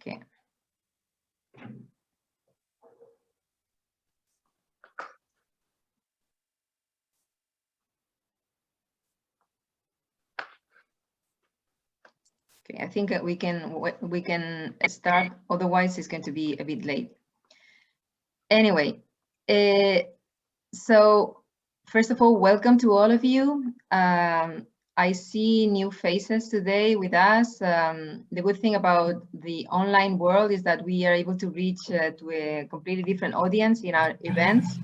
Okay. Okay, I think that we can start. Otherwise, it's going to be a bit late. Anyway, so first of all, welcome to all of you. I see new faces today with us. The good thing about the online world is that we are able to reach to a completely different audience in our events.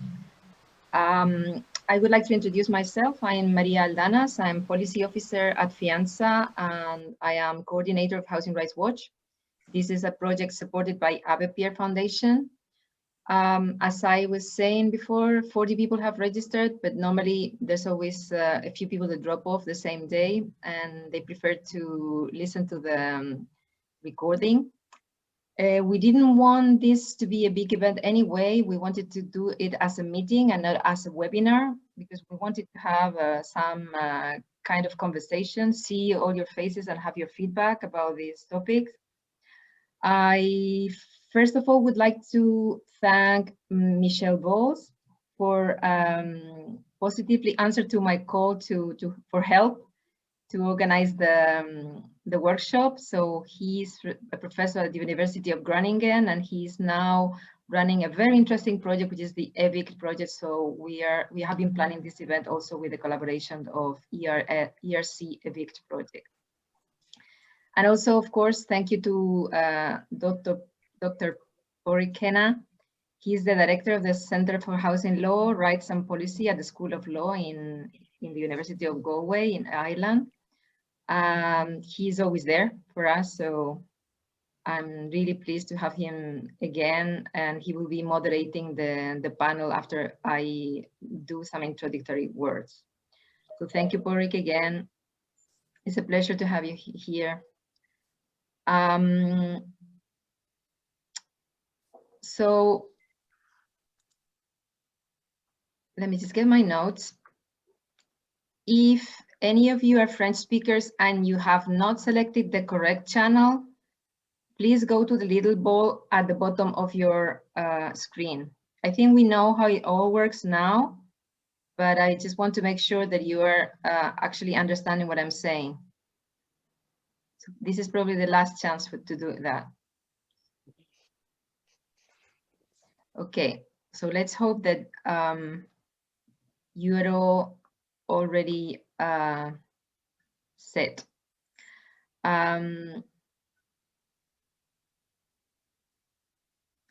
I would like to introduce myself. I am Maria Aldanas. I'm policy officer at Fianza, and I am coordinator of Housing Rights Watch. This is a project supported by Rbp Foundation. As I was saying before, 40 people have registered, but normally there's always a few people that drop off the same day, and they prefer to listen to the recording. We didn't want this to be a big event anyway. We wanted to do it as a meeting and not as a webinar, because we wanted to have some kind of conversation, see all your faces and have your feedback about these topics. I first of all would like to thank Michelle Bowles for positively answer to my call for help to organize the workshop. So he's a professor at the University of Groningen, and he's now running a very interesting project, which is the EVICT project. So we have been planning this event also with the collaboration of ERC EVICT project. And also, of course, thank you to Dr. Pori Kenna. He's the director of the Center for Housing Law, Rights and Policy at the School of Law in the University of Galway in Ireland. He's always there for us, so I'm really pleased to have him again, and he will be moderating the panel after I do some introductory words. So thank you, Porik, again. It's a pleasure to have you here. So let me just get my notes. If any of you are French speakers and you have not selected the correct channel, please go to the little ball at the bottom of your screen. I think we know how it all works now, but I just want to make sure that you are actually understanding what I'm saying. So this is probably the last chance to do that. Okay, so let's hope that you are all already set. I'm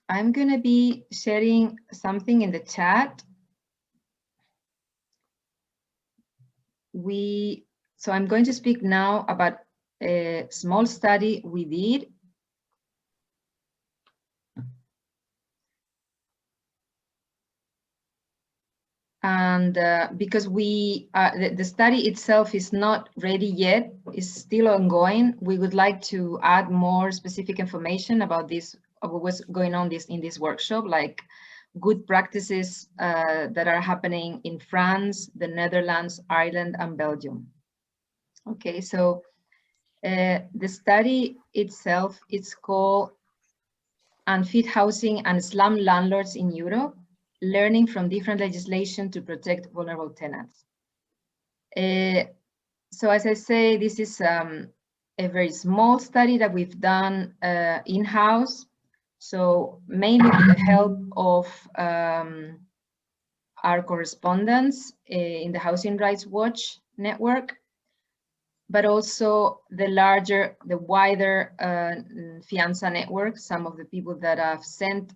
going to be sharing something in the chat. So I'm going to speak now about a small study we did. And because the study itself is not ready yet, it's still ongoing, we would like to add more specific information about this, about what's going on in this workshop, like good practices that are happening in France, the Netherlands, Ireland, and Belgium. Okay, so the study itself, it's called Unfit Housing and Slum Landlords in Europe, Learning from Different Legislation to Protect Vulnerable Tenants. So as I say, this is a very small study that we've done in-house. So mainly with the help of our correspondents in the Housing Rights Watch network, but also the wider Fianza network. Some of the people that have sent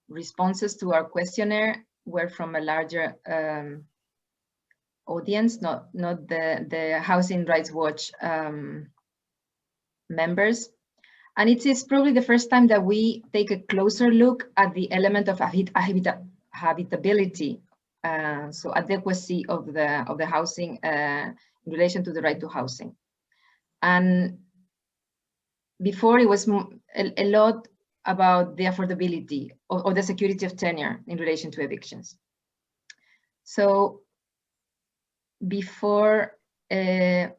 responses to our questionnaire were from a larger audience, not the Housing Rights Watch members. And it is probably the first time that we take a closer look at the element of habitability, so adequacy of the housing in relation to the right to housing. And before, it was a lot about the affordability or the security of tenure in relation to evictions. So before I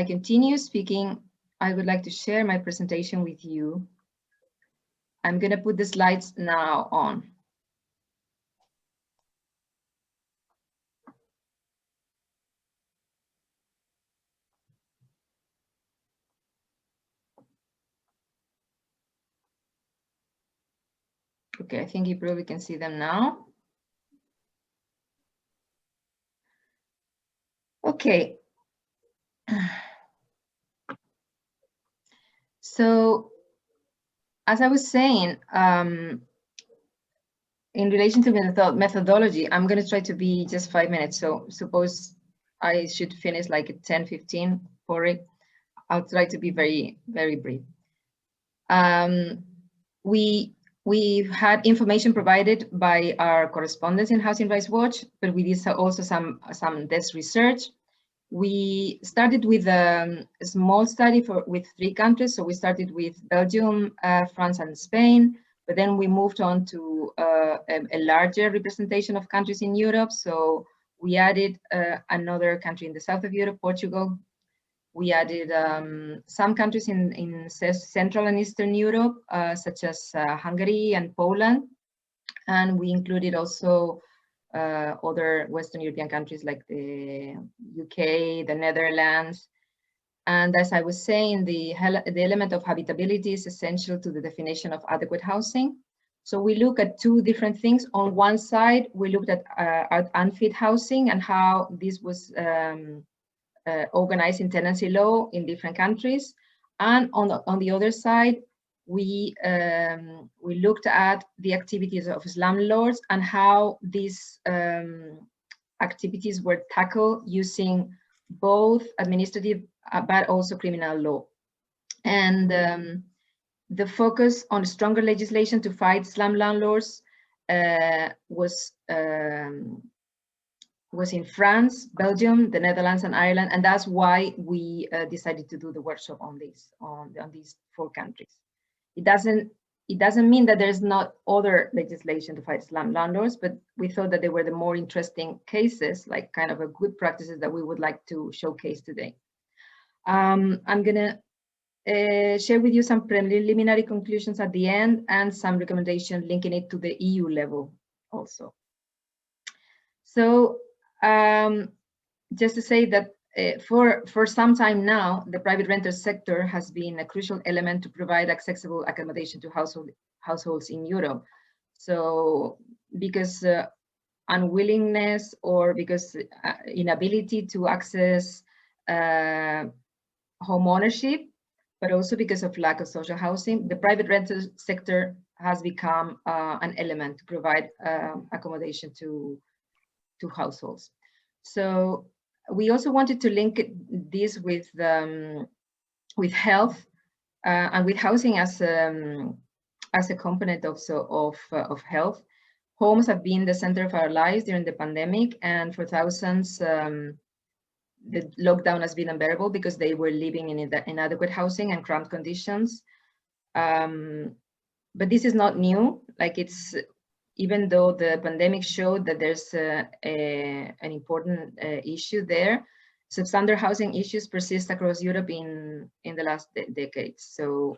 continue speaking I would like to share my presentation with you. I'm going to put the slides now on. Okay, I think you probably can see them now. Okay. So, as I was saying, in relation to methodology, I'm going to try to be just 5 minutes. So suppose I should finish like at 10, 15 for it. I'll try to be very, very brief. We've had information provided by our correspondents in Housing Rights Watch, but we did also some desk research. We started with a small study with 3 countries. So we started with Belgium, France, and Spain, but then we moved on to a larger representation of countries in Europe. So we added another country in the south of Europe, Portugal. We added some countries in Central and Eastern Europe, such as Hungary and Poland. And we included also other Western European countries like the UK, the Netherlands. And as I was saying, the element of habitability is essential to the definition of adequate housing. So we look at 2 different things. On one side, we looked at unfit housing and how this was organized in tenancy law in different countries. And on the other side, we looked at the activities of landlords and how these activities were tackled using both administrative but also criminal law. And the focus on stronger legislation to fight slum landlords was in France, Belgium, the Netherlands, and Ireland, and that's why we decided to do the workshop on these 4 countries. It doesn't mean that there's not other legislation to fight slum landlords, but we thought that they were the more interesting cases, like kind of a good practices that we would like to showcase today. I'm gonna share with you some preliminary conclusions at the end and some recommendation linking it to the EU level also. So just to say that for some time now, the private rental sector has been a crucial element to provide accessible accommodation to households in Europe. So because unwillingness or because inability to access home ownership, but also because of lack of social housing, the private rental sector has become an element to provide accommodation to households. So we also wanted to link this with health and with housing as a component also of health. Homes have been the center of our lives during the pandemic, and for thousands, the lockdown has been unbearable because they were living in inadequate housing and cramped conditions. But this is not new. Like even though the pandemic showed that there's an important issue there, substandard housing issues persist across Europe in the last decades. So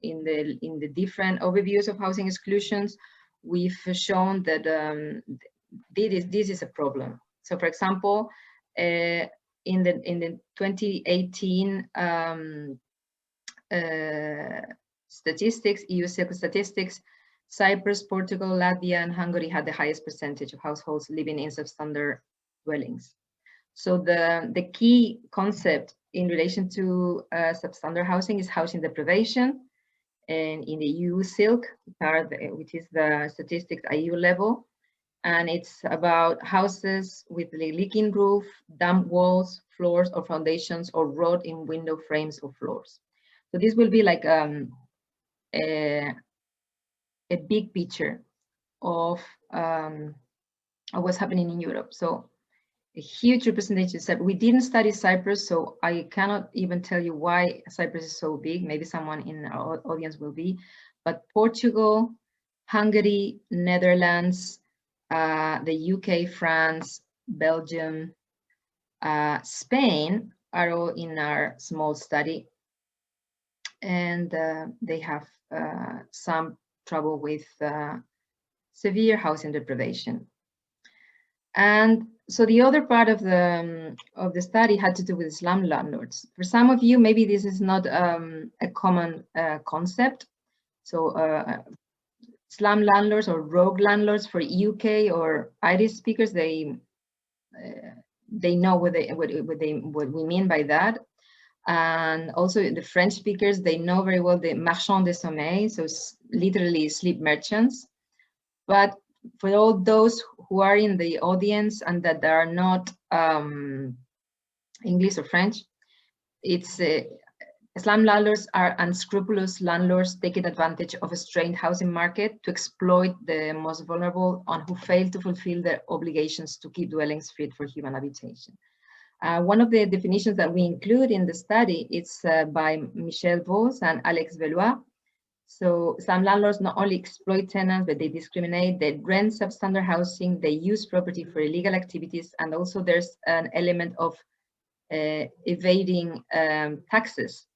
in the different overviews of housing exclusions, we've shown that this is a problem. So for example, in the 2018 statistics, EU statistics, Cyprus, Portugal, Latvia, and Hungary had the highest percentage of households living in substandard dwellings. So the key concept in relation to substandard housing is housing deprivation. And in the EU SILC, which is the statistics at EU level, and it's about houses with a leaking roof, damp walls, floors or foundations, or rot in window frames or floors. So this will be like a big picture of what's happening in Europe. So a huge representation. We didn't study Cyprus, so I cannot even tell you why Cyprus is so big. Maybe someone in our audience will be. But Portugal, Hungary, Netherlands, the UK, France, Belgium, Spain are all in our small study. and they have some trouble with severe housing deprivation. And so the other part of the study had to do with slum landlords. For some of you, maybe this is not a common concept. So slum landlords or rogue landlords for UK or Irish speakers, they know what we mean by that. And also the French speakers, they know very well the marchands de sommeil, so literally sleep merchants. But for all those who are in the audience and that are not English or French, it's slum landlords are unscrupulous landlords taking advantage of a strained housing market to exploit the most vulnerable and who fail to fulfill their obligations to keep dwellings fit for human habitation. One of the definitions that we include in the study is by Michel Vos and Alex Velois. So some landlords not only exploit tenants, but they discriminate, they rent substandard housing, they use property for illegal activities, and also there's an element of evading taxes.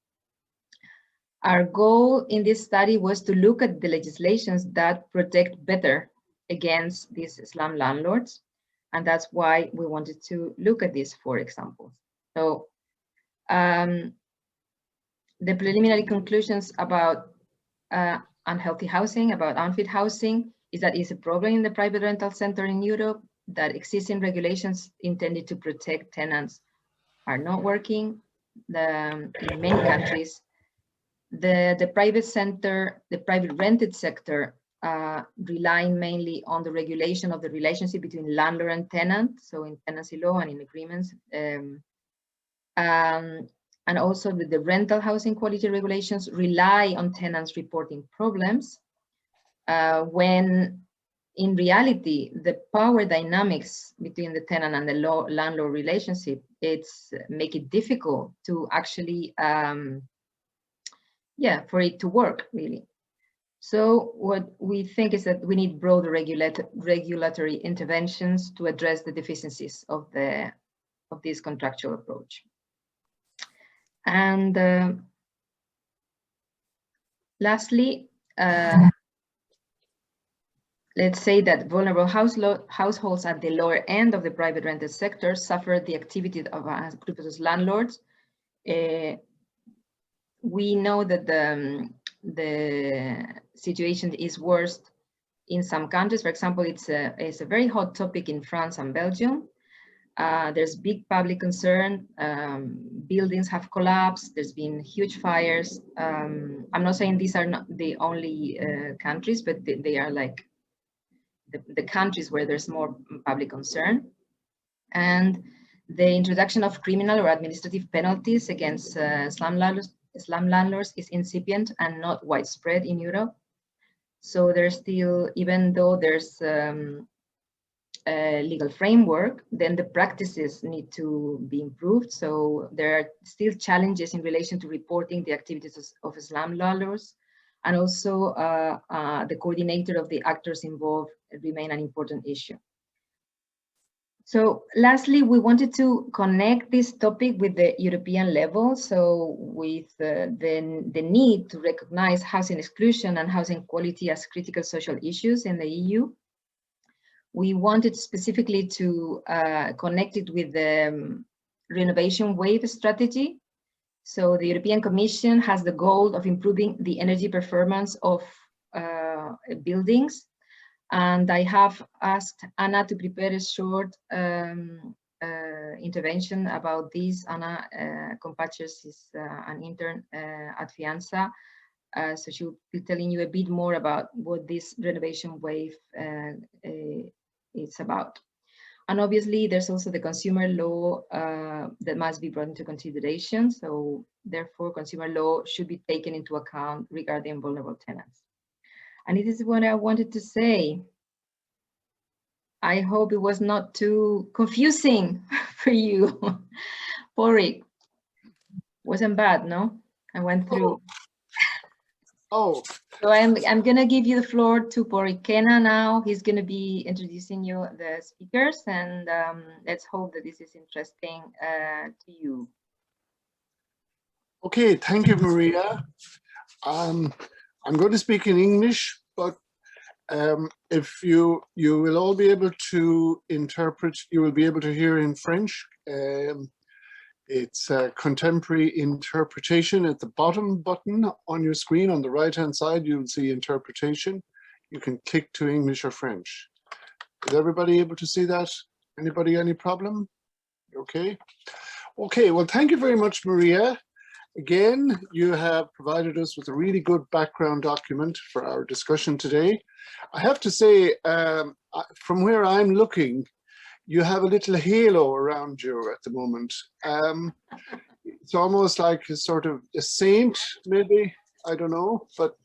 Our goal in this study was to look at the legislations that protect better against these slum landlords. And that's why we wanted to look at these 4 examples. So the preliminary conclusions about unhealthy housing, about unfit housing, is that it's a problem in the private rental sector in Europe, that existing regulations intended to protect tenants are not working. In many countries, the private sector, the private rented sector, relying mainly on the regulation of the relationship between landlord and tenant, so in tenancy law and in agreements, and also with the rental housing quality regulations rely on tenants reporting problems, when in reality the power dynamics between the tenant and the landlord relationship, it's make it difficult to actually for it to work really. So what we think is that we need broader regulatory interventions to address the deficiencies of this contractual approach. And lastly, let's say that vulnerable households at the lower end of the private rented sector suffer the activity of unscrupulous landlords. We know that the situation is worse in some countries. For example, it's a very hot topic in France and Belgium. There's big public concern. Buildings have collapsed. There's been huge fires. I'm not saying these are not the only countries, but they are like the countries where there's more public concern. And the introduction of criminal or administrative penalties against slum landlords is incipient and not widespread in Europe. So there's still, even though there's a legal framework, then the practices need to be improved. So there are still challenges in relation to reporting the activities of slum landlords, and also the coordinator of the actors involved remain an important issue. So lastly, we wanted to connect this topic with the European level. So with the need to recognize housing exclusion and housing quality as critical social issues in the EU. We wanted specifically to connect it with the renovation wave strategy. So the European Commission has the goal of improving the energy performance of buildings. And I have asked Anna to prepare a short intervention about this. Anna Compachers is an intern at Fianza. So she'll be telling you a bit more about what this renovation wave is about. And obviously there's also the consumer law that must be brought into consideration. So therefore consumer law should be taken into account regarding vulnerable tenants. And this is what I wanted to say. I hope it was not too confusing for you. Porrick, wasn't bad, no? I went through. Oh. So I'm gonna give you the floor to Porrick Kenna now. He's gonna be introducing you the speakers, and let's hope that this is interesting to you. Okay, thank you, Maria. I'm going to speak in English, but if you will all be able to interpret, you will be able to hear in French. It's a contemporary interpretation at the bottom button on your screen on the right-hand side. You'll see interpretation. You can click to English or French. Is everybody able to see that? Anybody, any problem? Okay. Okay, well, thank you very much, Maria. Again, you have provided us with a really good background document for our discussion today. I have to say, from where I'm looking, you have a little halo around you at the moment. It's almost like a sort of a saint, maybe, I don't know, but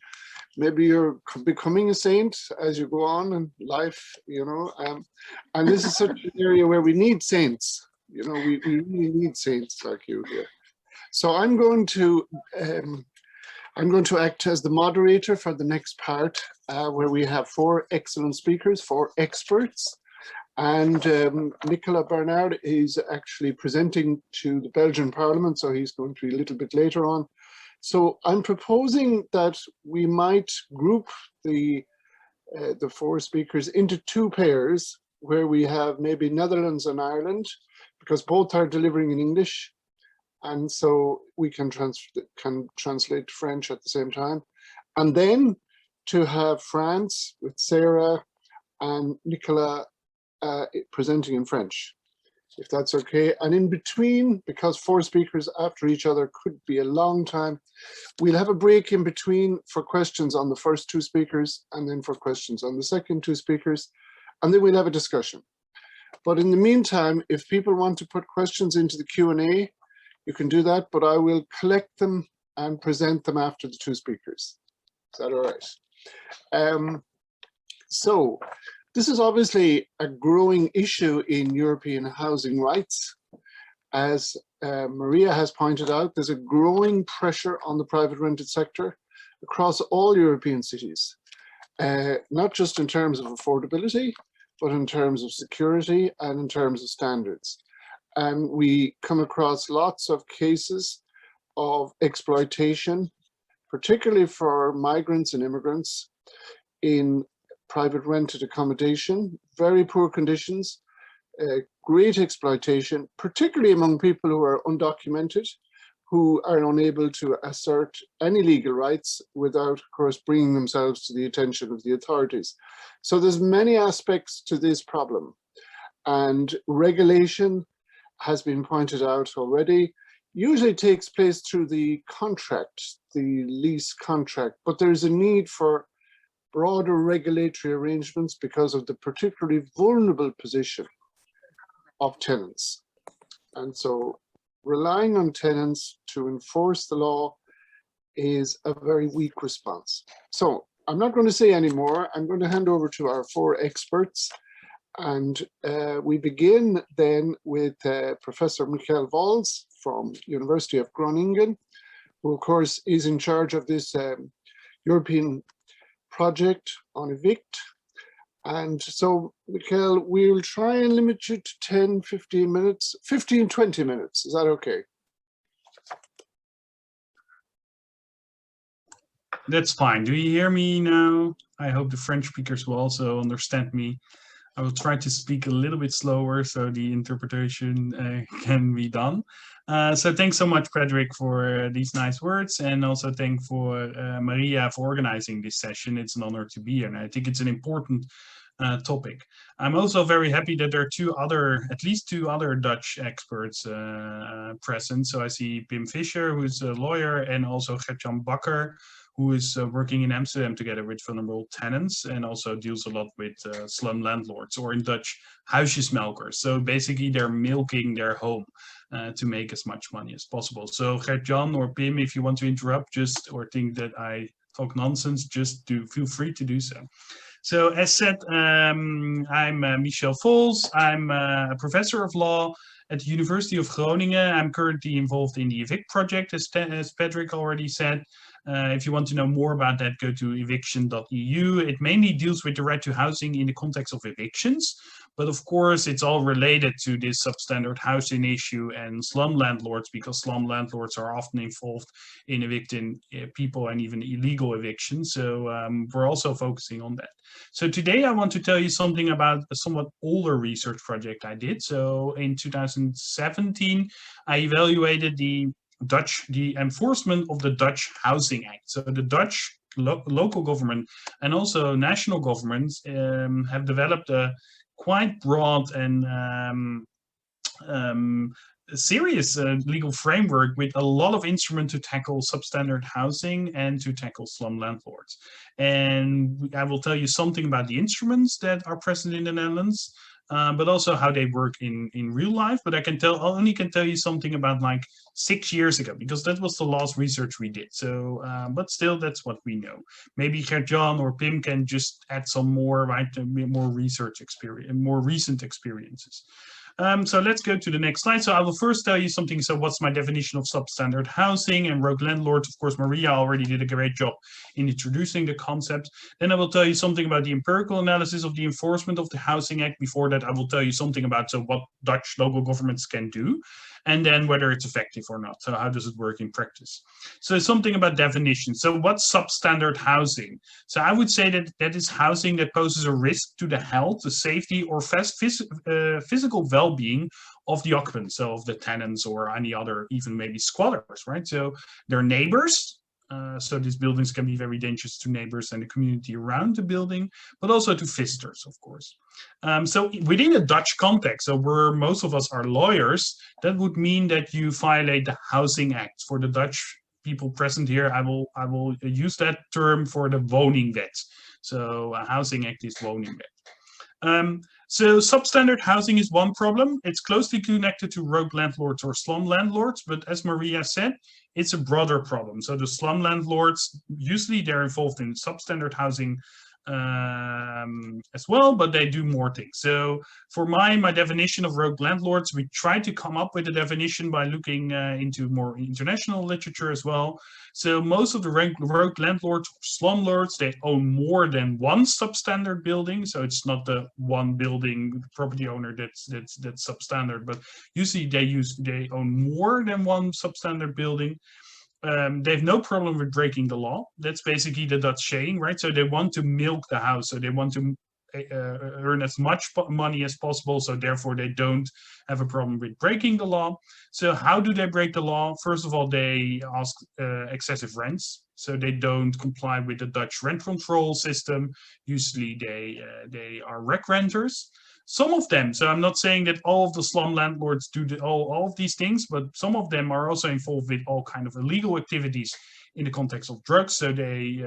maybe you're becoming a saint as you go on in life, you know. And this is such an area where we need saints, you know, we really need saints like you here. So I'm going to act as the moderator for the next part, where we have 4 excellent speakers, 4 experts. And Nicolas Bernard is actually presenting to the Belgian Parliament, so he's going to be a little bit later on. So I'm proposing that we might group the 4 speakers into 2 pairs, where we have maybe Netherlands and Ireland, because both are delivering in English. And so we can translate French at the same time. And then to have France with Sarah and Nicolas presenting in French, if that's okay. And in between, because 4 speakers after each other could be a long time, we'll have a break in between for questions on the first 2 speakers and then for questions on the second 2 speakers. And then we'll have a discussion. But in the meantime, if people want to put questions into the Q&A, you can do that, but I will collect them and present them after the 2 speakers. Is that all right? So this is obviously a growing issue in European housing rights. As Maria has pointed out, there's a growing pressure on the private rented sector across all European cities, not just in terms of affordability, but in terms of security and in terms of standards. And we come across lots of cases of exploitation, particularly for migrants and immigrants in private rented accommodation, very poor conditions, great exploitation, particularly among people who are undocumented, who are unable to assert any legal rights without, of course, bringing themselves to the attention of the authorities. So there's many aspects to this problem, and regulation has been pointed out already, usually takes place through the contract, the lease contract, but there's a need for broader regulatory arrangements because of the particularly vulnerable position of tenants. And so relying on tenants to enforce the law is a very weak response. So I'm not going to say any more. I'm going to hand over to our 4 experts. And we begin then with Professor Michael Walz from University of Groningen, who of course is in charge of this European project on evict. And so, Michael, we'll try and limit you to 10, 15 minutes, 15, 20 minutes. Is that okay? That's fine. Do you hear me now? I hope the French speakers will also understand me. I will try to speak a little bit slower so the interpretation can be done. So thanks so much, Frederick, for these nice words, and also thank for Maria for organizing this session. It's an honor to be here, and I think it's an important topic. I'm also very happy that there are at least two other Dutch experts present. So I see Pim Fischer, who's a lawyer, and also Gert-Jan Bakker, who is working in Amsterdam together with vulnerable tenants and also deals a lot with slum landlords, or in Dutch, huisjesmelkers. So basically they're milking their home to make as much money as possible. So Gert-Jan or Pim, if you want to interrupt or think that I talk nonsense, just feel free to do so. So as said, I'm Michel Vols. I'm a professor of law at the University of Groningen. I'm currently involved in the evict project, as Patrick already said. If you want to know more about that, go to eviction.eu. It mainly deals with the right to housing in the context of evictions, but of course it's all related to this substandard housing issue and slum landlords, because slum landlords are often involved in evicting people and even illegal evictions. So we're also focusing on that. So today I want to tell you something about a somewhat older research project I did. So in 2017, I evaluated the enforcement of the Dutch Housing Act. So the Dutch local government and also national governments have developed a quite broad and serious legal framework with a lot of instruments to tackle substandard housing and to tackle slum landlords. And I will tell you something about the instruments that are present in the Netherlands, but also how they work in real life. But I only can tell you something about like 6 years ago, because that was the last research we did. So, but still, that's what we know. Maybe Gert-Jan or Pim can just add some more, right, more research experience, more recent experiences. So let's go to the next slide. So I will first tell you something. So what's my definition of substandard housing and rogue landlords? Of course, Maria already did a great job in introducing the concept. Then I will tell you something about the empirical analysis of the enforcement of the Housing Act. Before that, I will tell you something about what Dutch local governments can do, and then whether it's effective or not. So how does it work in practice? So something about definition. So what's substandard housing? So I would say that is housing that poses a risk to the health, the safety, or physical well-being of the occupants, so of the tenants or any other, even maybe squatters, right? So their neighbors. So these buildings can be very dangerous to neighbors and the community around the building, but also to visitors, of course. So within a Dutch context, so where most of us are lawyers, that would mean that you violate the Housing Act. For the Dutch people present here, I will use that term for the woningwet. So Housing Act is woningwet. So substandard housing is one problem. It's closely connected to rogue landlords or slum landlords, but as Maria said, it's a broader problem. So the slum landlords, usually they're involved in substandard housing as well, but they do more things. So for my definition of rogue landlords, we tried to come up with a definition by looking into more international literature as well. So most of the rogue landlords, slumlords, they own more than one substandard building. So it's not the one building property owner that's substandard, but usually they own more than one substandard building. They have no problem with breaking the law. That's basically the Dutch saying, right? So they want to milk the house. So they want to earn as much money as possible. So therefore they don't have a problem with breaking the law. So how do they break the law? First of all, they ask excessive rents. So they don't comply with the Dutch rent control system. Usually they are rec renters. Some of them, so I'm not saying that all of the slum landlords do all of these things, but some of them are also involved with all kind of illegal activities in the context of drugs. So they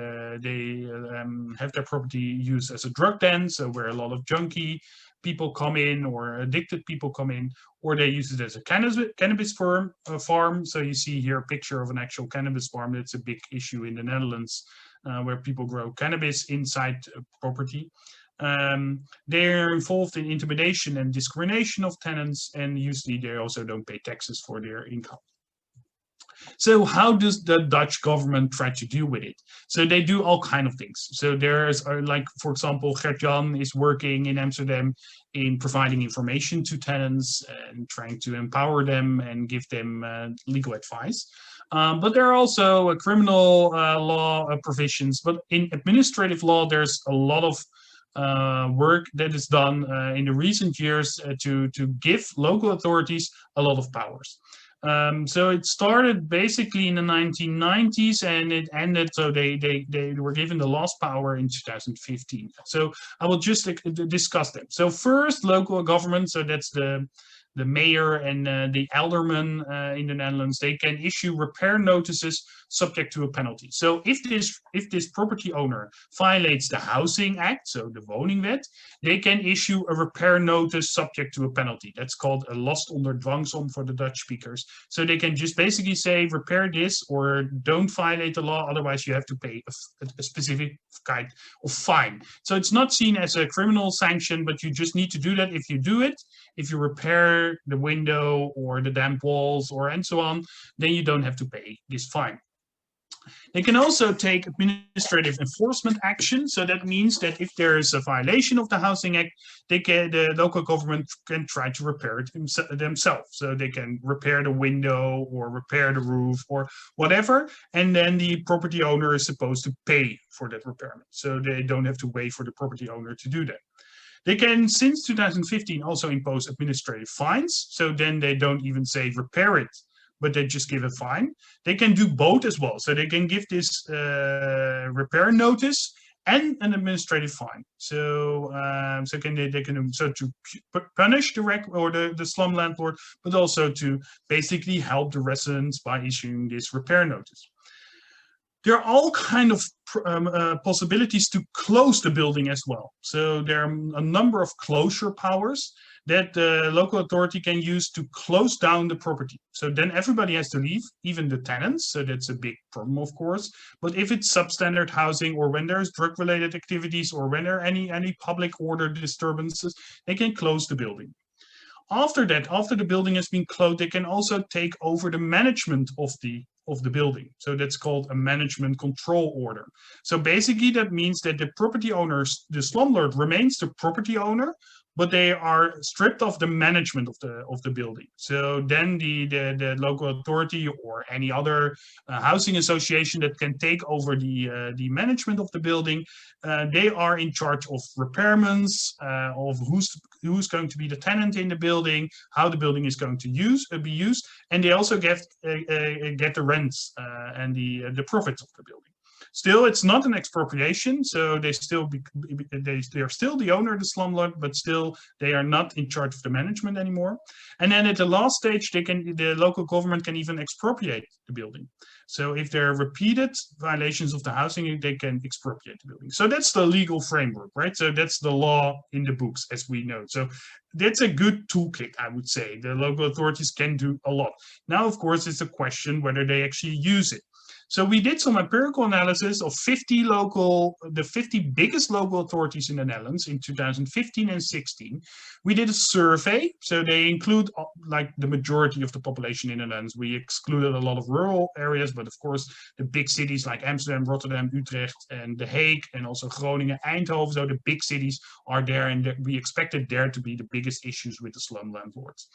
have their property used as a drug den, so where a lot of junkie people come in or addicted people come in, or they use it as a cannabis farm. So you see here a picture of an actual cannabis farm. That's a big issue in the Netherlands, where people grow cannabis inside property. They're involved in intimidation and discrimination of tenants, and usually they also don't pay taxes for their income. So how does the Dutch government try to deal with it? So they do all kinds of things. So there's like, for example, Gert-Jan is working in Amsterdam in providing information to tenants and trying to empower them and give them legal advice. But there are also criminal law provisions, but in administrative law, there's a lot of work that is done in the recent years to give local authorities a lot of powers. So it started basically in the 1990s and it ended, so they were given the last power in 2015. So I will just discuss them. So first, local government, so that's the mayor and the alderman in the Netherlands, they can issue repair notices subject to a penalty. So if this property owner violates the Housing Act, so the woningwet, they can issue a repair notice subject to a penalty. That's called a last onder dwangsom for the Dutch speakers. So they can just basically say, repair this or don't violate the law, otherwise you have to pay a specific kind of fine. So it's not seen as a criminal sanction, but you just need to do that. If you do it, if you repair the window or the damp walls or and so on, then you don't have to pay this fine. They can also take administrative enforcement action. So that means that if there is a violation of the Housing Act, the local government can try to repair it themselves. So they can repair the window or repair the roof or whatever. And then the property owner is supposed to pay for that repairment. So they don't have to wait for the property owner to do that. They can, since 2015, also impose administrative fines. So then they don't even say repair it, but they just give a fine. They can do both as well. So they can give this repair notice and an administrative fine. So they can to punish the slum landlord, but also to basically help the residents by issuing this repair notice. There are all kind of possibilities to close the building as well. So there are a number of closure powers that the local authority can use to close down the property. So then everybody has to leave, even the tenants. So that's a big problem, of course. But if it's substandard housing, or when there's drug-related activities, or when there are any public order disturbances, they can close the building. After that, after the building has been closed, they can also take over the management of the building. So that's called a management control order. So basically that means that the property owners, the slumlord remains the property owner, but they are stripped of the management of the building. So then the local authority or any other housing association that can take over the management of the building, they are in charge of repairments, of who's going to be the tenant in the building, how the building is going to be used, and they also get the rents and the profits of the building. Still, it's not an expropriation, so they are still the owner of the slumlord, but still they are not in charge of the management anymore. And then at the last stage, the local government can even expropriate the building. So if there are repeated violations of the housing, they can expropriate the building. So that's the legal framework, right? So that's the law in the books, as we know. So that's a good toolkit, I would say. The local authorities can do a lot. Now, of course, it's a question whether they actually use it. So we did some empirical analysis of the 50 biggest local authorities in the Netherlands in 2015 and 16. We did a survey, so they include like the majority of the population in the Netherlands. We excluded a lot of rural areas, but of course the big cities like Amsterdam, Rotterdam, Utrecht, and The Hague, and also Groningen, Eindhoven, so the big cities are there, and we expected there to be the biggest issues with the slum landlords.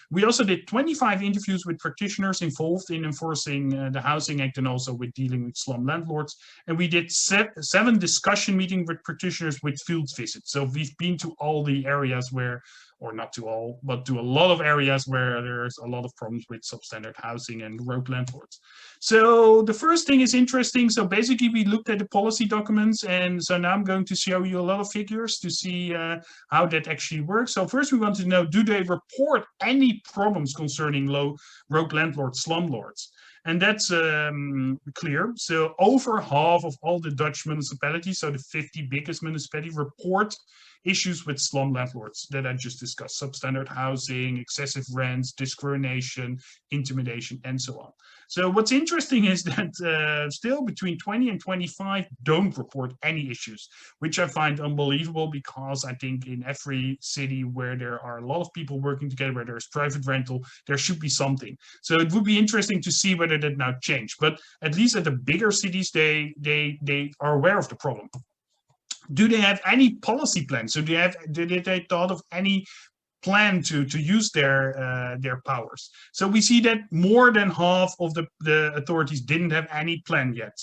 We also did 25 interviews with practitioners involved in enforcing the Housing Act and also with dealing with slum landlords. And we did 7 discussion meetings with practitioners with field visits. So we've been to all the areas where, or not to all, but to a lot of areas where there's a lot of problems with substandard housing and road landlords. So the first thing is interesting. So basically we looked at the policy documents, and so now I'm going to show you a lot of figures to see how that actually works. So first we want to know, do they report any problems concerning road landlords, slumlords? And that's clear. So over half of all the Dutch municipalities, so the 50 biggest municipalities, report issues with slum landlords that I just discussed: substandard housing, excessive rents, discrimination, intimidation, and so on. So what's interesting is that still between 20 and 25 don't report any issues, which I find unbelievable, because I think in every city where there are a lot of people working together, where there's private rental, there should be something. So it would be interesting to see whether that now changed. But at least at the bigger cities, they are aware of the problem. Do they have any policy plans? So did they thought of any plan to use their powers? So we see that more than half of the authorities didn't have any plan yet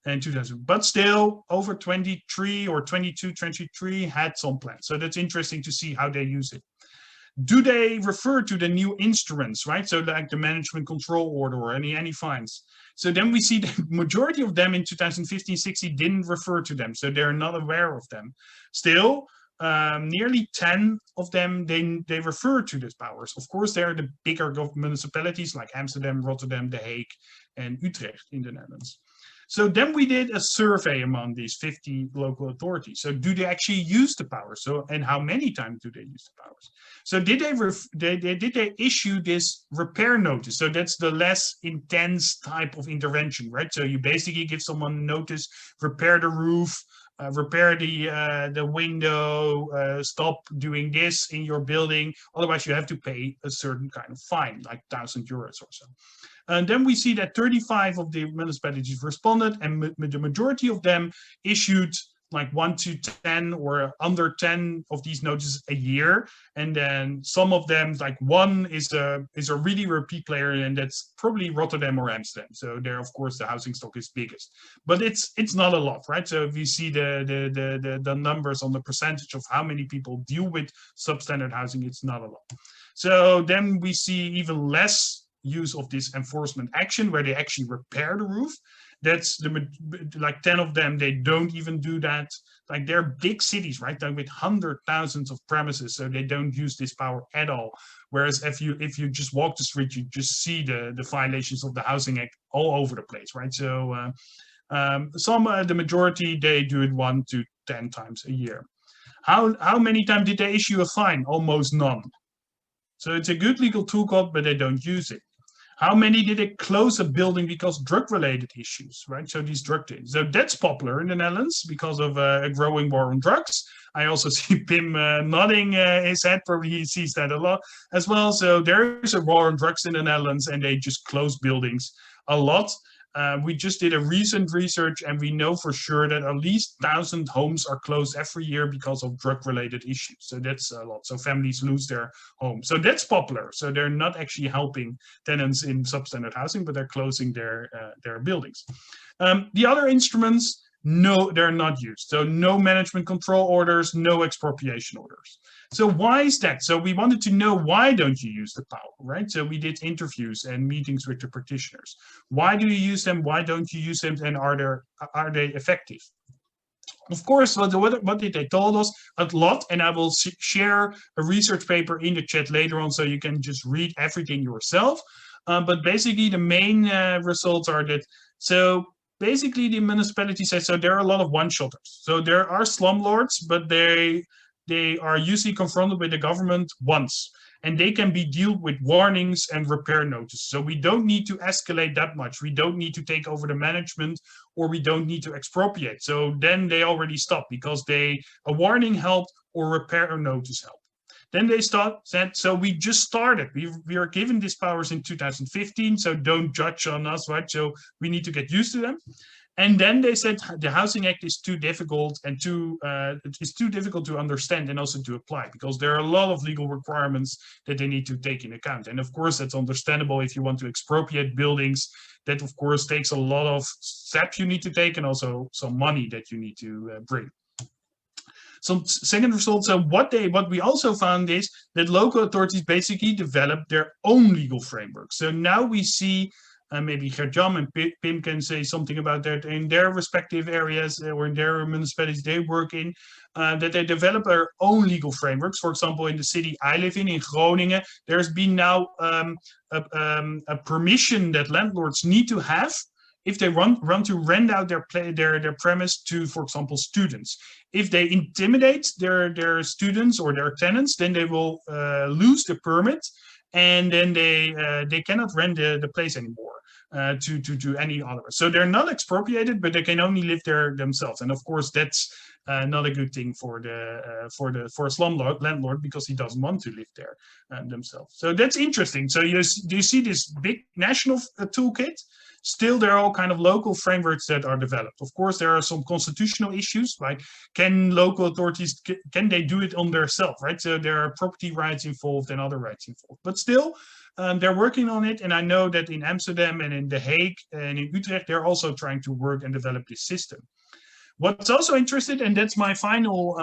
in 2000, but still over 23 or 23 had some plans. So that's interesting to see how they use it. Do they refer to the new instruments, right? So like the management control order or any fines. So then we see the majority of them in 2015-16 didn't refer to them. So they're not aware of them. Still, nearly 10 of them, they refer to these powers. Of course, there are the bigger municipalities like Amsterdam, Rotterdam, The Hague, and Utrecht in the Netherlands. So then we did a survey among these 50 local authorities. So do they actually use the powers? So, and how many times do they use the powers? So did they issue this repair notice? So that's the less intense type of intervention, right? So you basically give someone notice, repair the roof, repair the window, stop doing this in your building. Otherwise, you have to pay a certain kind of fine, like €1,000 or so. And then we see that 35 of the municipalities responded, and the majority of them issued like 1 to 10 or under 10 of these notices a year. And then some of them, like one is a really repeat player, and that's probably Rotterdam or Amsterdam. So there, of course, the housing stock is biggest, but it's not a lot, right? So if you see the numbers on the percentage of how many people deal with substandard housing, it's not a lot. So then we see even less use of this enforcement action where they actually repair the roof. That's like 10 of them, they don't even do that. Like they're big cities, right? Like with hundreds of thousands of premises, so they don't use this power at all. Whereas if you just walk the street, you just see the violations of the Housing Act all over the place, right? So the majority, they do it 1 to 10 times a year. How many times did they issue a fine? Almost none. So it's a good legal toolkit, but they don't use it. How many did they close a building because drug-related issues, right? So these drug things. So that's popular in the Netherlands because of a growing war on drugs. I also see Pim nodding his head. Probably he sees that a lot as well. So there is a war on drugs in the Netherlands, and they just close buildings a lot. We just did a recent research, and we know for sure that at least 1,000 homes are closed every year because of drug-related issues. So that's a lot. So families lose their home. So that's popular. So they're not actually helping tenants in substandard housing, but they're closing their buildings. The other instruments, no, they're not used. So no management control orders, no expropriation orders. So why is that? So we wanted to know, why don't you use the power, right? So we did interviews and meetings with the practitioners. Why do you use them? Why don't you use them? And are they effective? Of course, what did they told us? A lot, and I will share a research paper in the chat later on, so you can just read everything yourself. But basically, the main results are that, so basically the municipality says, so there are a lot of one-shotters. So there are slumlords, but they are usually confronted with the government once, and they can be dealt with warnings and repair notices. So we don't need to escalate that much. We don't need to take over the management, or we don't need to expropriate. So then they already stop because a warning helped or repair notice helped. Then they said, so we just started. We are given these powers in 2015, so don't judge on us, right? So we need to get used to them. And then they said the Housing Act is too difficult and it's too difficult to understand and also to apply, because there are a lot of legal requirements that they need to take into account. And of course, that's understandable if you want to expropriate buildings. That of course takes a lot of steps you need to take, and also some money that you need to bring. Some second results. So what we also found is that local authorities basically developed their own legal framework. So now we see, maybe Gert-Jan and Pim can say something about that in their respective areas or in their municipalities they work in, that they develop their own legal frameworks. For example, in the city I live in Groningen, there's been now a permission that landlords need to have if they want to rent out their premise to, for example, students. If they intimidate their students or their tenants, then they will lose the permit, and then they cannot rent the place anymore to any other. So they're not expropriated, but they can only live there themselves. And of course, that's not a good thing for a slum landlord, because he doesn't want to live there themselves. So that's interesting. So do you see this big national toolkit? Still, there are all kind of local frameworks that are developed. Of course, there are some constitutional issues, like can local authorities, can they do it on themselves, right? So there are property rights involved and other rights involved. But still, they're working on it. And I know that in Amsterdam and in The Hague and in Utrecht, they're also trying to work and develop this system. What's also interesting, and that's my final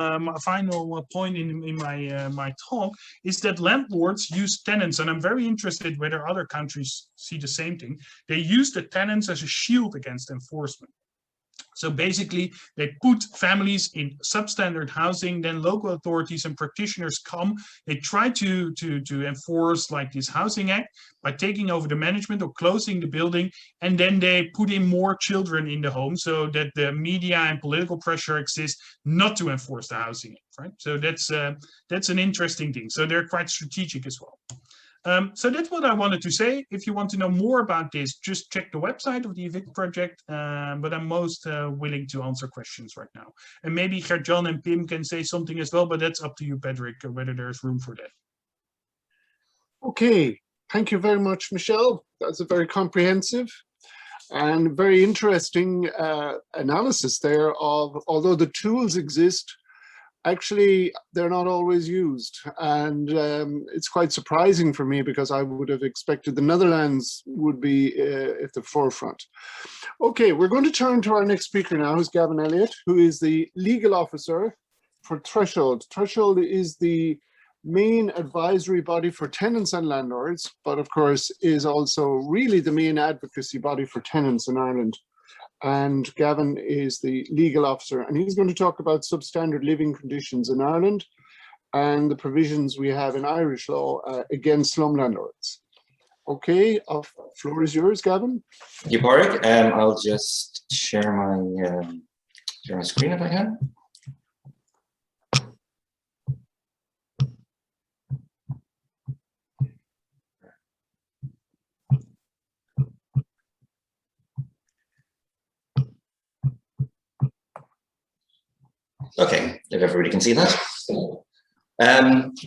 point in my talk, is that landlords use tenants, and I'm very interested whether other countries see the same thing. They use the tenants as a shield against enforcement. So basically, they put families in substandard housing, then local authorities and practitioners come, they try to enforce like this Housing Act by taking over the management or closing the building, and then they put in more children in the home so that the media and political pressure exists not to enforce the Housing Act, right? So that's an interesting thing. So they're quite strategic as well. So that's what I wanted to say. If you want to know more about this, just check the website of the Evict project, but I'm most willing to answer questions right now. And maybe Gert-Jan and Pim can say something as well, but that's up to you, Patrick, whether there's room for that. Okay, thank you very much, Michelle. That's a very comprehensive and very interesting analysis there of, although the tools exist, actually they're not always used. And it's quite surprising for me because I would have expected the Netherlands would be at the forefront. Okay, we're going to turn to our next speaker now, who's Gavin Elliott, who is the legal officer for Threshold. Threshold is the main advisory body for tenants and landlords, but of course is also really the main advocacy body for tenants in Ireland. And Gavin is the legal officer, and he's going to talk about substandard living conditions in Ireland and the provisions we have in Irish law against slum landlords. Okay, floor is yours, Gavin. Thank you, Pádraig. I'll just share my screen if I can. Okay, if everybody can see that.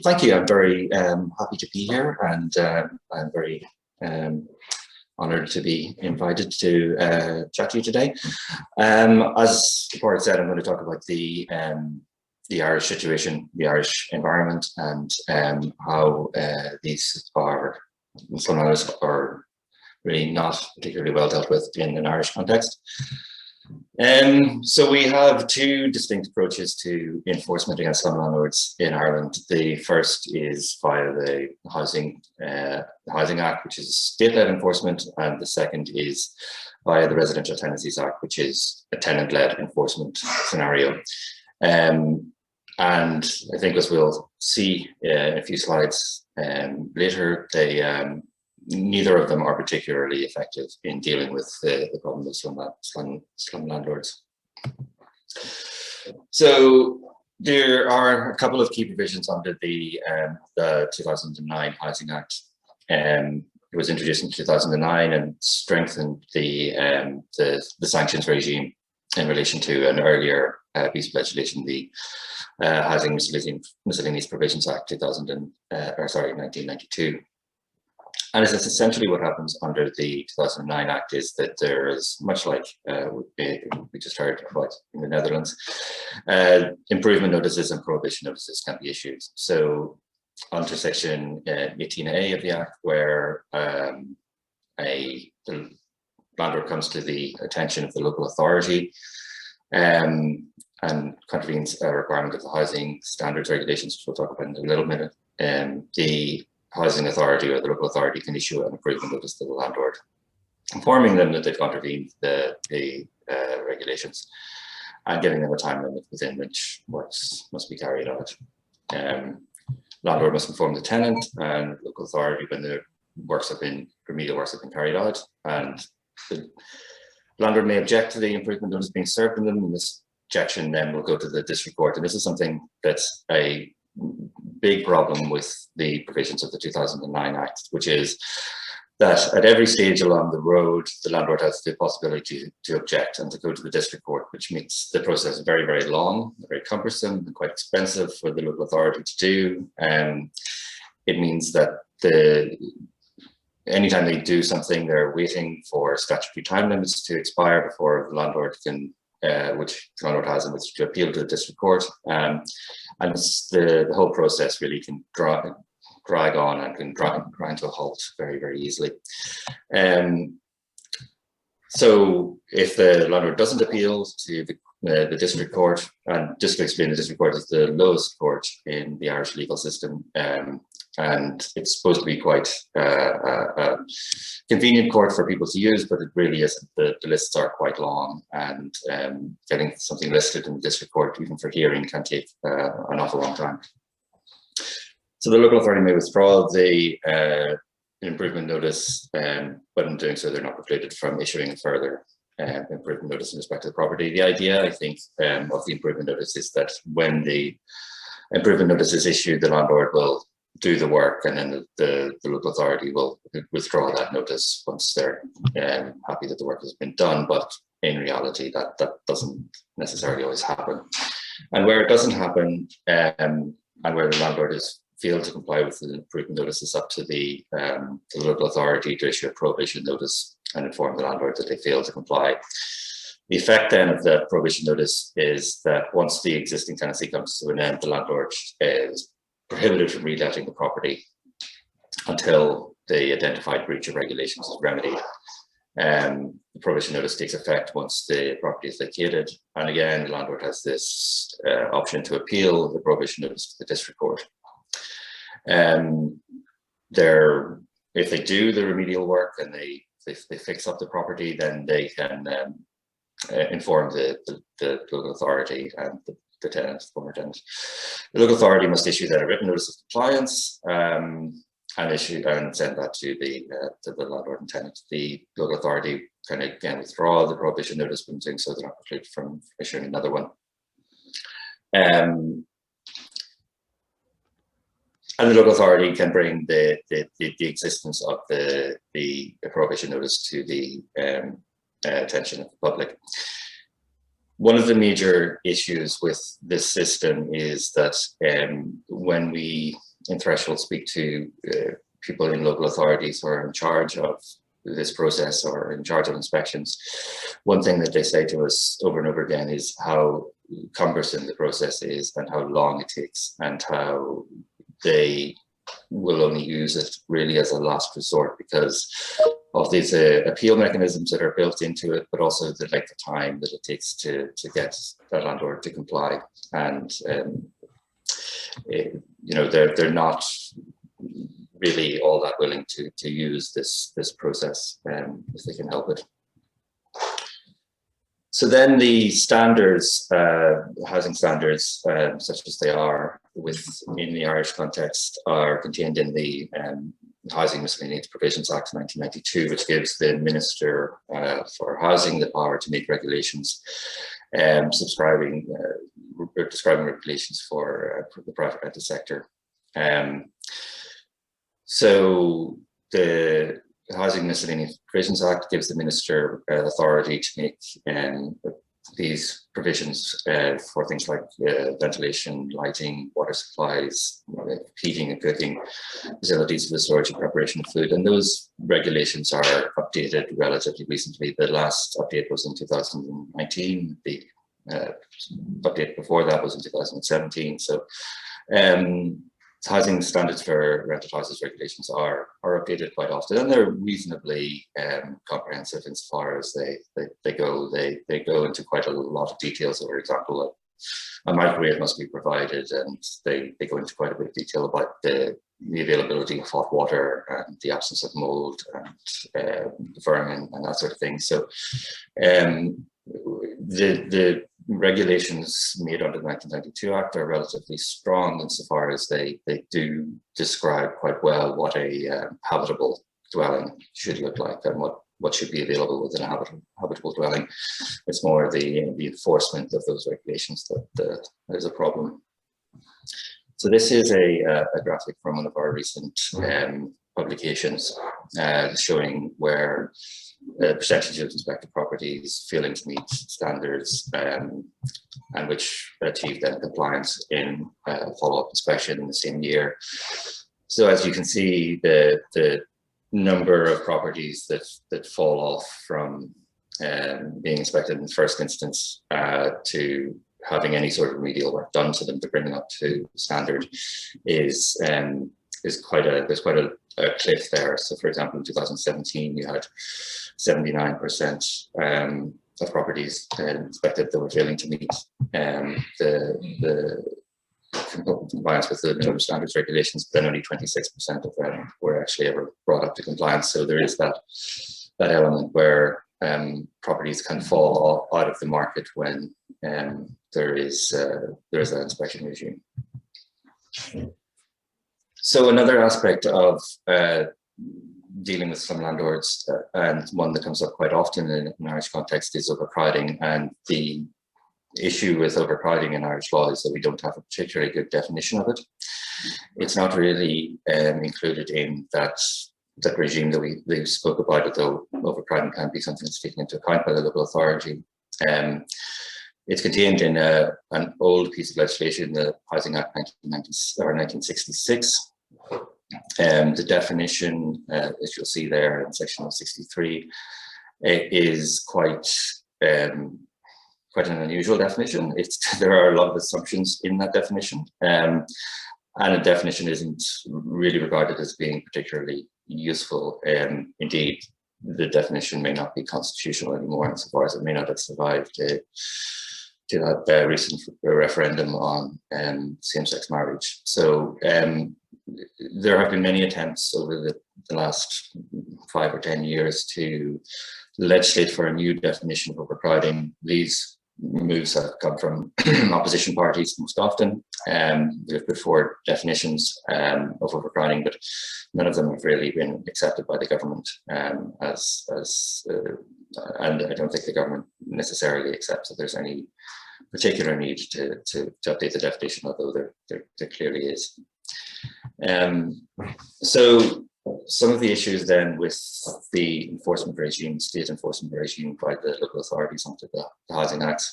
Thank you. I'm very happy to be here, and I'm very honoured to be invited to chat to you today. As Pádraig said, I'm going to talk about the Irish situation, the Irish environment, and how these slum landlords are really not particularly well dealt with in an Irish context. So we have two distinct approaches to enforcement against slum landlords in Ireland. The first is via the Housing Act, which is state-led enforcement, and the second is via the Residential Tenancies Act, which is a tenant-led enforcement scenario. And I think, as we'll see in a few slides later, neither of them are particularly effective in dealing with the problem of slum landlords. So there are a couple of key provisions under the 2009 Housing Act. It was introduced in 2009 and strengthened the sanctions regime in relation to an earlier piece of legislation, the Housing Miscellaneous Provisions Act 1992. And it's essentially what happens under the 2009 Act is that there is, much like we just heard about in the Netherlands, improvement notices and prohibition notices can be issued. So under section 18A of the Act, where the landlord comes to the attention of the local authority and contravenes a requirement of the housing standards regulations, which we'll talk about in a little minute, the housing authority or the local authority can issue an improvement notice to the landlord, informing them that they've contravened the regulations and giving them a time limit within which works must be carried out. Landlord must inform the tenant and local authority when the remedial works have been carried out, and the landlord may object to the improvement notice being served on them, and this objection then will go to the district court. And this is something that's a big problem with the provisions of the 2009 Act, which is that at every stage along the road, the landlord has the possibility to object and to go to the district court, which makes the process very, very long, very cumbersome, and quite expensive for the local authority to do. It means that anytime they do something, they're waiting for statutory time limits to expire before the landlord can, which the landlord has in which to appeal to the district court. And the whole process really can drag on and can grind to a halt very, very easily. So if the landlord doesn't appeal to the district court, and just to explain, the district court is the lowest court in the Irish legal system, and it's supposed to be quite a convenient court for people to use, but it really isn't. The lists are quite long, and getting something listed in the district court, even for hearing, can take an awful long time. So the local authority may withdraw the improvement notice, but in doing so, they're not precluded from issuing a further improvement notice in respect to the property. The idea, I think, of the improvement notice is that when the improvement notice is issued, the landlord will do the work, and then the local authority will withdraw that notice once they're happy that the work has been done. But in reality, that doesn't necessarily always happen. And where it doesn't happen, and where the landlord is failed to comply with the improvement notice, is up to the local authority to issue a prohibition notice and inform the landlord that they failed to comply. The effect then of the prohibition notice is that once the existing tenancy comes to an end, the landlord is prohibited from reletting the property until the identified breach of regulations is remedied. The prohibition notice takes effect once the property is vacated, and again, the landlord has this option to appeal the prohibition notice to the district court. If they do the remedial work and they fix up the property, then they can inform the local authority and the tenant, former tenant. The local authority must issue then a written notice of compliance and send that to the landlord and tenant. The local authority can again withdraw the prohibition notice, but doing so they're not precluded from issuing another one. And the local authority can bring the existence of the prohibition notice to the attention of the public. One of the major issues with this system is that when we in Threshold speak to people in local authorities who are in charge of this process or in charge of inspections, one thing that they say to us over and over again is how cumbersome the process is and how long it takes, and how they will only use it really as a last resort because of these appeal mechanisms that are built into it, but also the length of time that it takes to get the landlord to comply. And they're not really all that willing to use this process if they can help it. So then the standards, housing standards, such as they are in the Irish context, are contained in the Housing Miscellaneous Provisions Act 1992, which gives the Minister for Housing the power to make regulations describing regulations for the private rental sector. So the Housing Miscellaneous Provisions Act gives the Minister authority to make these provisions for things like ventilation, lighting, water supplies, heating and cooking, facilities for the storage and preparation of food. And those regulations are updated relatively recently. The last update was in 2019. The update before that was in 2017. So housing standards for rented houses regulations are updated quite often, and they're reasonably comprehensive insofar as they go. They go into quite a lot of details. So, for example, a microwave must be provided, and they go into quite a bit of detail about the availability of hot water and the absence of mold and vermin and that sort of thing. So the regulations made under the 1992 Act are relatively strong insofar as they do describe quite well what a habitable dwelling should look like and what should be available within a habitable dwelling. It's more the enforcement of those regulations that is a problem. So this is a graphic from one of our recent publications showing where the percentage of inspected properties failing to meet standards and which achieved then compliance in follow-up inspection in the same year. So as you can see, the number of properties that fall off from being inspected in the first instance to having any sort of remedial work done to them to bring them up to standard is quite a cliff there. So for example, in 2017, you had 79% of properties inspected that were failing to meet the compliance with the minimum standards regulations, but then only 26% of them were actually ever brought up to compliance. So there is that element where properties can fall out of the market when there is that inspection regime. So another aspect of dealing with slum landlords, and one that comes up quite often in an Irish context, is overcrowding. And the issue with overcrowding in Irish law is that we don't have a particularly good definition of it. it's not really included in that regime that we spoke about, although overcrowding can be something that's taken into account by the local authority. It's contained in an old piece of legislation, the Housing Act 1966. The definition, as you'll see there in section 63, is quite an unusual definition. There are a lot of assumptions in that definition, and a definition isn't really regarded as being particularly useful. Indeed, the definition may not be constitutional anymore, insofar as it may not have survived to that recent referendum on same-sex marriage. So there have been many attempts over the last 5 or 10 years to legislate for a new definition of overcrowding. These moves have come from opposition parties most often. They've put forward definitions of overcrowding, but none of them have really been accepted by the government, and I don't think the government necessarily accepts that there's any particular need to update the definition, although there clearly is. So some of the issues then with the enforcement regime, state enforcement regime by the local authorities under the Housing Act.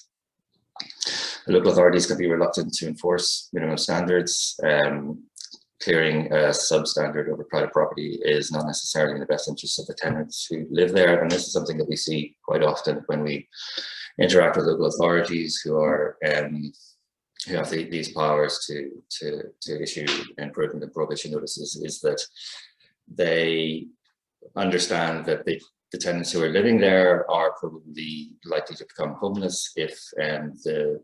The local authorities can be reluctant to enforce minimum standards. Clearing a substandard overcrowded property is not necessarily in the best interest of the tenants who live there, and this is something that we see quite often when we interact with local authorities who are who have these powers to issue improvement and prohibition notices, is that they understand that the tenants who are living there are probably likely to become homeless if the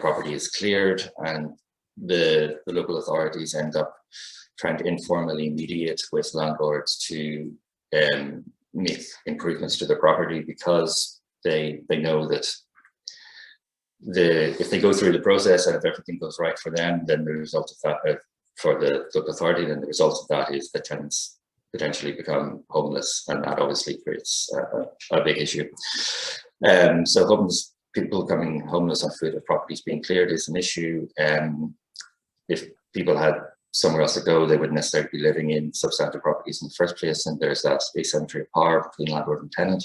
property is cleared, and the local authorities end up trying to informally mediate with landlords to make improvements to their property, because they know that if they go through the process and if everything goes right for them, then the result of that, for the local authority, then the result of that is the tenants potentially become homeless, and that obviously creates a big issue. So homeless people becoming homeless on foot of properties being cleared is an issue. If people had somewhere else to go, they wouldn't necessarily be living in substandard properties in the first place, and there's that asymmetry of power between landlord and tenant,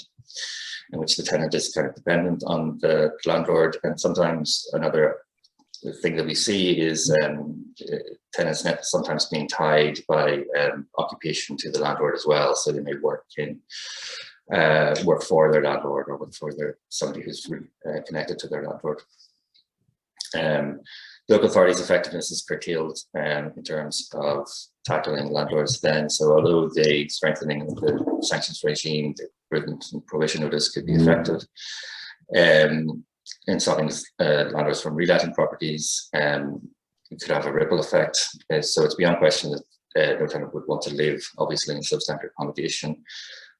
in which the tenant is kind of dependent on the landlord. And sometimes another thing that we see is tenants sometimes being tied by occupation to the landlord as well. So they may work for their landlord, or work for somebody who's connected to their landlord. Local authorities' effectiveness is curtailed in terms of tackling landlords then. So although the strengthening of the sanctions regime, the improvement and prohibition notice could be effective in stopping landlords from reletting properties, it could have a ripple effect. So it's beyond question that no tenant would want to live, obviously, in substandard accommodation,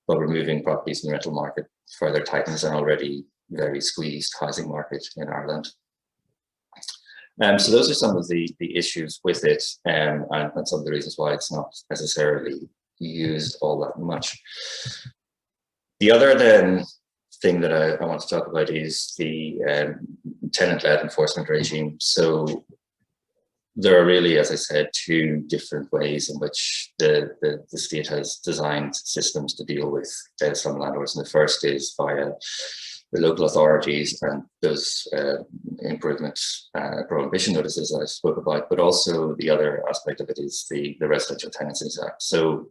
but removing properties in the rental market further tightens an already very squeezed housing market in Ireland. So those are some of the issues with it, and some of the reasons why it's not necessarily used all that much. The other then thing that I want to talk about is the tenant-led enforcement regime. So there are really, as I said, two different ways in which the state has designed systems to deal with slum landlords. And the first is via the local authorities and those improvements, prohibition notices that I spoke about, but also the other aspect of it is the Residential Tenancies Act. So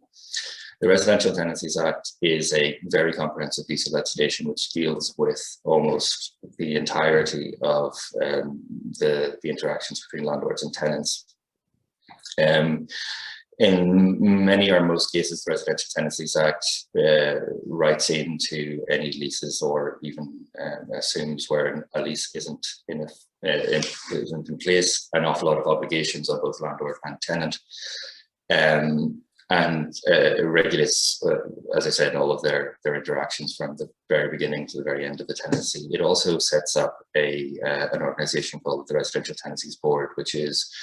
the Residential Tenancies Act is a very comprehensive piece of legislation which deals with almost the entirety of the interactions between landlords and tenants. In many or most cases, the Residential Tenancies Act writes into any leases, or even assumes where a lease isn't in place, an awful lot of obligations on both landlord and tenant, and regulates, as I said, all of their interactions from the very beginning to the very end of the tenancy. It also sets up an organisation called the Residential Tenancies Board, which is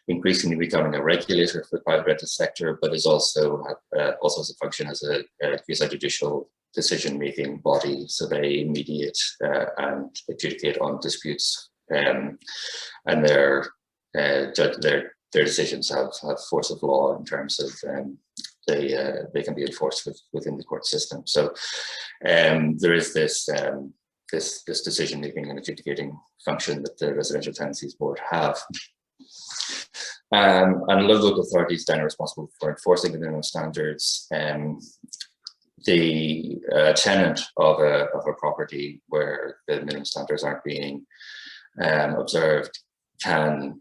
increasingly becoming a regulator for the private rental sector, but is also has a function as a quasi-judicial decision-making body. So they mediate and adjudicate on disputes, and their their decisions have force of law in terms of they can be enforced within the court system. So there is this this decision making and adjudicating function that the Residential Tenancies Board have. And local authorities then are responsible for enforcing the minimum standards. The tenant of a property where the minimum standards aren't being observed can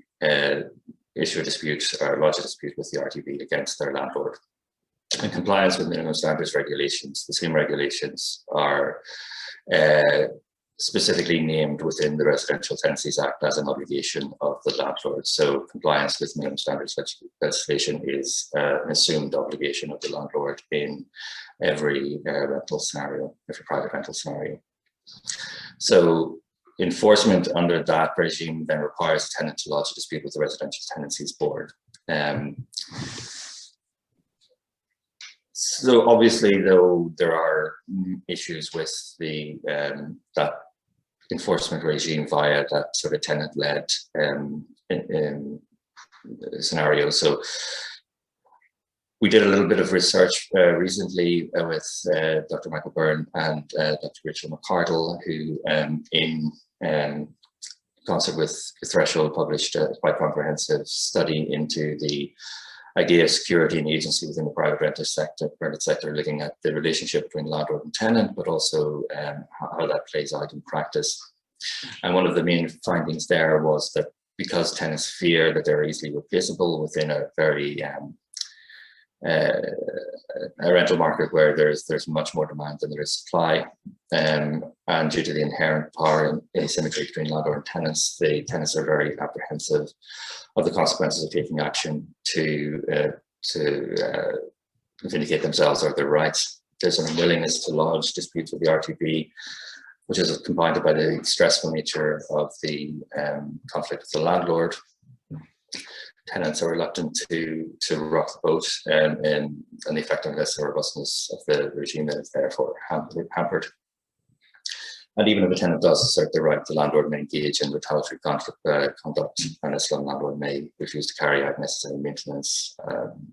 issue a dispute or lodge a dispute with the RTB against their landlord. In compliance with minimum standards regulations, the same regulations are specifically named within the Residential Tenancies Act as an obligation of the landlord. So compliance with minimum standards legislation is an assumed obligation of the landlord in every rental scenario, every private rental scenario. So enforcement under that regime then requires a tenant to lodge a dispute with the Residential Tenancies Board. So obviously, though, there are issues with the that enforcement regime via that sort of tenant-led scenario. So we did a little bit of research recently with Dr. Michael Byrne and Dr. Rachel McCardle, who in concert with Threshold published a quite comprehensive study into the idea of security and agency within the private rental sector, looking at the relationship between landlord and tenant, but also how that plays out in practice. And one of the main findings there was that because tenants fear that they're easily replaceable within a very a rental market where there's much more demand than there is supply, and due to the inherent power and asymmetry between landlord and tenants, the tenants are very apprehensive of the consequences of taking action to vindicate themselves or their rights. There's an unwillingness to lodge disputes with the RTB, which is compounded by the stressful nature of the conflict with the landlord. Tenants are reluctant to rock the boat, and the effectiveness or robustness of the regime is therefore hampered. And even if a tenant does assert their right, the landlord may engage in retaliatory conduct, and a slum landlord may refuse to carry out necessary maintenance,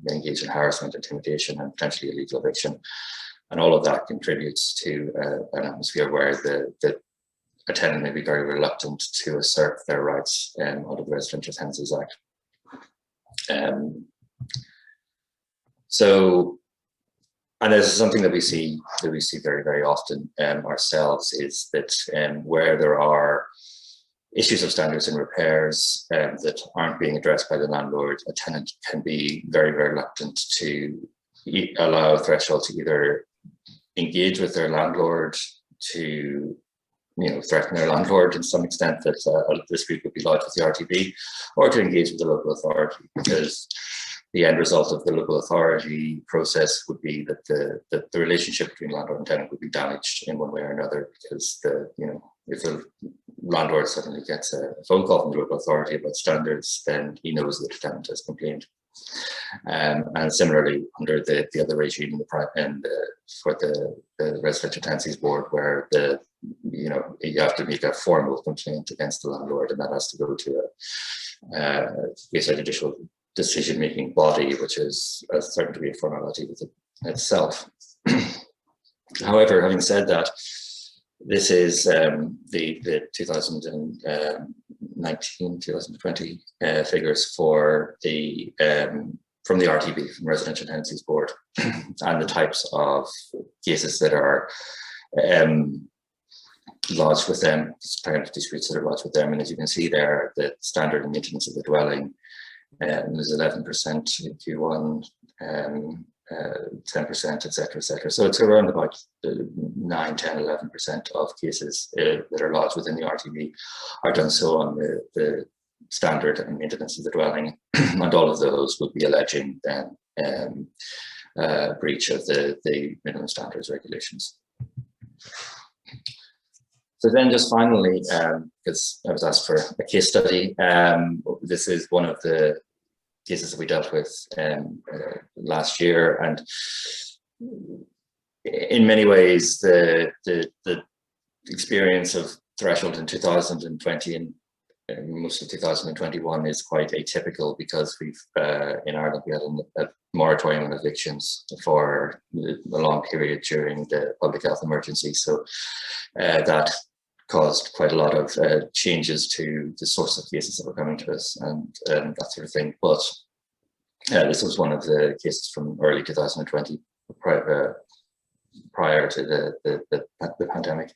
may engage in harassment, intimidation, and potentially illegal eviction. And all of that contributes to an atmosphere where a tenant may be very reluctant to assert their rights under the Residential Tenancies Act. And this is something that we see very, very often ourselves, is that where there are issues of standards and repairs that aren't being addressed by the landlord, a tenant can be very, very reluctant to allow Threshold to either engage with their landlord, to threaten their landlord in some extent that a dispute would be lodged with the RTB, or to engage with the local authority, because the end result of the local authority process would be that the relationship between landlord and tenant would be damaged in one way or another, because if the landlord suddenly gets a phone call from the local authority about standards, then he knows that the tenant has complained. And similarly, under the other regime for the Residential Tenancies Board, where you have to make a formal complaint against the landlord, and that has to go to a judicial decision-making body, which is certain to be a formality within itself. However, having said that, this is the 2019-2020 figures for from the RTB, from Residential Tenancies Board, and the types of cases that are lodged with them, kind of disputes that are lodged with them. And as you can see there, the standard and maintenance of the dwelling is 11% in Q1, 10%, etc. So it's around about 9, 10, 11% of cases that are lodged within the RTB are done so on the standard and maintenance of the dwelling, and all of those would be alleging then breach of the minimum standards regulations. So then just finally, because I was asked for a case study, this is one of the cases that we dealt with last year, and in many ways the experience of Threshold in 2020 and most of 2021 is quite atypical because we've in Ireland we had a moratorium on evictions for a long period during the public health emergency. So that caused quite a lot of changes to the source of cases that were coming to us and that sort of thing. But this was one of the cases from early 2020, prior to the pandemic.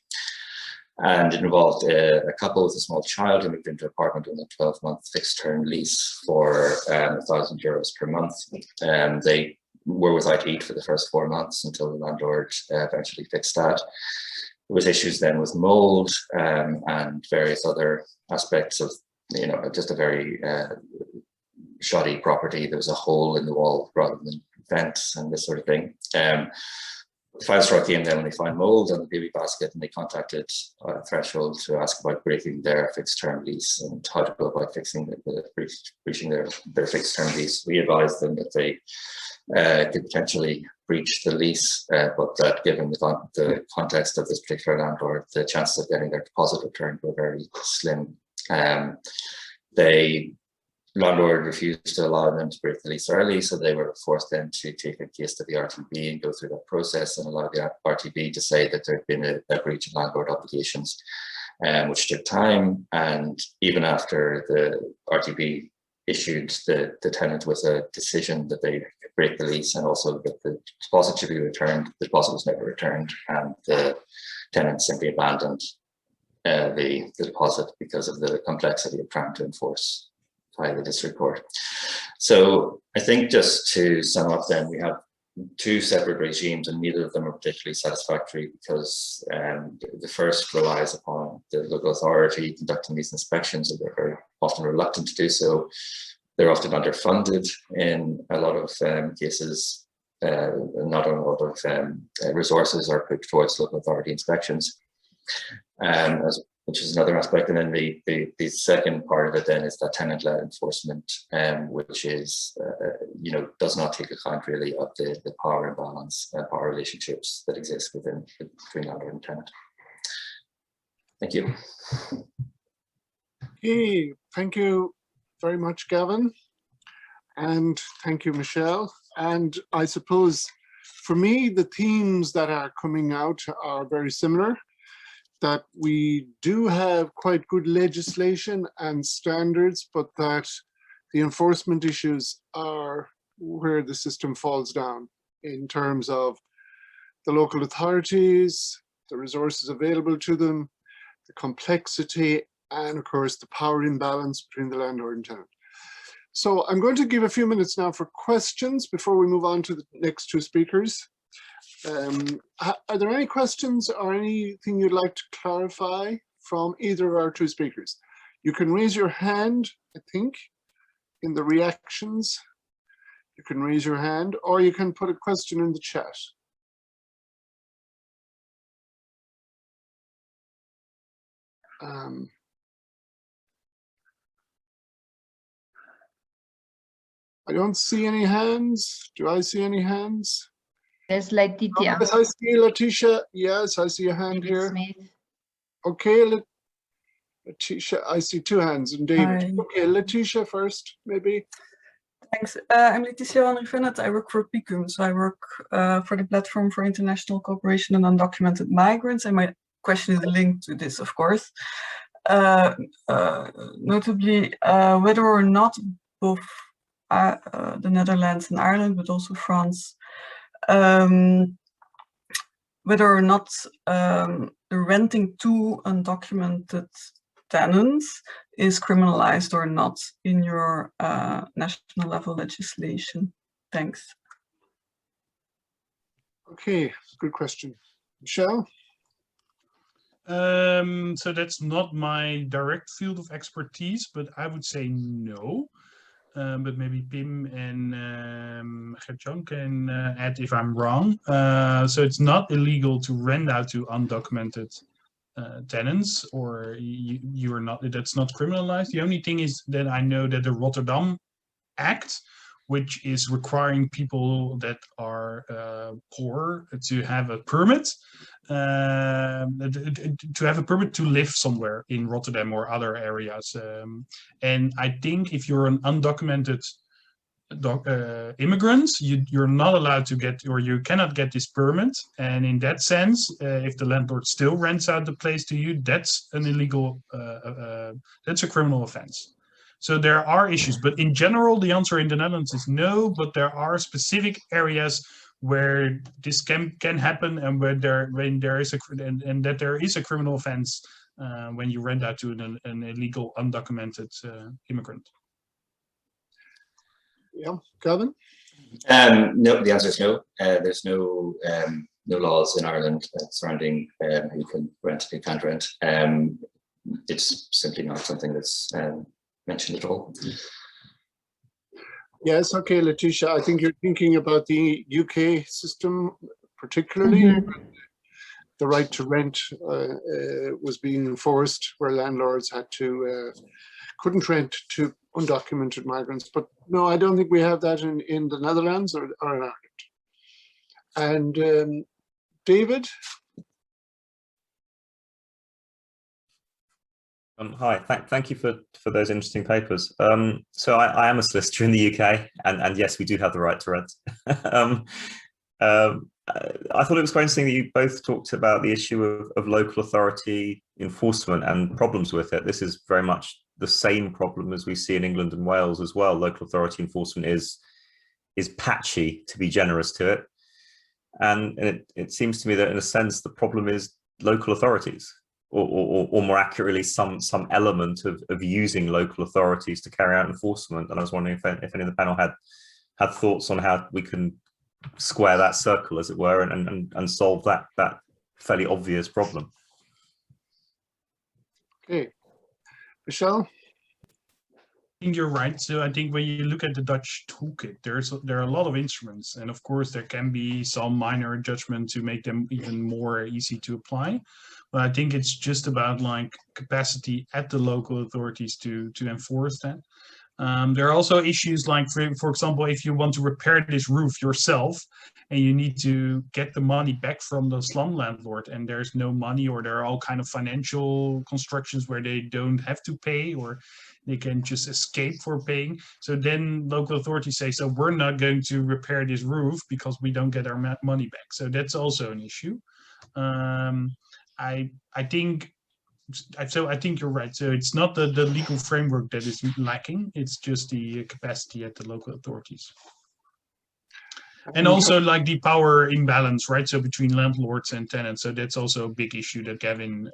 And it involved a couple with a small child who moved into an apartment on a 12-month fixed-term lease for €1,000 per month. They were without heat for the first 4 months until the landlord eventually fixed that. There was issues then with mold and various other aspects of, just a very shoddy property. There was a hole in the wall rather than vents and this sort of thing. The fire squad came then when they found mold on the baby basket, and they contacted Threshold to ask about breaking their fixed-term lease and how to go about fixing breaching their fixed-term lease. We advised them that they could potentially breach the lease, but that given the context of this particular landlord, the chances of getting their deposit returned were very slim. Landlord refused to allow them to break the lease early, so they were forced then to take a case to the RTB and go through that process and allow the RTB to say that there had been a breach of landlord obligations, which took time. And even after the RTB issued the tenant with a decision that they could break the lease and also that the deposit should be returned, the deposit was never returned, and the tenant simply abandoned the deposit because of the complexity of trying to enforce by the district court. So I think just to sum up then, we have two separate regimes and neither of them are particularly satisfactory because the first relies upon the local authority conducting these inspections, and they're very often reluctant to do so. They're often underfunded in a lot of cases. Not a lot of resources are put towards local authority inspections. Which is another aspect. And then the second part of it then is that tenant-led enforcement, which is, does not take account really of the power imbalance, power relationships that exist between landlord and tenant. Thank you. Okay, thank you very much, Gavin. And thank you, Michelle. And I suppose for me, the themes that are coming out are very similar. That we do have quite good legislation and standards, but that the enforcement issues are where the system falls down in terms of the local authorities, the resources available to them, the complexity, and of course the power imbalance between the landlord and tenant. So I'm going to give a few minutes now for questions before we move on to the next two speakers. Are there any questions or anything you'd like to clarify from either of our two speakers? You can raise your hand, I think, in the reactions. You can raise your hand, or you can put a question in the chat. I don't see any hands. Do I see any hands? There's Letitia. Yes, I see Letitia. Yes, I see a hand here. Smith. Okay, Letitia, I see two hands, and David. Hi. Okay, Letitia first, maybe. Thanks. I'm Letitia van Rivenet. I work for PICUM. So I work for the Platform for International Cooperation on Undocumented Migrants. And my question is linked to this, of course. Notably, whether or not both the Netherlands and Ireland, but also France, whether or not the renting to undocumented tenants is criminalized or not in your national level legislation. Thanks. Okay, good question. Michelle? So that's not my direct field of expertise, but I would say no. But maybe Pim and Gert-Jan can add if I'm wrong. So it's not illegal to rent out to undocumented tenants, or you are not. That's not criminalized. The only thing is that I know that the Rotterdam Act which is requiring people that are poor to have a permit, to live somewhere in Rotterdam or other areas. And I think if you're an undocumented immigrants, you're not allowed to get, or you cannot get this permit. And in that sense, if the landlord still rents out the place to you, that's an illegal, that's a criminal offense. So there are issues, but in general, the answer in the Netherlands is no, but there are specific areas where this can happen, and where there is a criminal offense when you rent out to an illegal, undocumented immigrant. Yeah, Gavin? No, the answer is no. There's no laws in Ireland surrounding who can rent, who can't rent. It's simply not something that's mentioned at all. Yes, okay, Letitia, I think you're thinking about the UK system, particularly. The right to rent was being enforced, where landlords had to couldn't rent to undocumented migrants. But no, I don't think we have that in the Netherlands or in Ireland. And David? Hi, thank you for those interesting papers. So I am a solicitor in the UK, and yes, we do have the right to rent. I thought it was quite interesting that you both talked about the issue of local authority enforcement and problems with it. This is very much the same problem as we see in England and Wales as well. Local authority enforcement is patchy, to be generous to it. And it seems to me that in a sense, the problem is local authorities, or more accurately, some element of using local authorities to carry out enforcement. And I was wondering if any of the panel had thoughts on how we can square that circle, as it were, and solve that fairly obvious problem. Okay. Michelle? I think you're right. So I think when you look at the Dutch toolkit, there are a lot of instruments, and of course there can be some minor adjustment to make them even more easy to apply. But I think it's just about like capacity at the local authorities to enforce that. There are also issues like, for example, if you want to repair this roof yourself and you need to get the money back from the slum landlord, and there's no money, or there are all kind of financial constructions where they don't have to pay, or they can just escape for paying. So then local authorities say, so we're not going to repair this roof because we don't get our money back. So that's also an issue. I think you're right. So it's not the legal framework that is lacking. It's just the capacity at the local authorities. And also like the power imbalance, right? So between landlords and tenants. So that's also a big issue that Gavin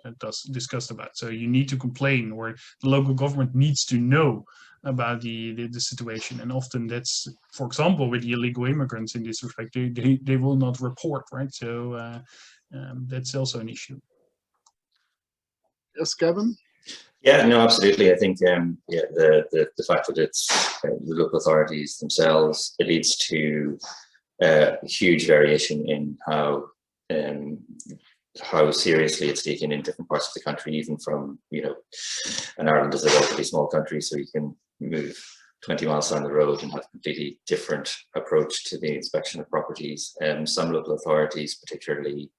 discussed about. So you need to complain, or the local government needs to know about the situation. And often that's, for example, with the illegal immigrants in this respect, they will not report, right? So that's also an issue. Yes, Gavin? Yeah, no, absolutely. I think the fact that it's the local authorities themselves, it leads to huge variation in how seriously it's taken in different parts of the country, even from, and Ireland is a relatively small country, so you can move 20 miles down the road and have a completely different approach to the inspection of properties. Some local authorities, particularly,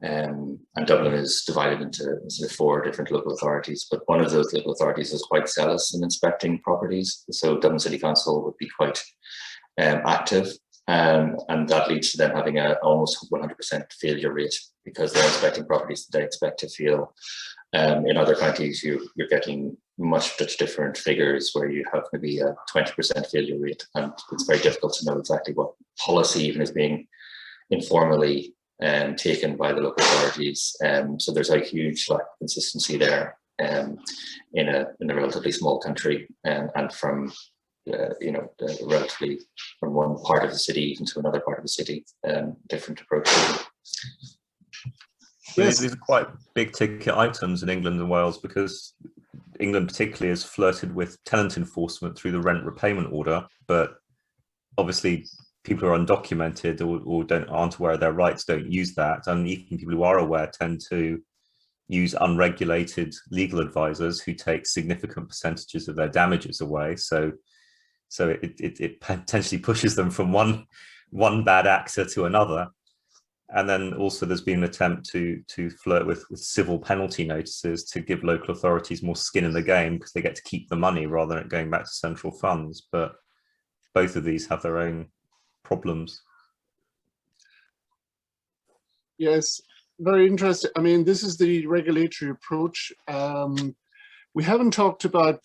and Dublin is divided into 4 different local authorities, but one of those local authorities is quite zealous in inspecting properties. So Dublin City Council would be quite active, and that leads to them having an almost 100% failure rate, because they're inspecting properties that they expect to fail. In other counties, you're getting much different figures, where you have maybe a 20% failure rate, and it's very difficult to know exactly what policy even is being informally taken by the local authorities. So there's a huge lack of consistency there in a relatively small country, and from relatively from one part of the city even to another part of the city, different approaches. Yes. These are quite big ticket items in England and Wales, because England particularly has flirted with tenant enforcement through the rent repayment order, but obviously people who are undocumented or aren't aware of their rights don't use that, and even people who are aware tend to use unregulated legal advisors who take significant percentages of their damages away. So So it potentially pushes them from one bad actor to another. And then also there's been an attempt to flirt with civil penalty notices to give local authorities more skin in the game because they get to keep the money rather than it going back to central funds. But both of these have their own problems. Yes, very interesting. I mean, this is the regulatory approach. We haven't talked about,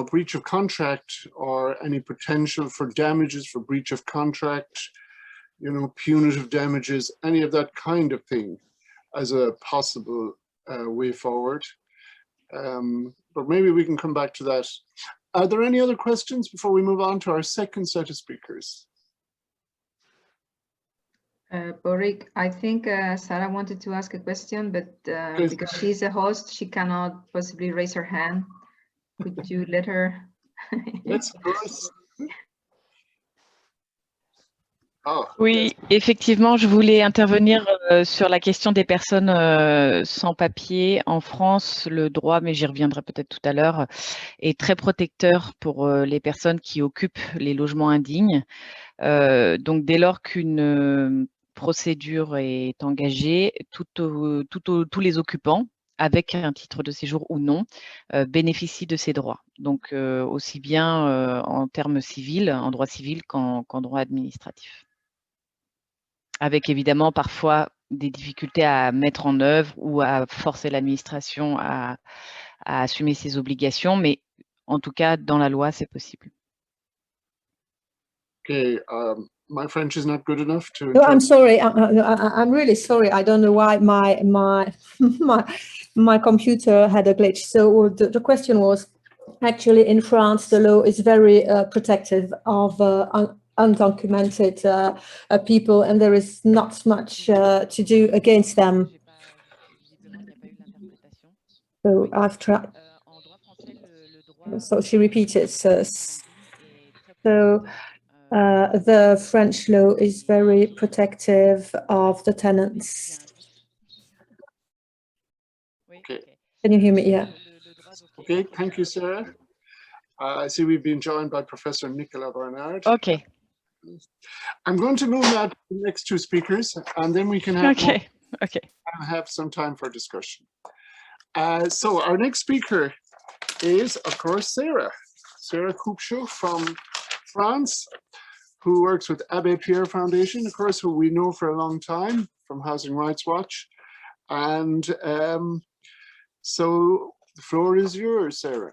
breach of contract or any potential for damages for breach of contract, punitive damages, any of that kind of thing as a possible way forward. But maybe we can come back to that. Are there any other questions before we move on to our second set of speakers? Borik, I think Sarah wanted to ask a question, but because she's a host, she cannot possibly raise her hand. Could you let her? Yes, of course. Oh, oui, yes. Effectivement, je voulais intervenir sur la question des personnes sans papier. En France, le droit, mais j'y reviendrai peut-être tout à l'heure, est très protecteur pour les personnes qui occupent les logements indignes. Donc, dès lors qu'une procédure est engagée, tous les occupants, avec un titre de séjour ou non, bénéficient de ces droits. Donc, aussi bien en termes civils, en droit civil qu'en droit administratif. Avec évidemment parfois des difficultés à mettre en œuvre ou à forcer l'administration à assumer ses obligations, mais en tout cas, dans la loi, c'est possible. Okay, my French is not good enough to. No, I'm sorry. I'm really sorry. I don't know why my computer had a glitch. So the question was, actually, in France, the law is very protective of undocumented people, and there is not much to do against them. So I've tried. So she repeated. So the French law is very protective of the tenants. Okay. Can you hear me? Yeah. Okay, thank you, Sarah. I see we've been joined by Professor Nicola Bernard. Okay. I'm going to move now to the next two speakers, and then we can have have some time for discussion. So our next speaker is, of course, Sarah Coupchot from France, who works with Rbp Foundation, of course, who we know for a long time from Housing Rights Watch. And so the floor is yours, Sarah.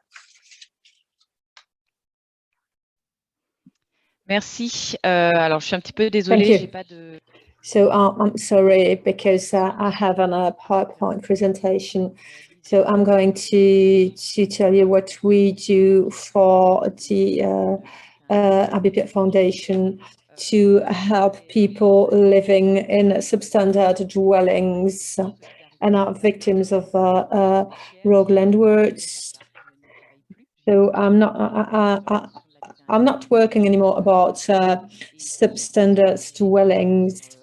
Merci. Alors, je suis un petit peu désolée, j'ai pas de... So I'm sorry because I have a PowerPoint presentation. So I'm going to tell you what we do for the Rbp Foundation to help people living in substandard dwellings and are victims of rogue landlords. So I'm not working anymore about substandard dwellings.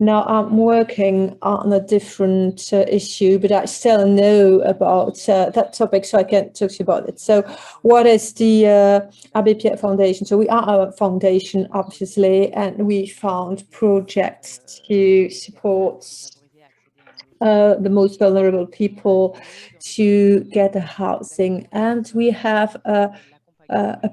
Now I'm working on a different issue, but I still know about that topic, so I can talk to you about it. So what is the Rbp Foundation? So we are a foundation, obviously, and we found projects to support the most vulnerable people to get a housing. And we have a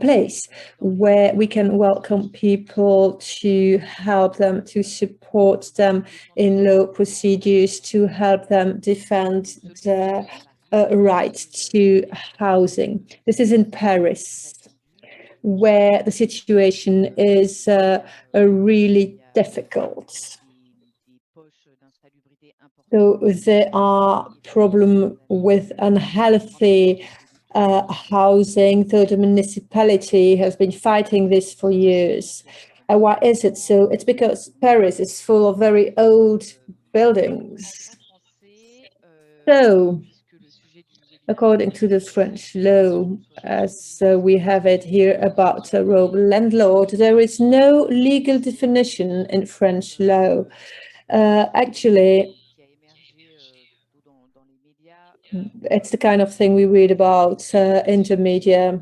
place where we can welcome people to help them, to support them in law procedures, to help them defend their right to housing. This is in Paris, where the situation is really difficult. So there are problems with unhealthy housing, though the municipality has been fighting this for years. Why is it so? It's because Paris is full of very old buildings. So, according to the French law, as we have it here about a rogue landlord, there is no legal definition in French law. Actually, it's the kind of thing we read about in the media.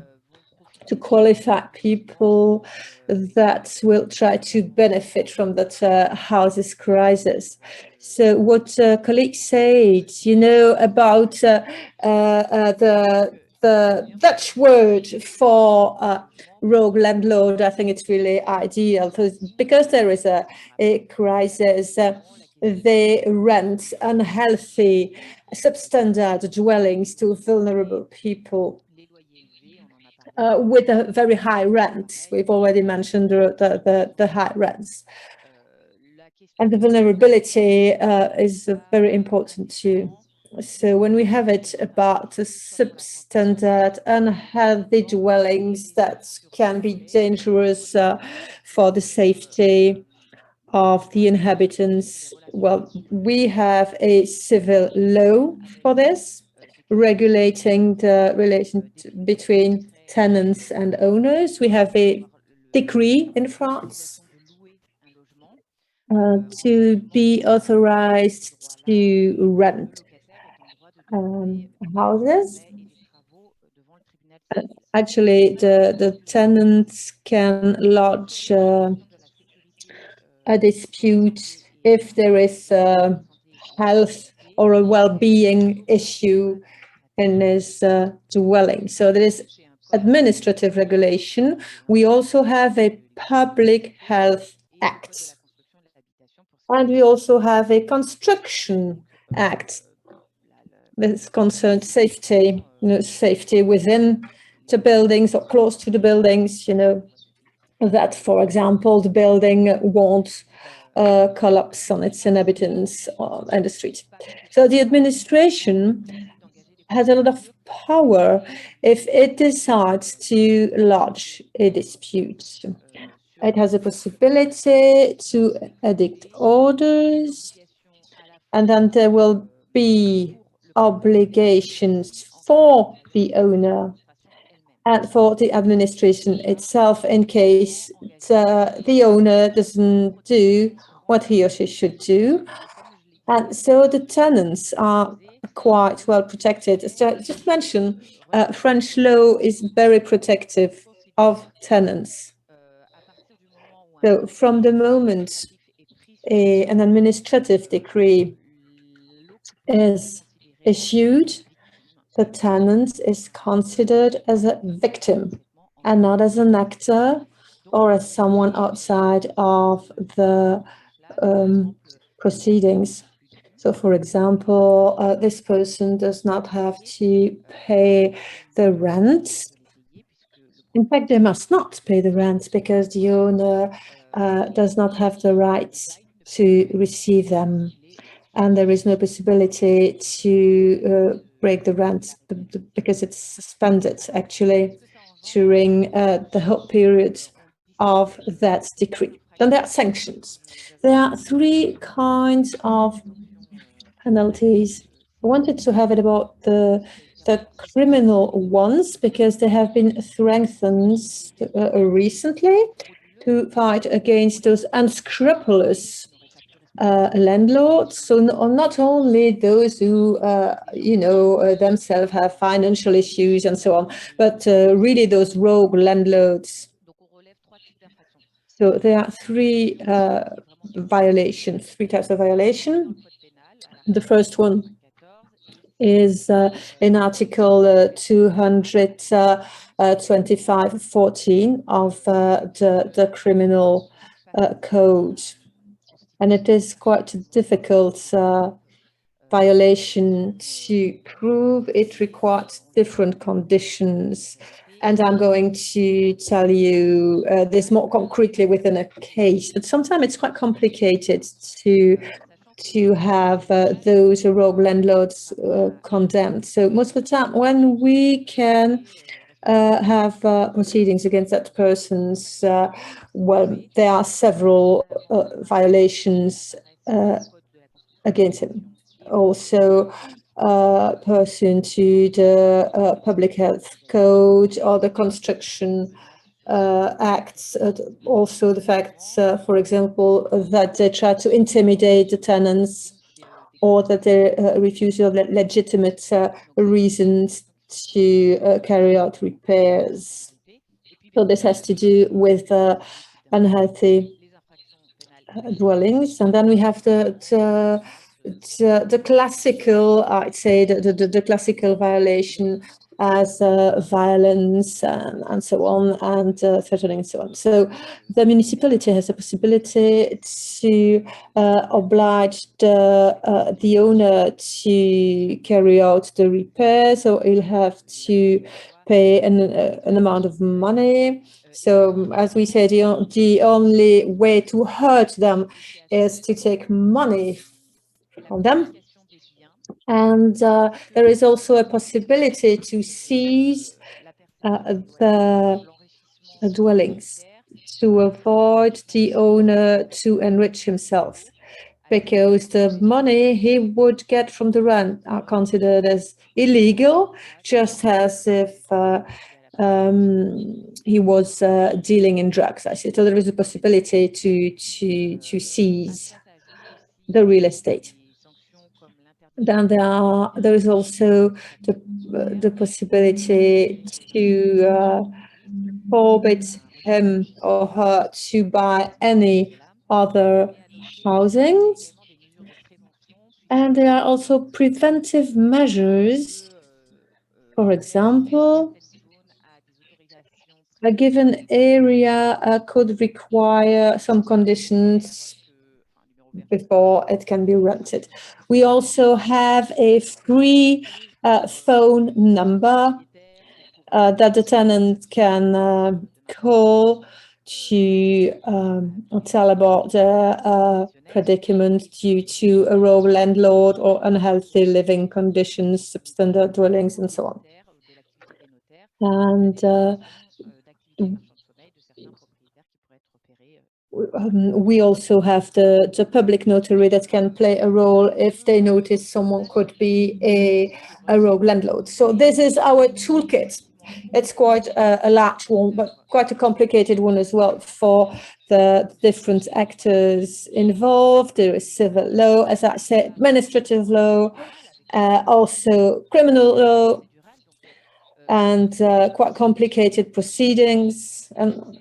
to qualify people that will try to benefit from that houses crisis. So what colleagues said, you know, about the Dutch word for rogue landlord, I think it's really ideal because there is a crisis. They rent unhealthy, substandard dwellings to vulnerable people with a very high rent. We've already mentioned the high rents. And the vulnerability is very important too. So when we have it about the substandard, unhealthy dwellings that can be dangerous for the safety of the inhabitants, well, we have a civil law for this, regulating the relation between tenants and owners. We have a decree in France to be authorized to rent houses. Actually, the tenants can lodge a dispute if there is a health or a well-being issue in his dwelling. So there is administrative regulation. We also have a Public Health Act. And we also have a Construction Act that concerns safety, you know, safety within the buildings or close to the buildings, you know, that, for example, the building won't collapse on its inhabitants on the street. So the administration has a lot of power if it decides to lodge a dispute. It has a possibility to edict orders, and then there will be obligations for the owner and for the administration itself in case the owner doesn't do what he or she should do. And so the tenants are quite well protected. As I just mentioned, French law is very protective of tenants. So from the moment an administrative decree is issued, the tenant is considered as a victim and not as an actor or as someone outside of the proceedings. So, for example, this person does not have to pay the rent. In fact, they must not pay the rent because the owner does not have the right to receive them. And there is no possibility to break the rent because it's suspended actually during the whole period of that decree. Then there are sanctions. There are three kinds of penalties. I wanted to have it about the criminal ones because they have been strengthened recently to fight against those unscrupulous landlords. So not only those who, themselves have financial issues and so on, but really those rogue landlords. So there are three types of violation. The first one is in Article 225.14 of the Criminal Code. And it is quite a difficult violation to prove. It requires different conditions. And I'm going to tell you this more concretely within a case. But sometimes it's quite complicated to have those rogue landlords condemned. So most of the time when we can have proceedings against that person's, well, there are several violations against him. Also, person to the Public Health Code or the Construction Acts, also the facts, for example, that they try to intimidate the tenants or that they refuse legitimate reasons to carry out repairs. So this has to do with unhealthy dwellings, and then we have the classical, I'd say, the classical violation as violence and so on, and threatening and so on. So the municipality has a possibility to oblige the owner to carry out the repair, so he'll have to pay an amount of money. So as we said, the only way to hurt them is to take money from them. And there is also a possibility to seize the dwellings to avoid the owner to enrich himself, because the money he would get from the rent are considered as illegal, just as if he was dealing in drugs. I see. So there is a possibility to seize the real estate. Then there is also the possibility to forbid him or her to buy any other housings. And there are also preventive measures. For example, a given area could require some conditions before it can be rented. We also have a free phone number that the tenant can call to tell about their predicament due to a rogue landlord or unhealthy living conditions, substandard dwellings, and so on. And we also have the public notary that can play a role if they notice someone could be a rogue landlord. So this is our toolkit. It's quite a large one, but quite a complicated one as well for the different actors involved. There is civil law, as I said, administrative law, also criminal law, and quite complicated proceedings. And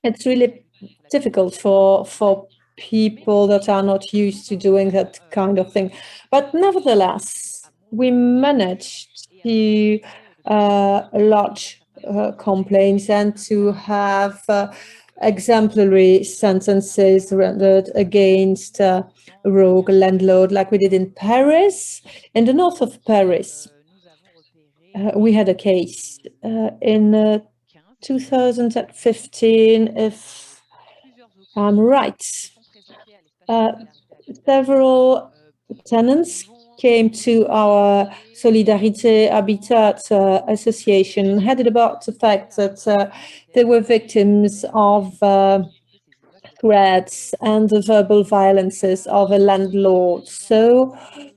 it's really difficult for people that are not used to doing that kind of thing. But nevertheless, we managed to lodge complaints and to have exemplary sentences rendered against rogue landlord, like we did in Paris, in the north of Paris. We had a case in 2015, if I'm right. Several tenants came to our Solidarité Habitat association, headed about the fact that they were victims of threats and the verbal violences of a landlord. So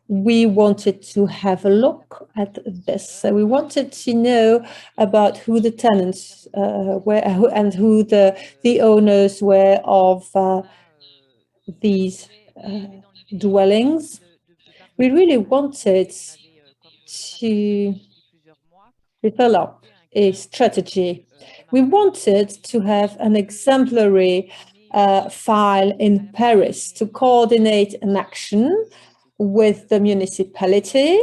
we wanted to have a look at this. So we wanted to know about who the tenants were and who the owners were of these dwellings. We really wanted to develop a strategy. We wanted to have an exemplary file in Paris to coordinate an action with the municipality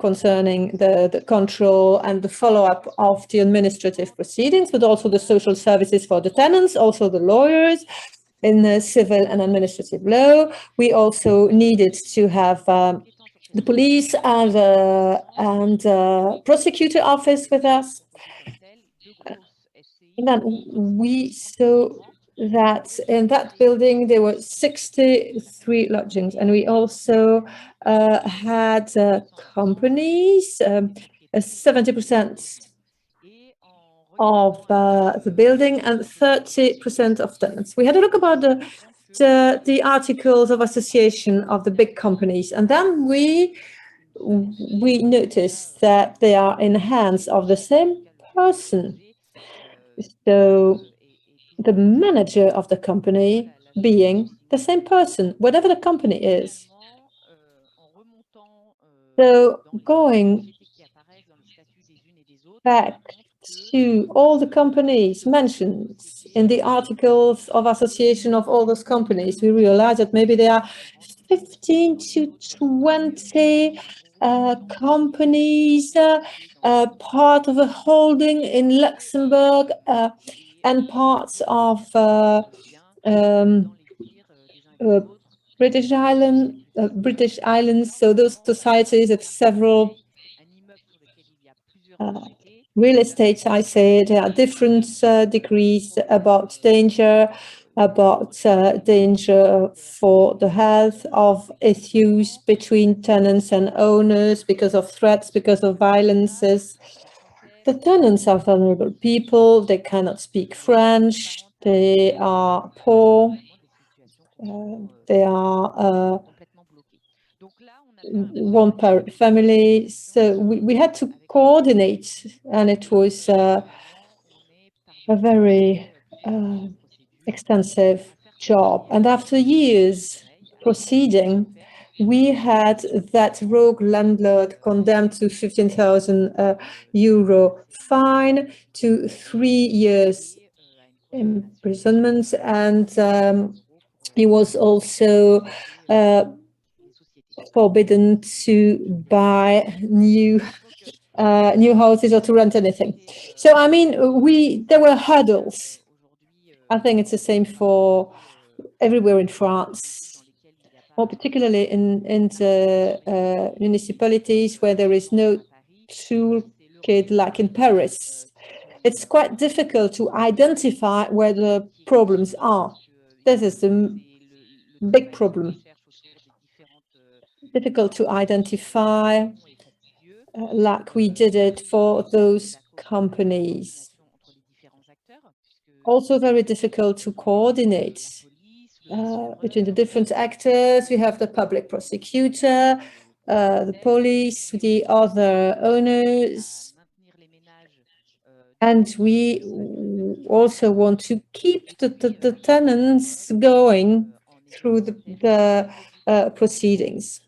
concerning the control and the follow-up of the administrative proceedings, but also the social services for the tenants, also the lawyers in the civil and administrative law. We also needed to have the police and prosecutor office with us. And then we saw that in that building there were 63 lodgings, and we also had companies, 70% of the building and 30% of tenants. We had a look about the articles of association of the big companies, and then we noticed that they are in hands of the same person. So the manager of the company being the same person, whatever the company is. So going back to all the companies mentioned in the articles of association of all those companies, we realize that maybe there are 15 to 20 companies, part of a holding in Luxembourg and parts of British Islands. So those societies have several real estate, I say, there are different degrees about danger for the health, of issues between tenants and owners because of threats, because of violences. The tenants are vulnerable people, they cannot speak French, they are poor, they are one-parent family. So we had to coordinate, and it was a very extensive job. And after years proceeding, we had that rogue landlord condemned to 15,000 euro fine, to 3 years imprisonment, and he was also forbidden to buy new houses or to rent anything. So I mean, there were hurdles. I think it's the same for everywhere in France, or particularly in the municipalities where there is no toolkit like in Paris. It's quite difficult to identify where the problems are. This is the big problem. Difficult to identify, like we did it for those companies. Also very difficult to coordinate between the different actors. We have the public prosecutor, the police, the other owners. And we also want to keep the tenants going through the proceedings.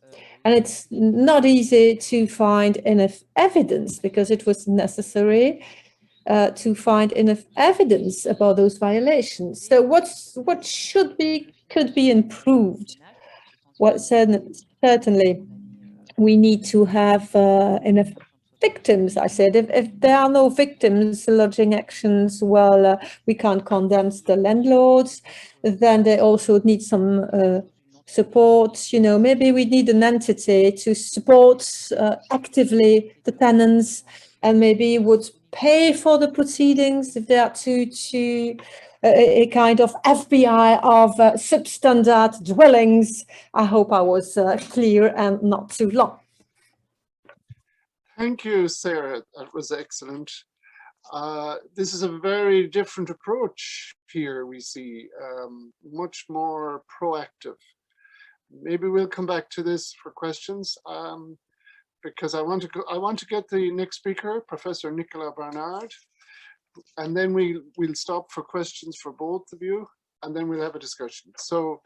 And it's not easy to find enough evidence, because it was necessary to find enough evidence about those violations. So what could be improved? Well, certainly we need to have enough victims. I said, if there are no victims lodging actions, well, we can't condemn the landlords. Then they also need some support. You know, maybe we need an entity to support actively the tenants, and maybe would pay for the proceedings if they are to a kind of FBI of substandard dwellings. I hope I was clear and not too long. Thank you, Sarah. That was excellent. This is a very different approach here, we see, much more proactive. Maybe we'll come back to this for questions, because I want to get the next speaker, Professor Nicolas Bernard, and then we'll stop for questions for both of you, and then we'll have a discussion. So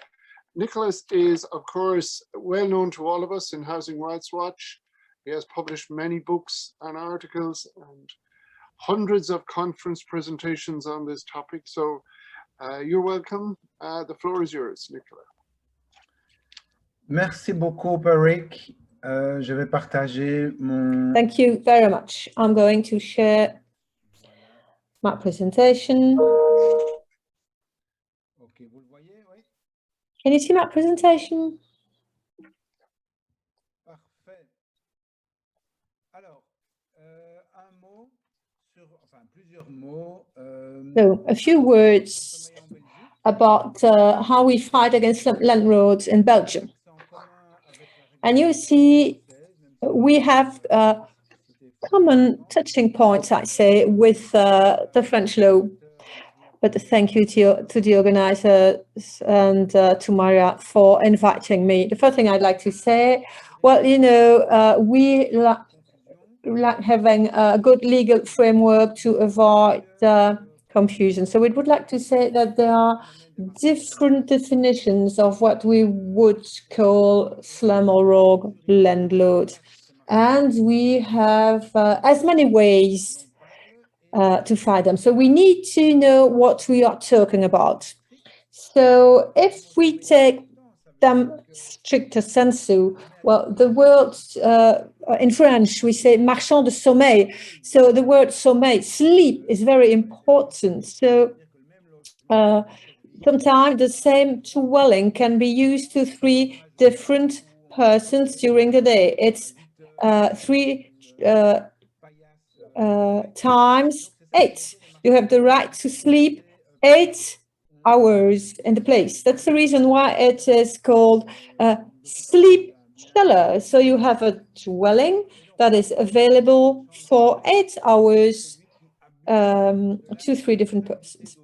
Nicolas is, of course, well known to all of us in Housing Rights Watch. He has published many books and articles and hundreds of conference presentations on this topic. So you're welcome. The floor is yours, Nicolas. Merci beaucoup, Eric. Je vais partager mon... Thank you very much. I'm going to share my presentation. Okay, vous le voyez, oui? Can you see my presentation? Parfait. Alors, un mot sur, enfin plusieurs mots. So, a few words about how we fight against landlords in Belgium. And you see, we have common touching points, I say, with the French law. But thank you to the organizers and to Maria for inviting me. The first thing I'd like to say, well, you know, we like having a good legal framework to avoid confusion. So we would like to say that there are different definitions of what we would call slum or rogue landlord. And we have as many ways to find them. So we need to know what we are talking about. So if we take them stricto sensu, well, the word in French, we say marchand de sommeil. So the word sommeil, sleep, is very important. So sometimes the same dwelling can be used to 3 different persons during the day. It's 3 times 8. You have the right to sleep 8 hours in the place. That's the reason why it is called sleep cellar. So you have a dwelling that is available for 8 hours to 3 different persons.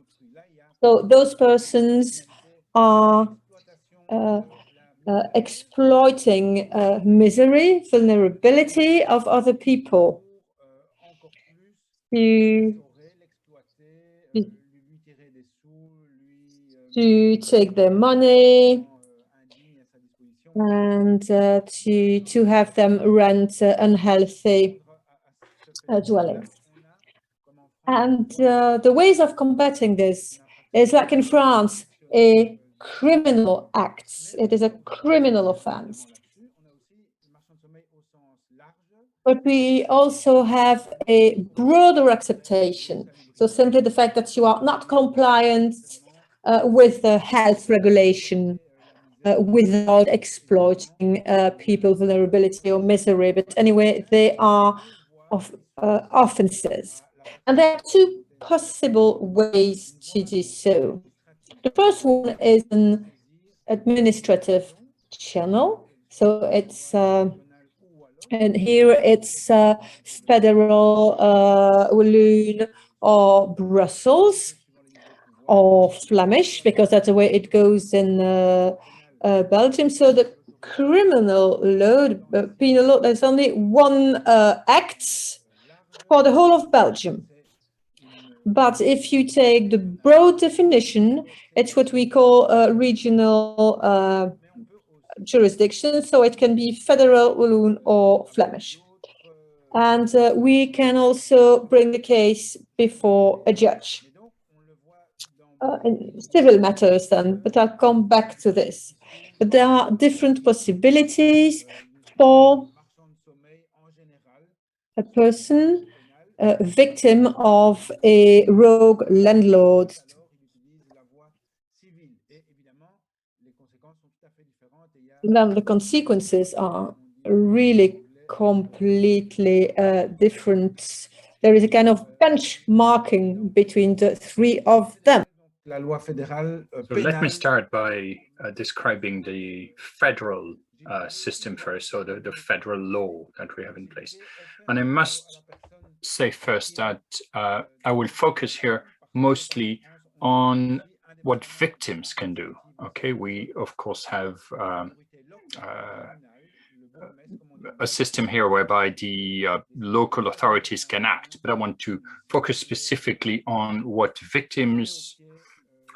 So those persons are exploiting misery, vulnerability of other people to take their money and to have them rent unhealthy dwellings. And the ways of combating this is like in France, a criminal act. It is a criminal offense. But we also have a broader acceptation. So simply the fact that you are not compliant with the health regulation without exploiting people's vulnerability or misery. But anyway, they are offenses. And there are 2 possible ways to do so. The first one is an administrative channel. So it's and here it's federal, Walloon, or Brussels, or Flemish, because that's the way it goes in Belgium. So the criminal law, penal law, there's only 1 act for the whole of Belgium. But if you take the broad definition, it's what we call regional jurisdiction. So it can be federal, Walloon, or Flemish. And we can also bring the case before a judge in civil matters then, but I'll come back to this. But there are different possibilities for a person victim of a rogue landlord. Then the consequences are really completely different. There is a kind of benchmarking between the 3 of them. So let me start by describing the federal system first, so the federal law that we have in place. And I must say first that I will focus here mostly on what victims can do. Okay, we of course have a system here whereby the local authorities can act, but I want to focus specifically on what victims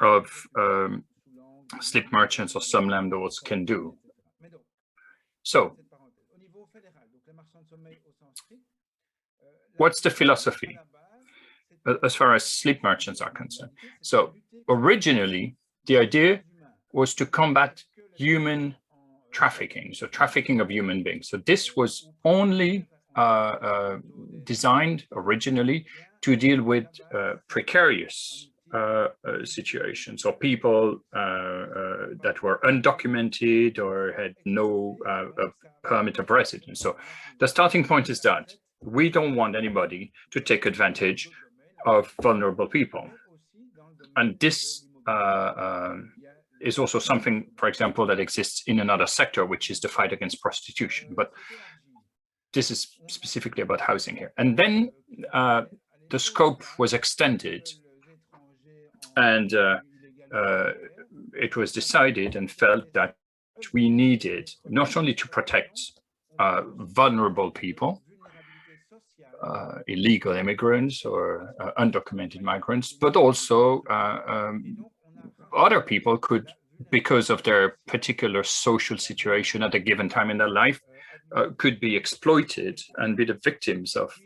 of slip merchants or slum landlords can do. So, what's the philosophy as far as slip merchants are concerned? So, originally, the idea was to combat human trafficking, so trafficking of human beings. So this was only designed originally to deal with precarious situations, or people that were undocumented or had no permit of residence. So the starting point is that we don't want anybody to take advantage of vulnerable people. And this is also something, for example, that exists in another sector, which is the fight against prostitution. But this is specifically about housing here. And then the scope was extended, and it was decided and felt that we needed not only to protect vulnerable people, illegal immigrants or undocumented migrants, but also other people could, because of their particular social situation at a given time in their life, could be exploited and be the victims of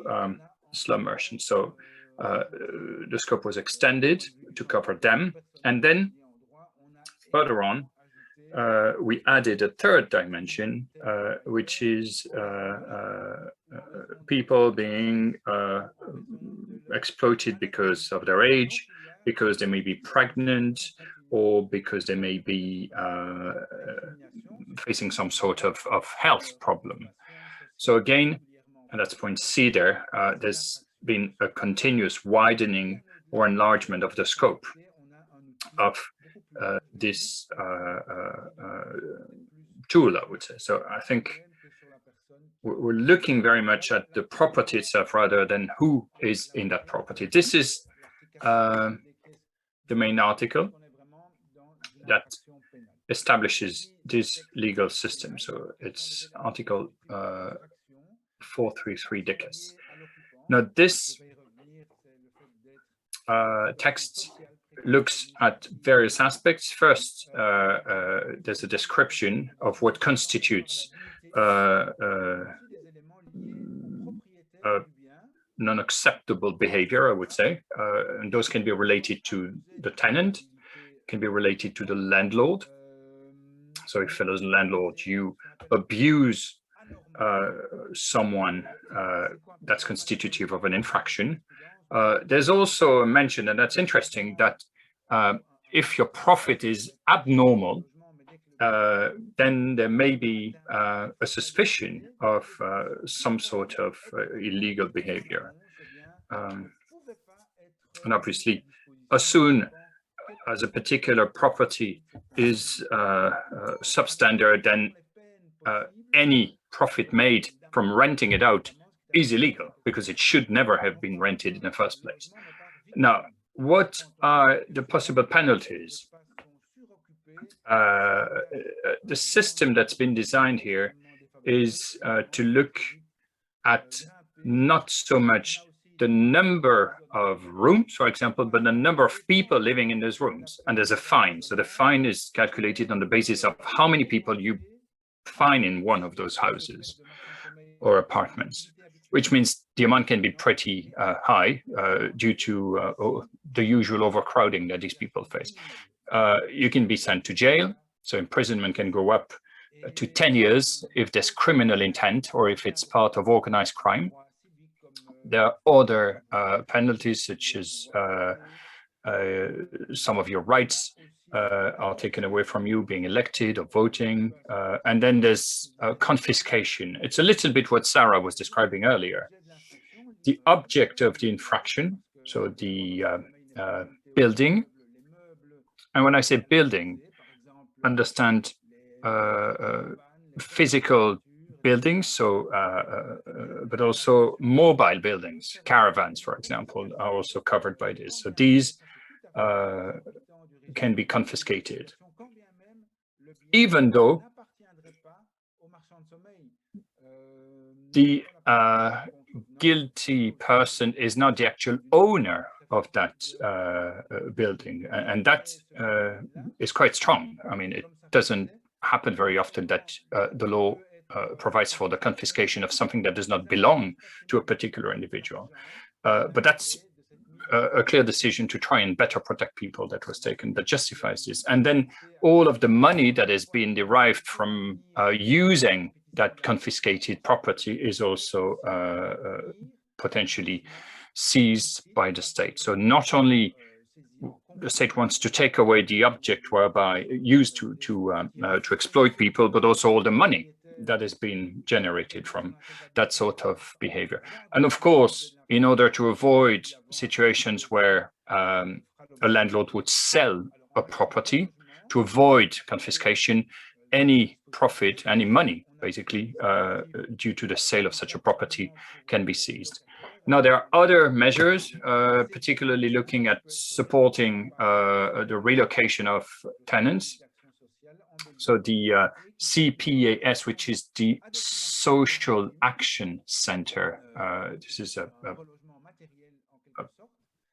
slum merchants. So the scope was extended to cover them. And then further on, we added a third dimension, which is people being exploited because of their age, because they may be pregnant, or because they may be facing some sort of health problem. So again, and that's point C there, there's been a continuous widening or enlargement of the scope of this tool, I would say. So I think we're looking very much at the property itself rather than who is in that property. This is the main article that establishes this legal system. So it's Article 433 Dicus. Now this text looks at various aspects. First, there's a description of what constitutes non-acceptable behavior, I would say, and those can be related to the tenant, can be related to the landlord. So if as a landlord you abuse someone, that's constitutive of an infraction. There's also a mention, and that's interesting, that if your profit is abnormal, then there may be a suspicion of some sort of illegal behavior. And obviously, as soon as a particular property is substandard, then any profit made from renting it out is illegal, because it should never have been rented in the first place. Now, what are the possible penalties? The system that's been designed here is to look at not so much the number of rooms, for example, but the number of people living in those rooms. And there's a fine. So the fine is calculated on the basis of how many people you fine in one of those houses or apartments, which means the amount can be pretty high due to the usual overcrowding that these people face. You can be sent to jail, so imprisonment can go up to 10 years if there's criminal intent or if it's part of organized crime. There are other penalties, such as some of your rights are taken away from you, being elected or voting. And then there's confiscation. It's a little bit what Sarah was describing earlier. The object of the infraction, so the building, and when I say building, understand physical buildings, so but also mobile buildings, caravans, for example, are also covered by this. So these can be confiscated, even though the guilty person is not the actual owner of that building, and that is quite strong. I mean, it doesn't happen very often that the law provides for the confiscation of something that does not belong to a particular individual. But that's a clear decision to try and better protect people that was taken, that justifies this. And then all of the money that has been derived from using that confiscated property is also potentially seized by the state. So not only the state wants to take away the object whereby used to exploit people, but also all the money that has been generated from that sort of behavior. And of course, in order to avoid situations where a landlord would sell a property, to avoid confiscation, any profit, any money, basically, due to the sale of such a property can be seized. Now, there are other measures, particularly looking at supporting the relocation of tenants. So the CPAS, which is the Social Action Center, this is I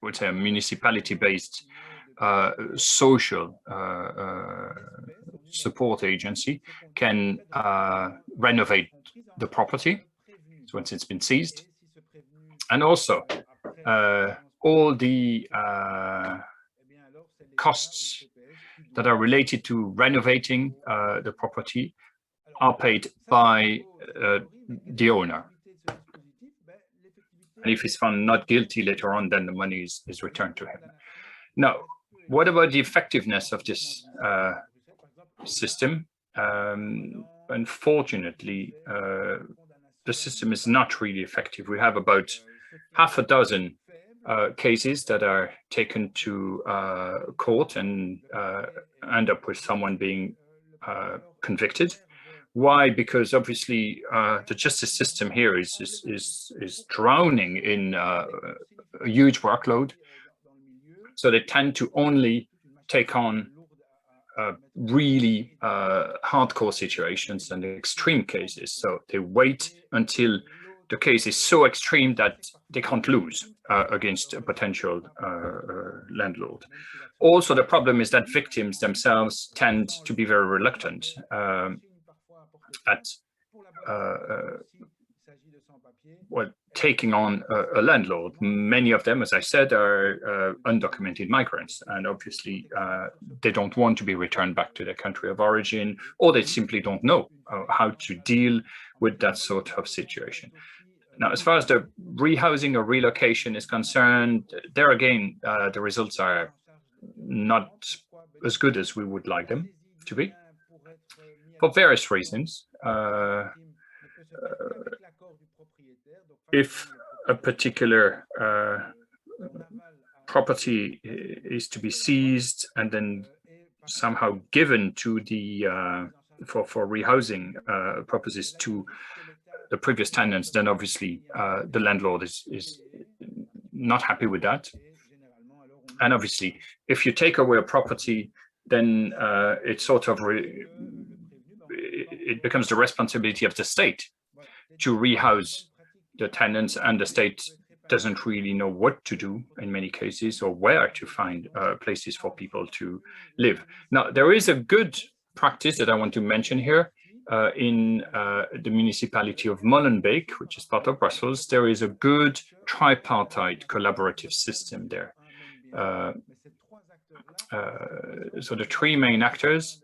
would say a municipality-based social support agency, can renovate the property once it's been seized. And also, all the costs that are related to renovating the property are paid by the owner. And if he's found not guilty later on, then the money is returned to him. Now, what about the effectiveness of this system? Unfortunately, the system is not really effective. We have about half a dozen cases that are taken to court and end up with someone being convicted. Why? Because obviously the justice system here is drowning in a huge workload. So they tend to only take on really hardcore situations and extreme cases. So they wait until the case is so extreme that they can't lose against a potential landlord. Also, the problem is that victims themselves tend to be very reluctant at taking on a landlord. Many of them, as I said, are undocumented migrants, and obviously they don't want to be returned back to their country of origin, or they simply don't know how to deal with that sort of situation. Now, as far as the rehousing or relocation is concerned, there again, the results are not as good as we would like them to be, for various reasons. If a particular property is to be seized and then somehow given to the for rehousing purposes to the previous tenants, then obviously the landlord is not happy with that. And obviously, if you take away a property, then it sort of it becomes the responsibility of the state to rehouse the tenants, and the state doesn't really know what to do in many cases, or where to find places for people to live. Now, there is a good practice that I want to mention here. In the municipality of Molenbeek, which is part of Brussels, there is a good tripartite collaborative system there. So the three main actors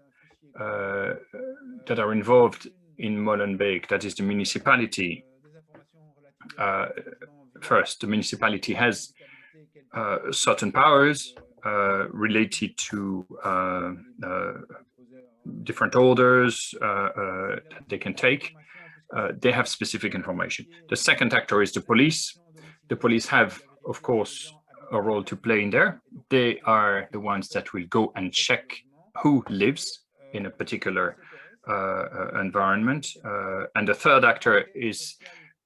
that are involved in Molenbeek, that is the municipality. First, the municipality has certain powers related to different orders that they can take. They have specific information. The second actor is the police. The police have, of course, a role to play in there. They are the ones that will go and check who lives in a particular environment. And the third actor is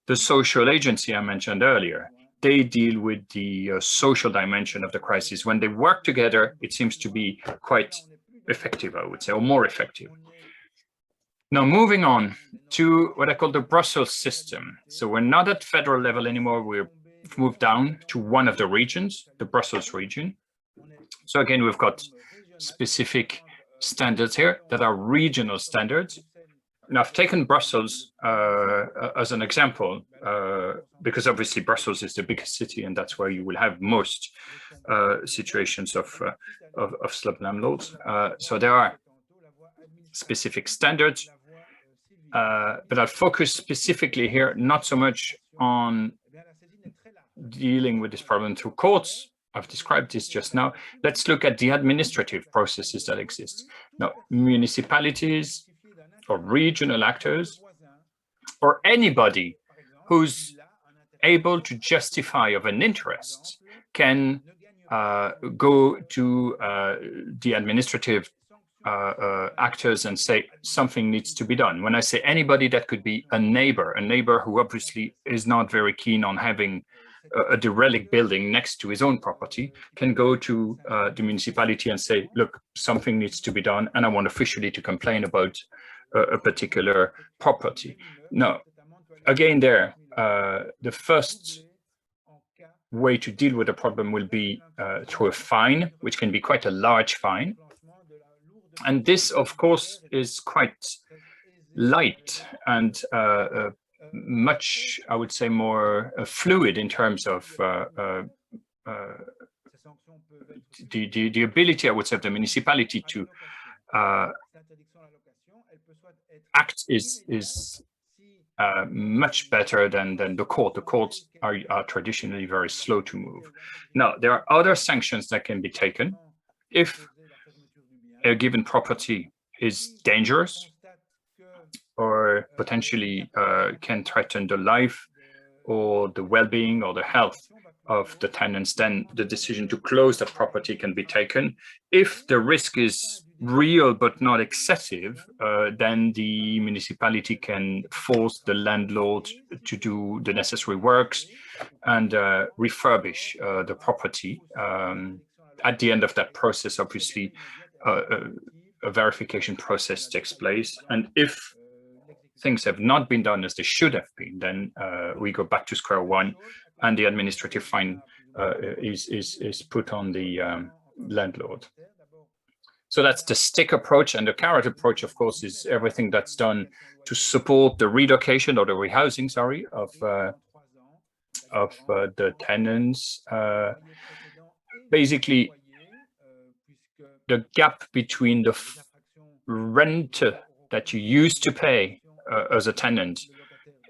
the social agency I mentioned earlier. They deal with the social dimension of the crisis. When they work together, it seems to be quite effective, I would say, or more effective. Now, moving on to what I call the Brussels system. So we're not at federal level anymore. We've moved down to one of the regions, the Brussels region. So again, we've got specific standards here that are regional standards. Now, I've taken Brussels as an example, because obviously Brussels is the biggest city, and that's where you will have most situations of slum landlords. So there are specific standards, but I'll focus specifically here, not so much on dealing with this problem through courts. I've described this just now. Let's look at the administrative processes that exist. Now, municipalities or regional actors, or anybody who's able to justify of an interest can go to the administrative actors and say something needs to be done. When I say anybody, that could be a neighbor who obviously is not very keen on having a derelict building next to his own property, can go to the municipality and say, look, something needs to be done, and I want officially to complain about a particular property. Now, again there, the first way to deal with the problem will be through a fine, which can be quite a large fine. And this, of course, is quite light and much, I would say, more fluid in terms of the ability, I would say, of the municipality to act is much better than the court. The courts are traditionally very slow to move. Now, there are other sanctions that can be taken if a given property is dangerous or potentially can threaten the life or the well-being or the health of the tenants. Then the decision to close that property can be taken. If the risk is real but not excessive, then the municipality can force the landlord to do the necessary works and refurbish the property. At the end of that process, obviously, a verification process takes place. And if things have not been done as they should have been, then we go back to square one, and the administrative fine is put on the landlord. So that's the stick approach, and the carrot approach, of course, is everything that's done to support the relocation or the rehousing, sorry, of the tenants. Basically, the gap between the rent that you used to pay as a tenant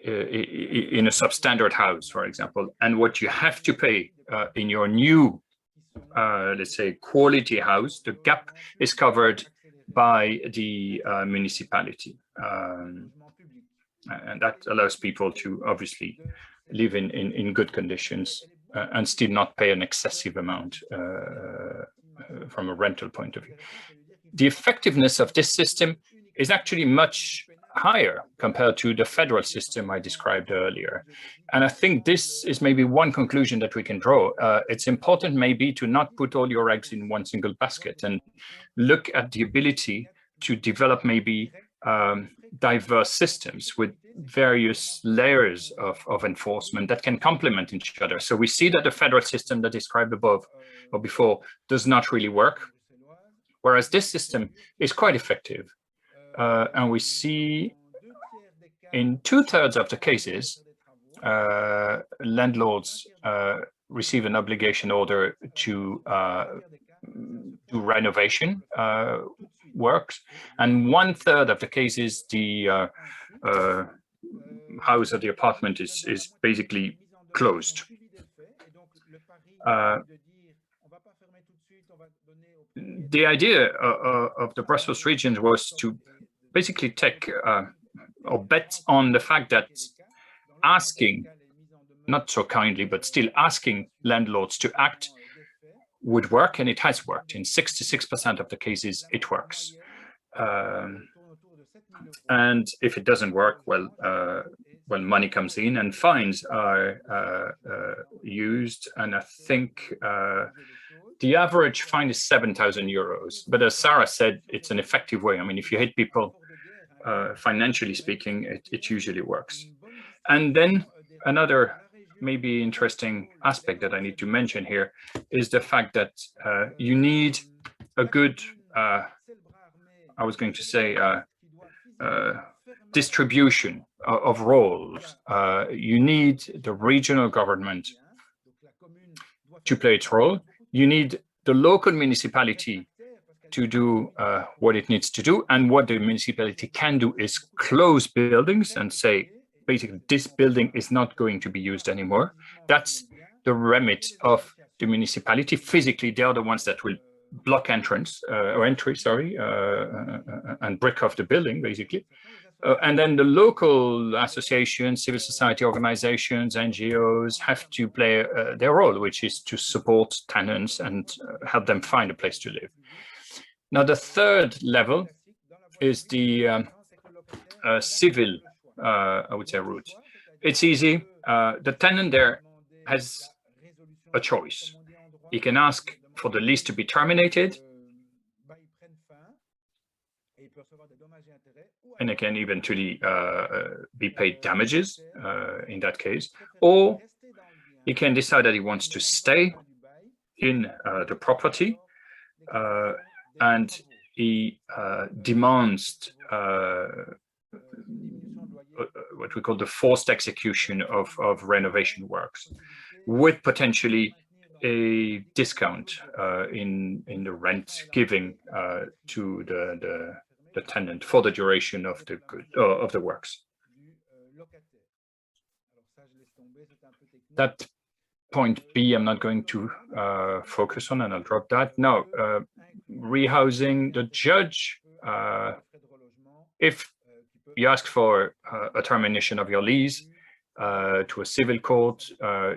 in a substandard house, for example, and what you have to pay in your new let's say, quality house, the gap is covered by the municipality. And that allows people to obviously live in good conditions and still not pay an excessive amount from a rental point of view. The effectiveness of this system is actually much higher compared to the federal system I described earlier. And I think this is maybe one conclusion that we can draw. It's important maybe to not put all your eggs in one single basket and look at the ability to develop maybe diverse systems with various layers of enforcement that can complement each other. So we see that the federal system that described above or before does not really work, whereas this system is quite effective. And we see in 2/3 of the cases, landlords receive an obligation order to do renovation works, and 1/3 of the cases, the house or the apartment is basically closed. The idea of the Brussels region was to basically take or bet on the fact that asking, not so kindly, but still asking landlords to act would work, and it has worked. In 66% of the cases, it works. And if it doesn't work, well, money comes in and fines are used. And I think the average fine is 7,000 euros. But as Sarah said, it's an effective way. I mean, if you hit people, financially speaking, it usually works. And then another maybe interesting aspect that I need to mention here is the fact that you need a good, I was going to say, distribution of roles. You need the regional government to play its role. You need the local municipality to do what it needs to do. And what the municipality can do is close buildings and say, basically, this building is not going to be used anymore. That's the remit of the municipality. Physically, they are the ones that will block entrance or entry, sorry, and break off the building, basically. And then the local associations, civil society organizations, NGOs have to play their role, which is to support tenants and help them find a place to live. Now, the third level is the civil, I would say, route. It's easy. The tenant there has a choice. He can ask for the lease to be terminated, and it can eventually be paid damages in that case, or he can decide that he wants to stay in the property, and he demands what we call the forced execution of renovation works, with potentially a discount in the rent giving to the tenant for the duration of the works. That point B, I'm not going to focus on, and I'll drop that. Now, rehousing, the judge, if you ask for a termination of your lease to a civil court,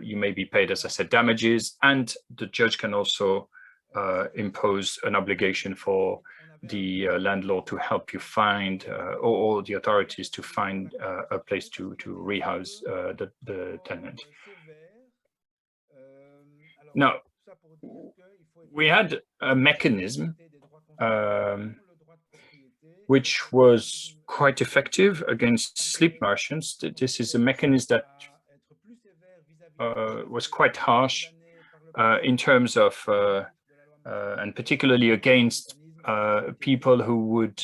you may be paid, as I said, damages, and the judge can also impose an obligation for the landlord to help you find, or the authorities to find a place to rehouse the tenant. Now, we had a mechanism which was quite effective against sleep merchants. This is a mechanism that was quite harsh in terms of, and particularly against people who would,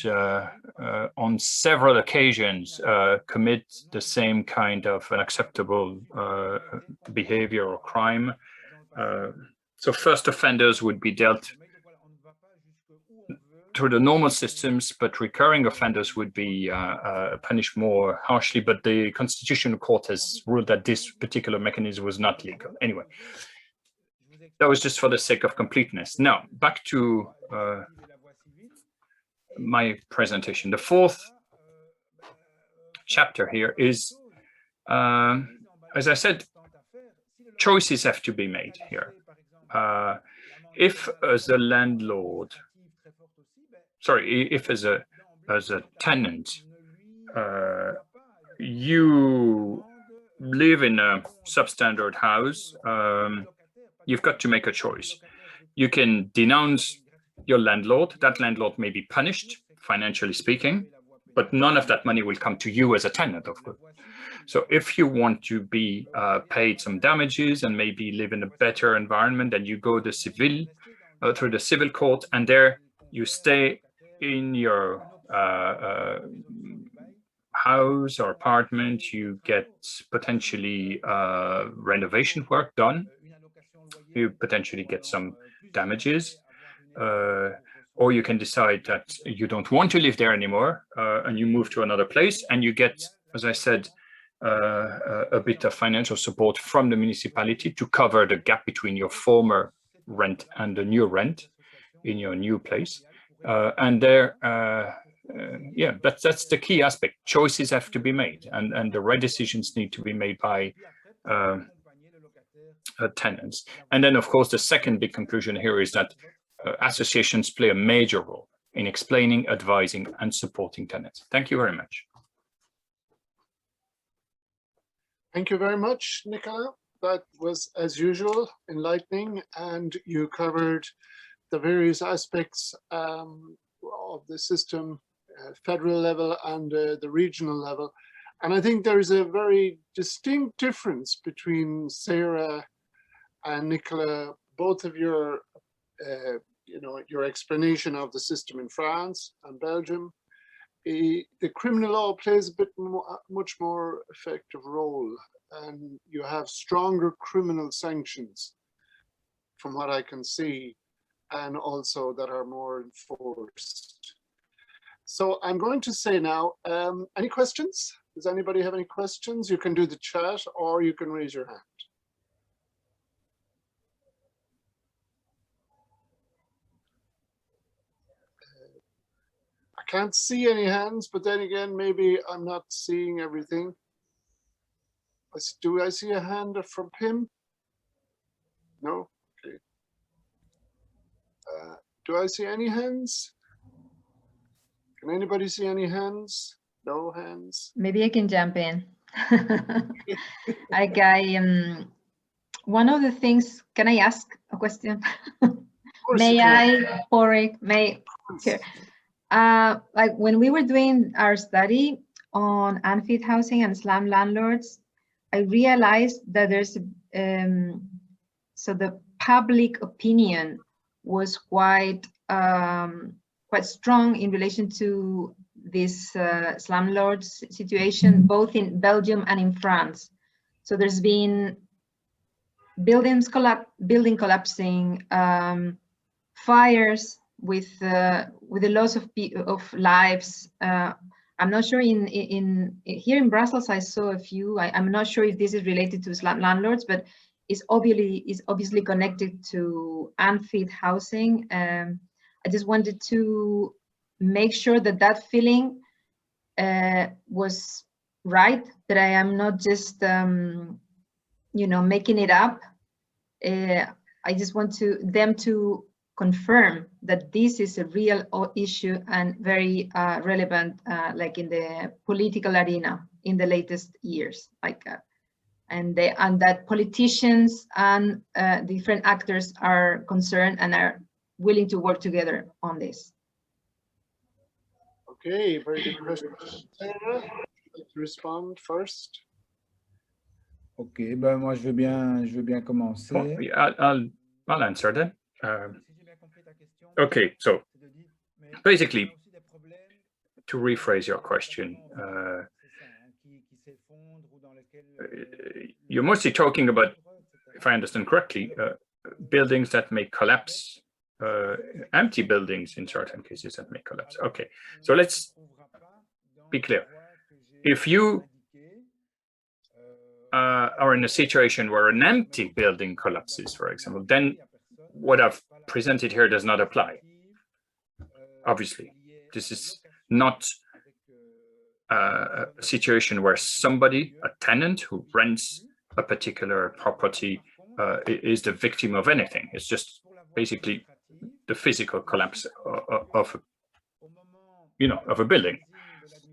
on several occasions, commit the same kind of unacceptable behavior or crime. So first offenders would be dealt through the normal systems, but recurring offenders would be punished more harshly. But the Constitutional Court has ruled that this particular mechanism was not legal. Anyway, that was just for the sake of completeness. Now, back to my presentation. The fourth chapter here is, as I said, choices have to be made here. If as a landlord, if as a tenant, you live in a substandard house, you've got to make a choice. You can denounce your landlord. That landlord may be punished, financially speaking, but none of that money will come to you as a tenant, of course. So if you want to be paid some damages and maybe live in a better environment, then you go the civil, through the civil court, and there you stay in your house or apartment. You get potentially renovation work done. You potentially get some damages, or you can decide that you don't want to live there anymore, and you move to another place, and you get, as I said, a bit of financial support from the municipality to cover the gap between your former rent and the new rent in your new place. And there, yeah, that's the key aspect. Choices have to be made, and the right decisions need to be made by tenants. And then, of course, the second big conclusion here is that associations play a major role in explaining, advising, and supporting tenants. Thank you very much. Thank you very much, Nicola. That was, as usual, enlightening, and you covered the various aspects of the system, federal level and the regional level. And I think there is a very distinct difference between Sarah and Nicola, both of your, your explanation of the system in France and Belgium. The criminal law plays a bit much more effective role, and you have stronger criminal sanctions from what I can see, and also that are more enforced. So I'm going to say now, any questions? Does anybody have any questions? You can do the chat or you can raise your hand. I can't see any hands, but then again, maybe I'm not seeing everything. Do I see a hand from Pim? No? Okay. Do I see any hands? Can anybody see any hands? No hands? Maybe I can jump in. One of the things, can I ask a question? May I, Porrick, sure. Like when we were doing our study on unfit housing and slum landlords, I realized that there's, so the public opinion was quite strong in relation to this slumlords situation, both in Belgium and in France. So there's been building collapsing, fires with the loss of lives. I'm not sure here in Brussels I saw a few. I'm not sure if this is related to slum landlords, but it's obviously connected to unfit housing. I just wanted to make sure that feeling was right, that I am not just making it up. I just want them to confirm that this is a real issue and very relevant, like in the political arena in the latest years, and that politicians and different actors are concerned and are willing to work together on this. Okay, very good question. Sarah, would you like to respond first? Ok, ben moi je veux bien commencer. Oh, yeah, I'll answer that. Okay, so basically, to rephrase your question, you're mostly talking about, if I understand correctly, buildings that may collapse, empty buildings in certain cases that may collapse. Okay, so let's be clear. If you are in a situation where an empty building collapses, for example, then what I've presented here does not apply. Obviously, this is not a situation where somebody, a tenant who rents a particular property, is the victim of anything. It's just basically the physical collapse of a building.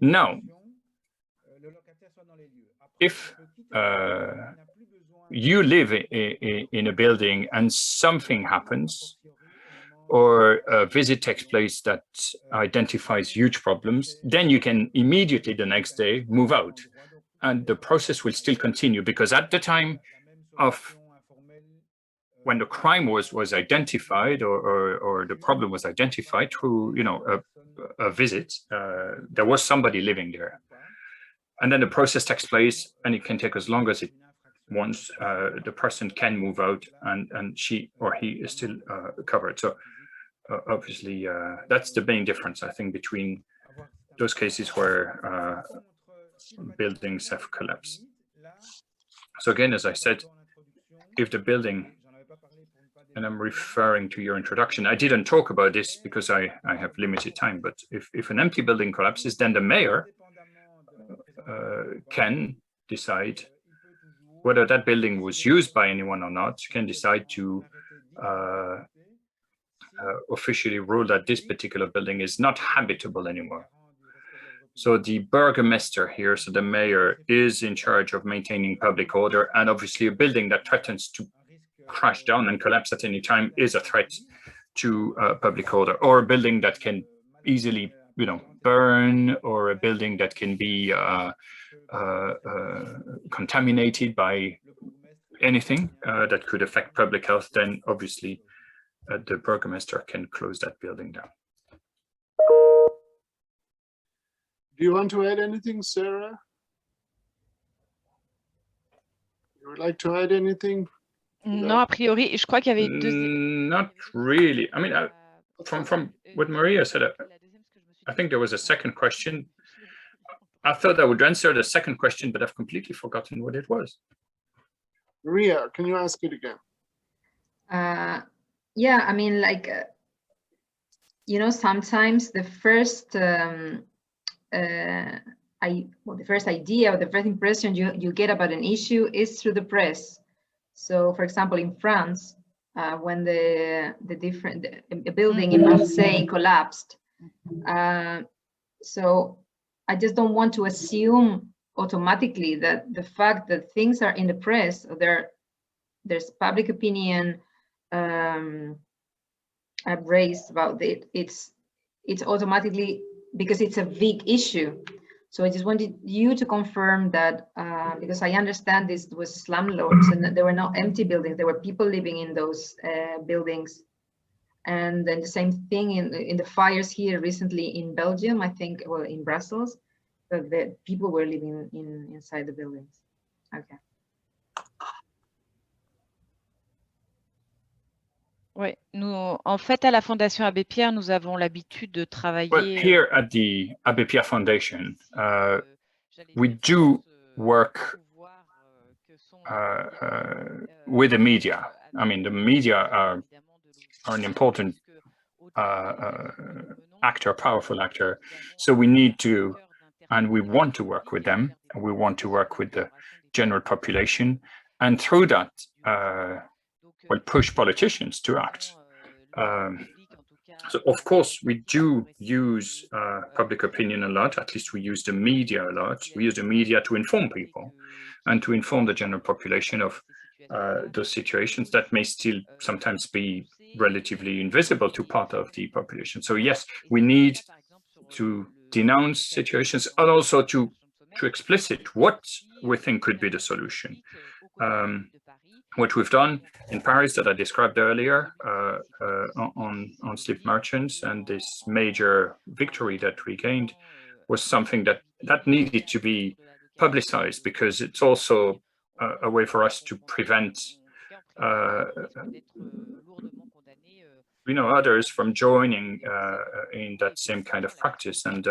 Now, if you live in a building and something happens, or a visit takes place that identifies huge problems, then you can immediately the next day move out. And the process will still continue, because at the time of when the crime was identified, or the problem was identified through a visit, there was somebody living there. And then the process takes place, and it can take as long as it wants. The person can move out, and she or he is still covered. So obviously, that's the main difference, I think, between those cases where buildings have collapsed. So again, as I said, if the building, and I'm referring to your introduction, I didn't talk about this because I have limited time, but if an empty building collapses, then the mayor can decide whether that building was used by anyone or not, can decide to officially rule that this particular building is not habitable anymore. So the burgomaster here, so the mayor, is in charge of maintaining public order, and obviously a building that threatens to crash down and collapse at any time is a threat to public order, or a building that can easily burn, or a building that can be contaminated by anything that could affect public health, then obviously the burgomaster can close that building down. Do you want to add anything, Sarah? You would like to add anything? Non, a priori, je crois qu'il y avait deux. Not really. I mean, from what Maria said, I think there was a second question. I thought I would answer the second question, but I've completely forgotten what it was. Maria, can you ask it again? Yeah, I mean, sometimes the first the first idea or the first impression you get about an issue is through the press. So, for example, in France, when a building in Marseille collapsed, so I just don't want to assume automatically that the fact that things are in the press, there's public opinion raised about it. It's automatically because it's a big issue. So I just wanted you to confirm that, because I understand this was slumlords and there were not empty buildings. There were people living in those buildings. And then the same thing in the fires here recently in Belgium, I think, well, in Brussels, the people were living inside the buildings. Okay. Oui, nous, en fait, à la Fondation Abbé Pierre, nous avons l'habitude de travailler. Well, here at the Rbp Foundation, we do work with the media. I mean, the media are an important actor, powerful actor. So we need to, and we want to work with them. And we want to work with the general population, and through that, we'll push politicians to act. So of course, we do use public opinion a lot. At least we use the media a lot. We use the media to inform people and to inform the general population of those situations that may still sometimes be relatively invisible to part of the population. So yes, we need to denounce situations and also to explicit what we think could be the solution. What we've done in Paris that I described earlier on slip merchants, and this major victory that we gained was something that needed to be publicized, because it's also a way for us to prevent others from joining in that same kind of practice. And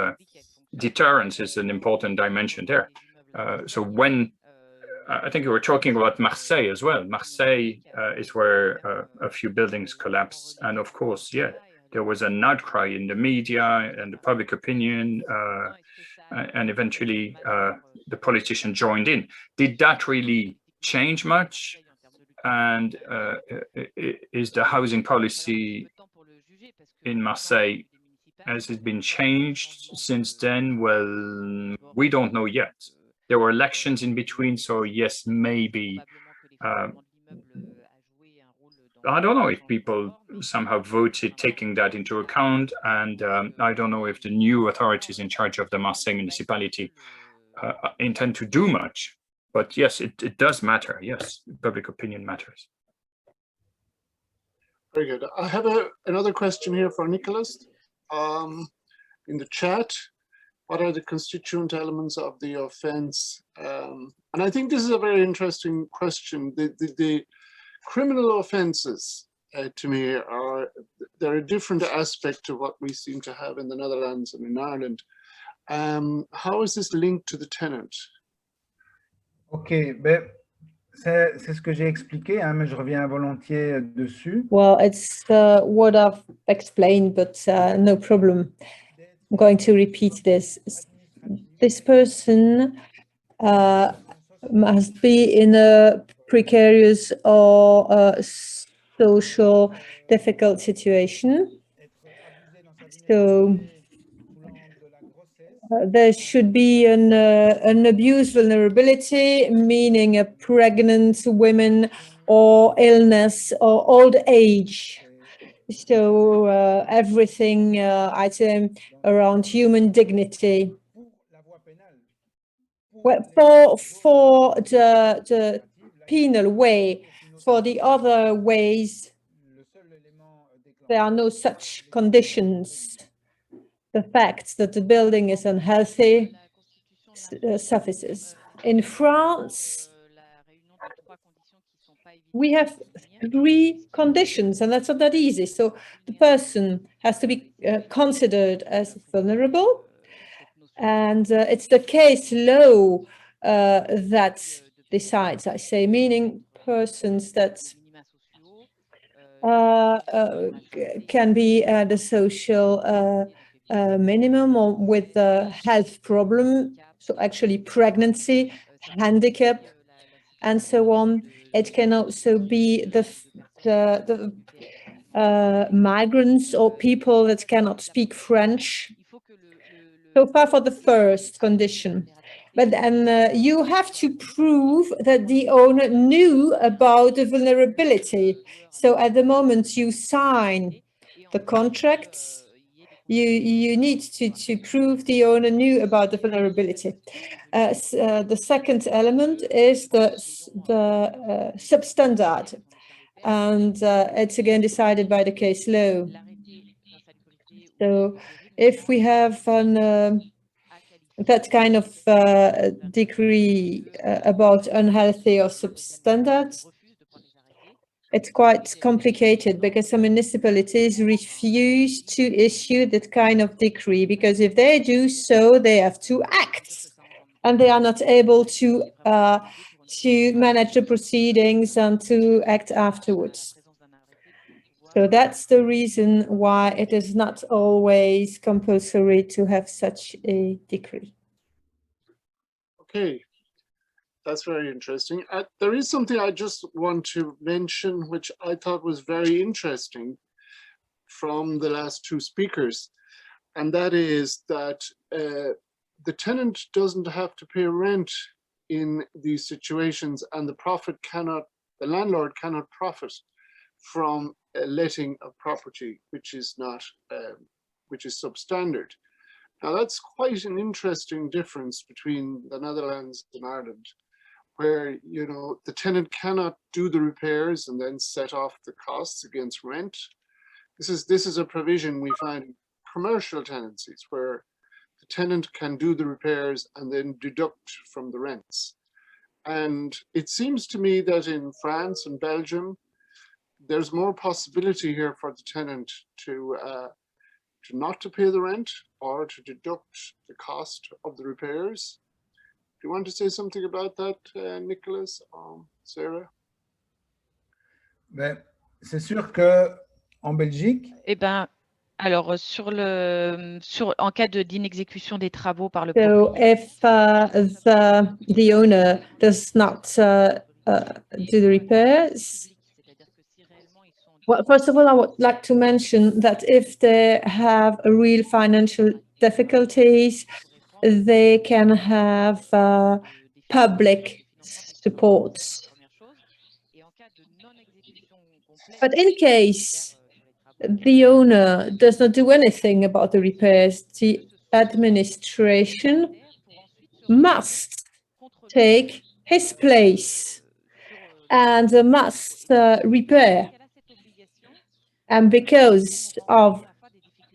deterrence is an important dimension there. So when I think we were talking about Marseille as well. Marseille is where a few buildings collapsed. And of course, yeah, there was an outcry in the media and the public opinion, and eventually the politician joined in. Did that really change much? And is the housing policy in Marseille, has it been changed since then? Well, we don't know yet. There were elections in between, so yes, maybe. I don't know if people somehow voted taking that into account, and I don't know if the new authorities in charge of the Marseille municipality intend to do much. But yes, it does matter. Yes, public opinion matters. Very good. I have another question here for Nicholas in the chat. What are the constituent elements of the offense? And I think this is a very interesting question. The criminal offenses, to me, they're a different aspect to what we seem to have in the Netherlands and in Ireland. How is this linked to the tenant? Ok, ben, c'est ce que j'ai expliqué, hein, mais je reviens volontiers dessus. Well, it's what I've explained, but no problem. I'm going to repeat this. This person must be in a precarious or social difficult situation. So there should be an abuse vulnerability, meaning a pregnant woman or illness or old age. So everything item around human dignity. Well, for the penal way, for the other ways, there are no such conditions. The fact that the building is unhealthy suffices. In France, we have 3 conditions, and that's not that easy. So the person has to be considered as vulnerable, and it's the case law that decides, I say, meaning persons that can be the social minimum or with a health problem, so actually pregnancy, handicap, and so on. It can also be the migrants or people that cannot speak French. So far for the first condition. But then you have to prove that the owner knew about the vulnerability. So at the moment you sign the contracts, you need to prove the owner knew about the vulnerability. The second element is the substandard, and it's again decided by the case law. So if we have that kind of decree about unhealthy or substandard, it's quite complicated because some municipalities refuse to issue that kind of decree, because if they do so, they have to act, and they are not able to manage the proceedings and to act afterwards. So that's the reason why it is not always compulsory to have such a decree. Okay, that's very interesting. There is something I just want to mention, which I thought was very interesting from the last two speakers, and that is that the tenant doesn't have to pay rent in these situations, and the landlord cannot profit from letting a property which is not which is substandard. Now that's quite an interesting difference between the Netherlands and Ireland, where the tenant cannot do the repairs and then set off the costs against rent. This is a provision we find in commercial tenancies, where the tenant can do the repairs and then deduct from the rents. And it seems to me that in France and Belgium, there's more possibility here for the tenant to not to pay the rent or to deduct the cost of the repairs. Do you want to say something about that, Nicholas or Sarah? Ben, c'est sûr que en Belgique. Eh ben, alors en cas d'inexécution des travaux par le So if the owner does not do the repairs, well, first of all, I would like to mention that if they have a real financial difficulties, they can have public support. But in case the owner does not do anything about the repairs, the administration must take his place and must repair. And because of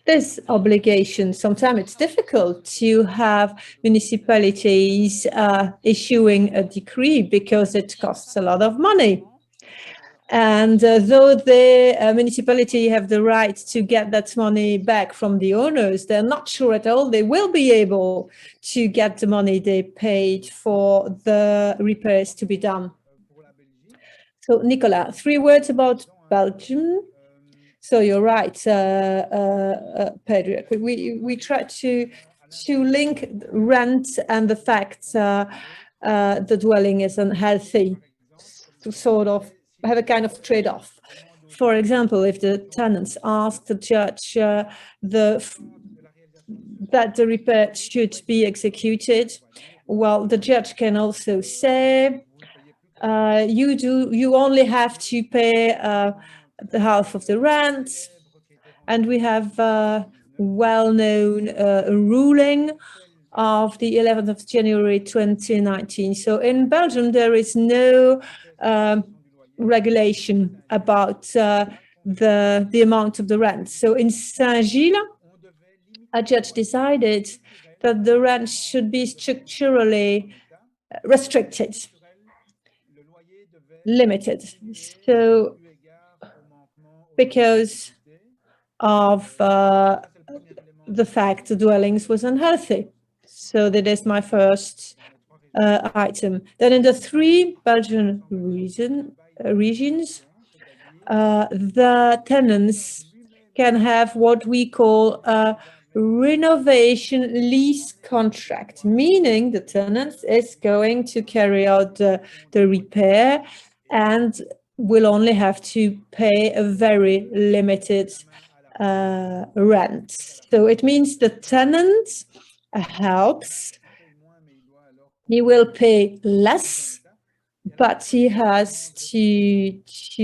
this obligation, sometimes it's difficult to have municipalities issuing a decree because it costs a lot of money. And though the municipality have the right to get that money back from the owners, they're not sure at all they will be able to get the money they paid for the repairs to be done. So, Nicolas, 3 words about Belgium. So you're right, Pedro. We try to link rent and the fact the dwelling is unhealthy, to sort of have a kind of trade-off. For example, if the tenants ask the judge that the repair should be executed, well, the judge can also say you only have to pay the half of the rent. And we have a well-known ruling of the 11th of January 2019. So in Belgium, there is no regulation about the amount of the rent. So in Saint-Gilles, a judge decided that the rent should be structurally restricted, limited. So because of the fact the dwellings was unhealthy. So that is my first item. Then in the 3 Belgian regions, the tenants can have what we call a renovation lease contract, meaning the tenant is going to carry out the repair and will only have to pay a very limited rent. So it means the tenant helps. He will pay less, but he has to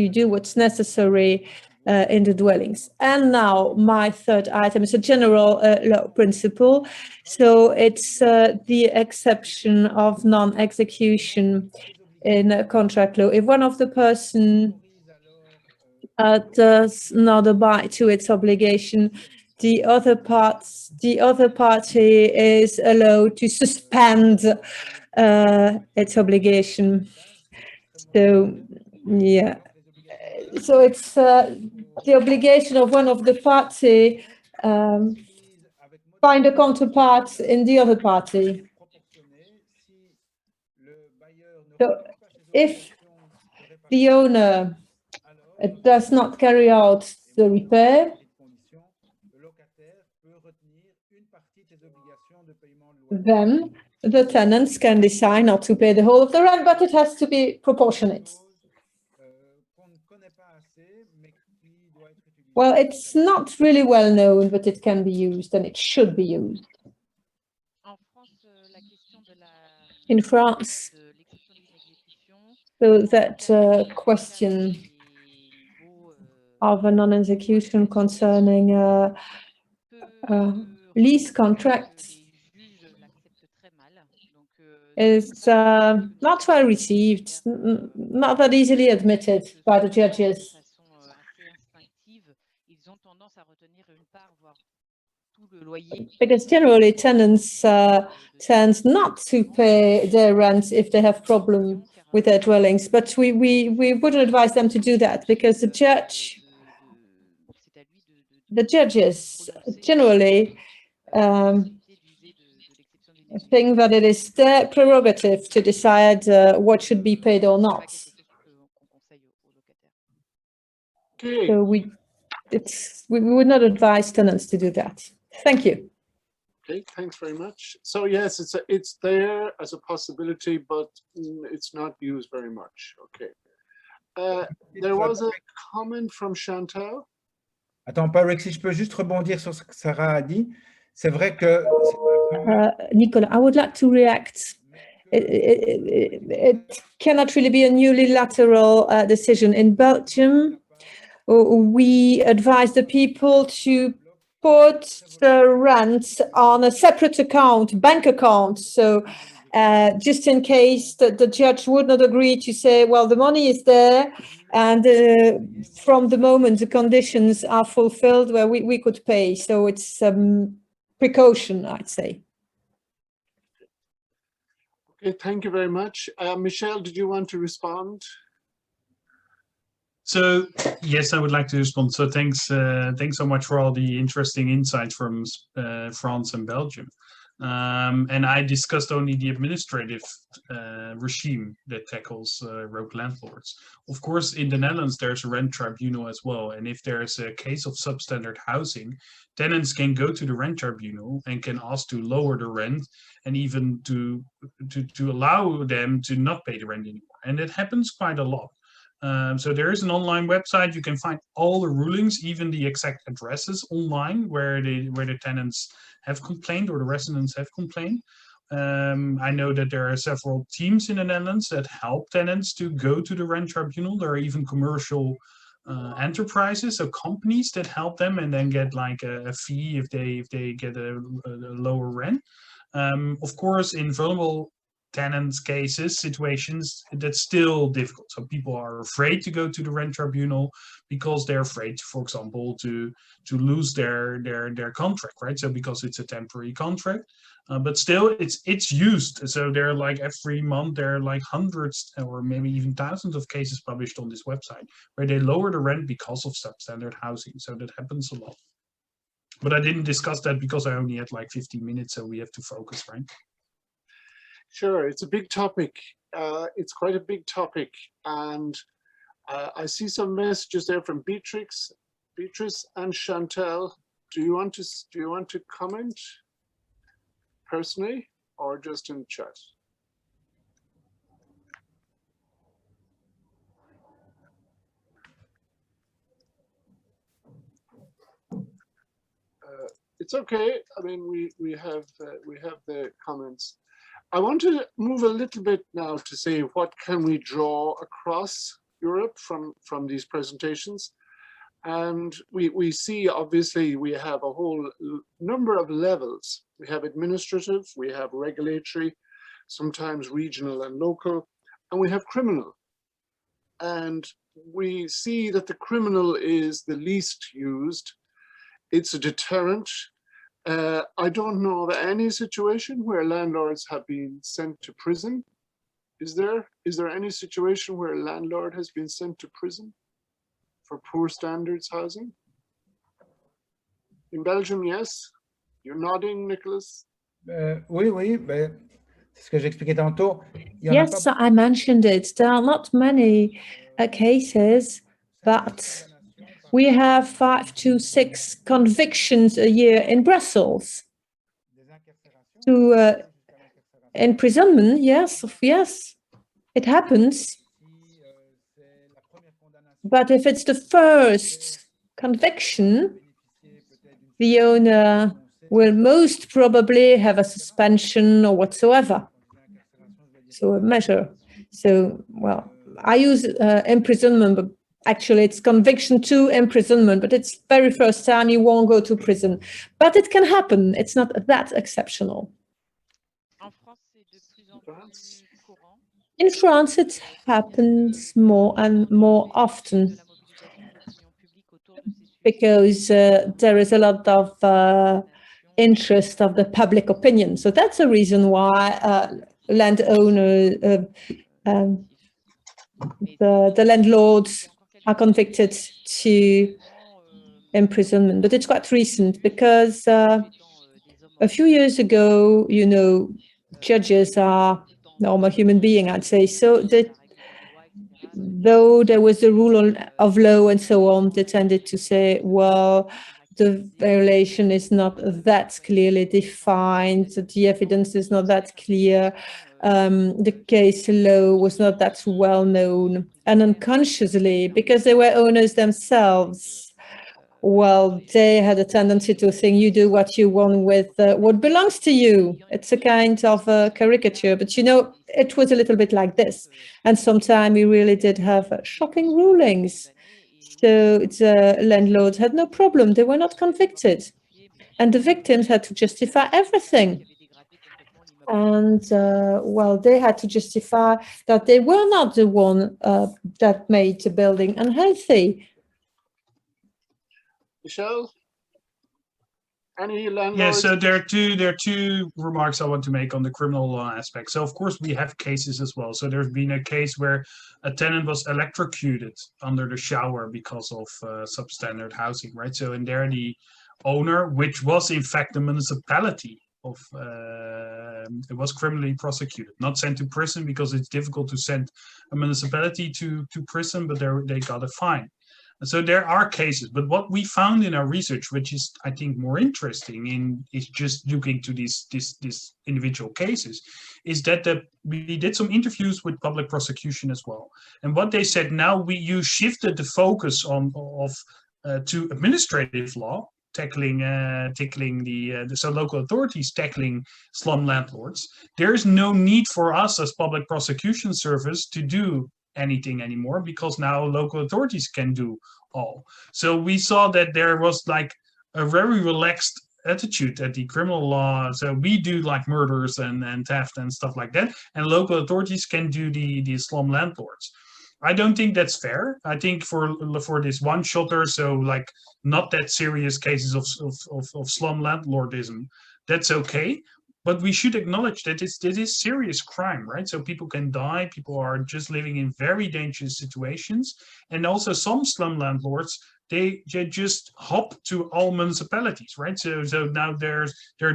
do what's necessary in the dwellings. And now my 3rd item is a general law principle. So it's the exception of non-execution in a contract law. If one of the person does not abide to its obligation, the other party is allowed to suspend its obligation. So, yeah. so it's the obligation of one of the party find a counterpart in the other party. So if the owner does not carry out the repair, then the tenants can decide not to pay the whole of the rent, but it has to be proportionate. Well, it's not really well known, but it can be used and it should be used. In France, so that question of a non-execution concerning lease contracts is not well received, not that easily admitted by the judges. Because generally tenants tend not to pay their rent if they have problem with their dwellings, but we wouldn't advise them to do that because the judges generally think that it is their prerogative to decide what should be paid or not. Okay. So we would not advise tenants to do that. Thank you. Okay, thanks very much. So yes, it's there as a possibility, but it's not used very much. Okay. There was a comment from Chantal. Attends, Patrick, si je peux juste rebondir sur ce que Sarah a dit. C'est vrai que... Nicola, I would like to react. It cannot really be a unilateral decision. In Belgium, we advise the people to put the rent on a separate account, bank account. So just in case the judge would not agree to say, well, the money is there, and from the moment the conditions are fulfilled, where we could pay. So it's precaution, I'd say. Okay, thank you very much. Michelle, did you want to respond? So yes, I would like to respond. So thanks so much for all the interesting insights from France and Belgium. And I discussed only the administrative regime that tackles rogue landlords. Of course, in the Netherlands, there's a rent tribunal as well. And if there's a case of substandard housing, tenants can go to the rent tribunal and can ask to lower the rent and even to allow them to not pay the rent anymore. And it happens quite a lot. So there is an online website. You can find all the rulings, even the exact addresses online where the tenants have complained or the residents have complained. I know that there are several teams in the Netherlands that help tenants to go to the rent tribunal. There are even commercial enterprises, so companies that help them and then get like a fee if they get a lower rent. Of course, in vulnerable tenants cases, situations, that's still difficult. So people are afraid to go to the rent tribunal because they're afraid, for example, to lose their contract, right? So because it's a temporary contract, but still it's used. So there are like every month there are like hundreds or maybe even thousands of cases published on this website where they lower the rent because of substandard housing. So that happens a lot. But I didn't discuss that because I only had like 15 minutes, so we have to focus, right? Sure, it's a big topic. It's quite a big topic, and I see some messages there from Beatrice and Chantal. Do you want to comment personally or just in chat? It's okay. I mean, we have the comments. I want to move a little bit now to say what can we draw across Europe from these presentations. And we see, obviously, we have a whole number of levels. We have administrative, we have regulatory, sometimes regional and local, and we have criminal. And we see that the criminal is the least used. It's a deterrent. I don't know of any situation where landlords have been sent to prison. Is there any situation where a landlord has been sent to prison? for poor standards housing? In Belgium, yes. You're nodding, Nicholas. Oui, oui, ben, c'est ce que j'expliquais tantôt. Il y en a Yes, pas I mentioned it. There are not many cases, but we have 5 to 6 convictions a year in Brussels to imprisonment. Yes, yes, it happens. But if it's the first conviction, the owner will most probably have a suspension or whatsoever. So a measure. So, well, I use imprisonment, but actually it's conviction to imprisonment, but it's very first time you won't go to prison. But it can happen. It's not that exceptional. In France, it happens more and more often because there is a lot of interest of the public opinion. So that's a reason why landowners, the landlords are convicted to imprisonment. But it's quite recent because a few years ago, you know, judges are normal human beings, I'd say. So that though there was a rule of law and so on, they tended to say, well, the violation is not that clearly defined, the evidence is not that clear, the case law was not that well known, and unconsciously, because they were owners themselves, well, they had a tendency to think you do what you want with what belongs to you. It's a kind of a caricature, but you know, it was a little bit like this. And sometimes we really did have shocking rulings. So the landlords had no problem. They were not convicted. And the victims had to justify everything. And, well, they had to justify that they were not the one that made the building unhealthy. Michelle? Any landlords? Yeah, so there are two remarks I want to make on the criminal law aspect. So of course we have cases as well. So there's been a case where a tenant was electrocuted under the shower because of substandard housing, right? So in there the owner, which was in fact the municipality of, it was criminally prosecuted, not sent to prison because it's difficult to send a municipality to prison, but they got a fine. So there are cases, but what we found in our research, which is I think more interesting is just looking to these individual cases, is that we did some interviews with public prosecution as well. And what they said, now you shifted the focus to administrative law, tackling so local authorities tackling slum landlords. There is no need for us as public prosecution service to do anything anymore because now local authorities can do all. So we saw that there was like a very relaxed attitude at the criminal law. So we do like murders and theft and stuff like that, and local authorities can do the slum landlords. I don't think that's fair. I think for this one shotter, so like not that serious cases of slum landlordism, that's okay. But we should acknowledge that it is serious crime, right? So people can die, people are just living in very dangerous situations. And also some slum landlords, they just hop to all municipalities, right? So now they're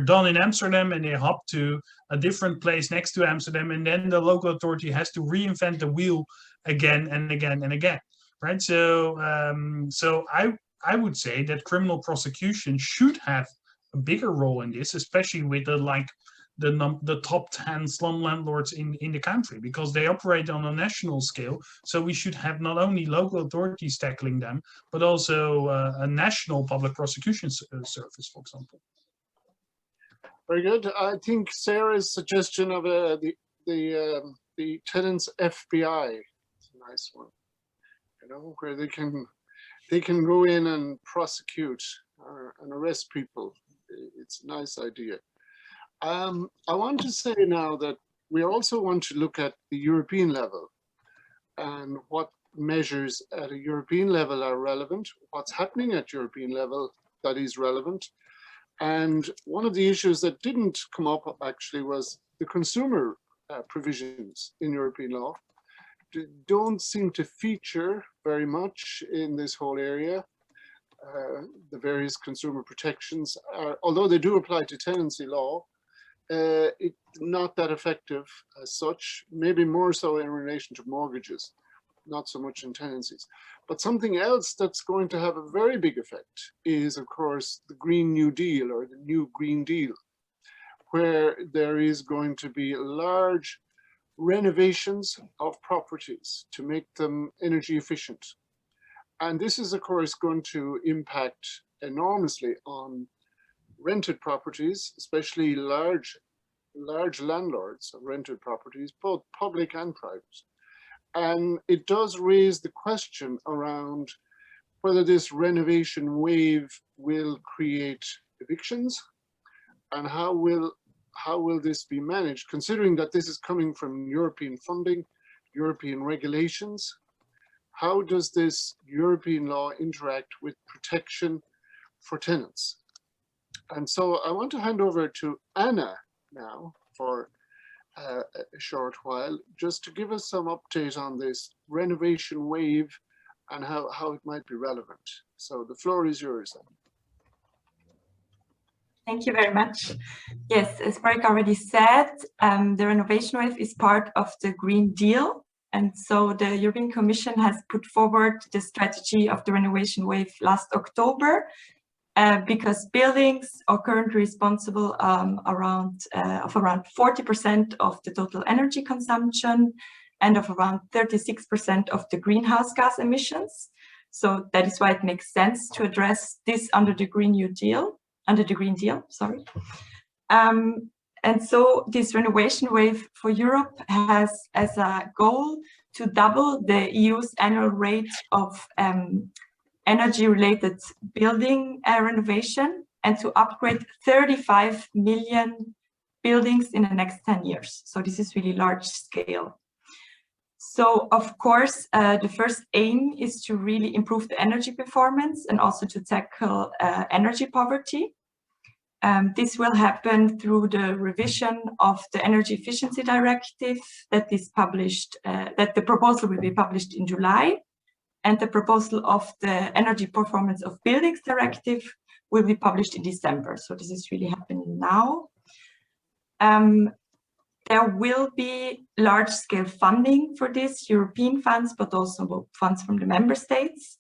done in Amsterdam and they hop to a different place next to Amsterdam, and then the local authority has to reinvent the wheel again and again and again, right? So I would say that criminal prosecution should have a bigger role in this, especially with the top 10 slum landlords in the country, because they operate on a national scale. So we should have not only local authorities tackling them, but also a national public prosecution service, for example. Very good. I think Sarah's suggestion of the tenants FBI is a nice one. You know, where they can go in and prosecute and arrest people. It's a nice idea. I want to say now that we also want to look at the European level and what measures at a European level are relevant, what's happening at European level that is relevant. And one of the issues that didn't come up actually was the consumer provisions in European law. don't seem to feature very much in this whole area. The various consumer protections are, although they do apply to tenancy law, it's not that effective as such, maybe more so in relation to mortgages, not so much in tenancies. But something else that's going to have a very big effect is, of course, the Green New Deal or the New Green Deal, where there is going to be large renovations of properties to make them energy efficient. And this is, of course, going to impact enormously on rented properties, especially large landlords of rented properties, both public and private. And it does raise the question around whether this renovation wave will create evictions, and how will this be managed, considering that this is coming from European funding, European regulations. How does this European law interact with protection for tenants? And so I want to hand over to Anna now for a short while, just to give us some update on this renovation wave and how it might be relevant. So the floor is yours, Anna. Thank you very much. Yes, as Mark already said, the renovation wave is part of the Green Deal. And so the European Commission has put forward the strategy of the renovation wave last October, because buildings are currently responsible around 40% of the total energy consumption and of around 36% of the greenhouse gas emissions. So that is why it makes sense to address this under the Green Deal. And so this renovation wave for Europe has as a goal to double the EU's annual rate of energy-related building renovation and to upgrade 35 million buildings in the next 10 years. So this is really large scale. So of course, the first aim is to really improve the energy performance and also to tackle energy poverty. This will happen through the revision of the Energy Efficiency Directive that is published, that the proposal will be published in July, and the proposal of the Energy Performance of Buildings Directive will be published in December. So this is really happening now. There will be large-scale funding for this, European funds, but also funds from the member states.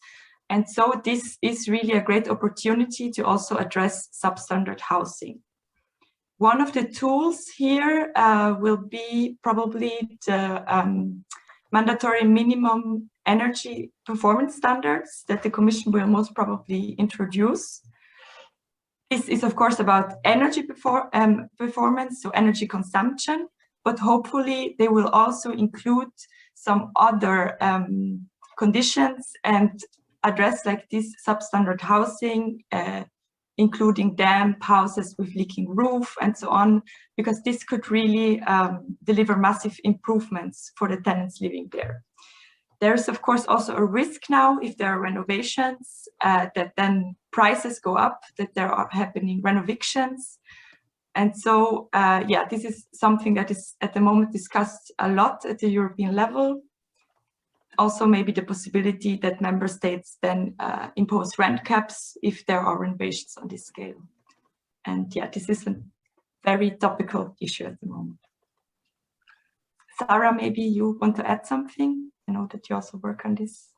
And so this is really a great opportunity to also address substandard housing. One of the tools here will be probably the mandatory minimum energy performance standards that the Commission will most probably introduce. This is, of course, about energy performance, so energy consumption, but hopefully they will also include some other conditions and address like this substandard housing, including damp houses with leaking roof and so on, because this could really deliver massive improvements for the tenants living there. There's of course also a risk now if there are renovations that then prices go up, that there are happening renovictions. And so, yeah, this is something that is at the moment discussed a lot at the European level. Also, maybe the possibility that member states then impose rent caps if there are renovations on this scale. And yeah, this is a very topical issue at the moment. Sarah, maybe you want to add something? I know that you also work on this.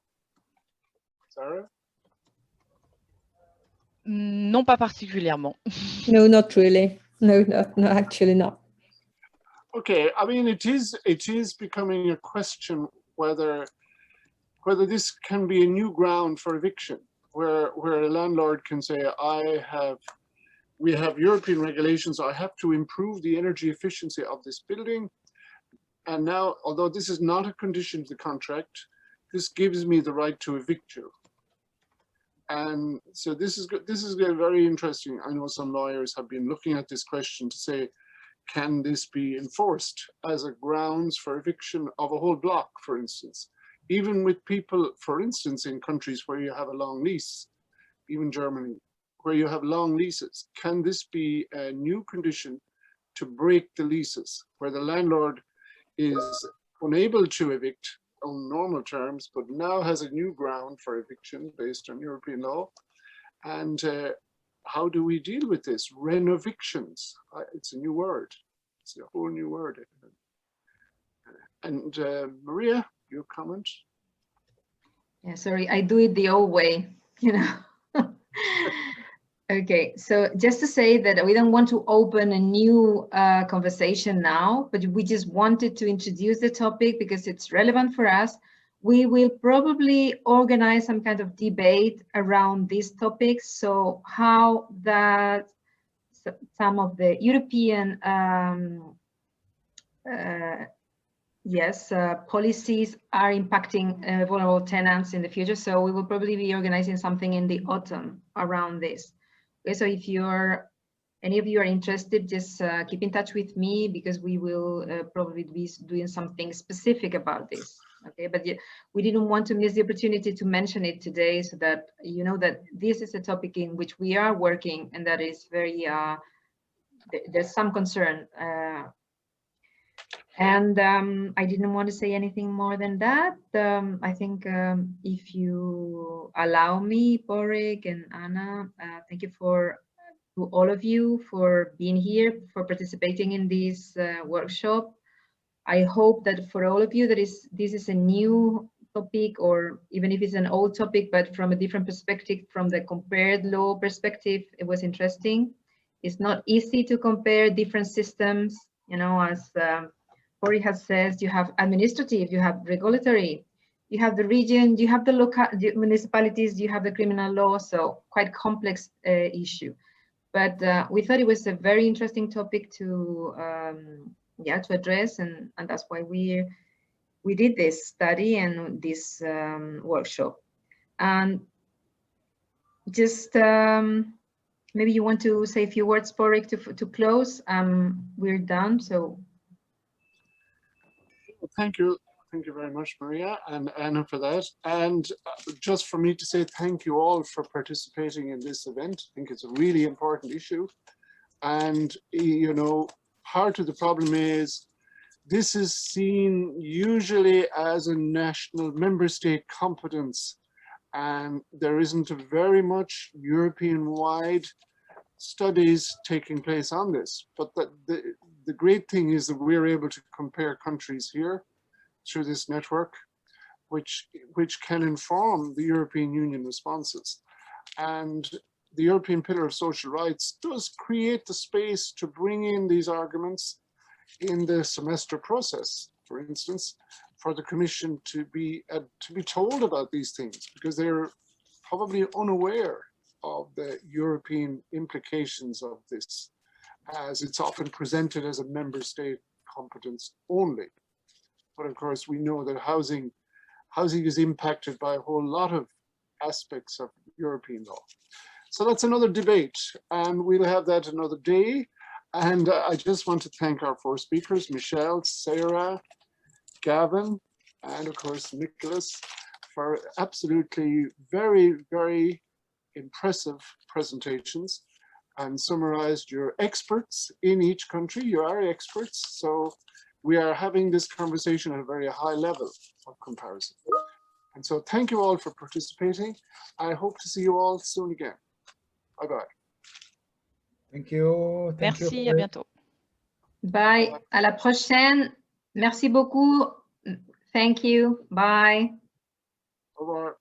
Sarah? Non, pas particulièrement. No, not really. No, actually not. Okay, I mean, it is becoming a question whether this can be a new ground for eviction, where a landlord can say, we have European regulations, I have to improve the energy efficiency of this building. And now, although this is not a condition of the contract, this gives me the right to evict you. And so this is very interesting. I know some lawyers have been looking at this question to say, can this be enforced as a grounds for eviction of a whole block, for instance? Even with people, for instance, in countries where you have a long lease, even Germany, where you have long leases, can this be a new condition to break the leases, where the landlord is unable to evict on normal terms, but now has a new ground for eviction based on European law. And how do we deal with this? Renovictions. It's a new word. It's a whole new word. And Maria, your comment? Yeah, sorry, I do it the old way, you know. Okay, so just to say that we don't want to open a new conversation now, but we just wanted to introduce the topic because it's relevant for us. We will probably organize some kind of debate around this topic. So how that some of the European policies are impacting vulnerable tenants in the future. So we will probably be organizing something in the autumn around this. Okay, so if any of you are interested, just keep in touch with me because we will probably be doing something specific about this. Okay, but we didn't want to miss the opportunity to mention it today so that you know that this is a topic in which we are working and that is very, there's some concern. And I didn't want to say anything more than that. I think if you allow me, Borik and Anna, thank you to all of you for being here, for participating in this workshop. I hope that for all of you that this is a new topic, or even if it's an old topic, but from a different perspective, from the compared law perspective, it was interesting. It's not easy to compare different systems, you know, as Borik has said, you have administrative, you have regulatory, you have the region, you have the local municipalities, you have the criminal law, so quite complex issue. But we thought it was a very interesting topic to address, and that's why we did this study and this workshop. And just maybe you want to say a few words, Borik, to close. We're done, so. Thank you. Thank you very much, Maria and Anna, for that. And just for me to say thank you all for participating in this event. I think it's a really important issue. And, you know, part of the problem is this is seen usually as a national member state competence. And there isn't very much European-wide studies taking place on this. But the great thing is that we're able to compare countries here through this network, which can inform the European Union responses. And the European Pillar of Social Rights does create the space to bring in these arguments in the semester process, for instance, for the Commission to be told about these things, because they're probably unaware of the European implications of this, as it's often presented as a member state competence only. But of course, we know that housing is impacted by a whole lot of aspects of European law. So that's another debate, and we'll have that another day. And I just want to thank our four speakers, Michelle, Sarah, Gavin, and of course, Nicholas, for absolutely very, very impressive presentations and summarized your experts in each country. You are experts, so we are having this conversation at a very high level of comparison. And so thank you all for participating. I hope to see you all soon again. Bye-bye. Thank you. Merci, à bientôt. Bye, à la prochaine. Merci beaucoup. Thank you. Bye. Au revoir.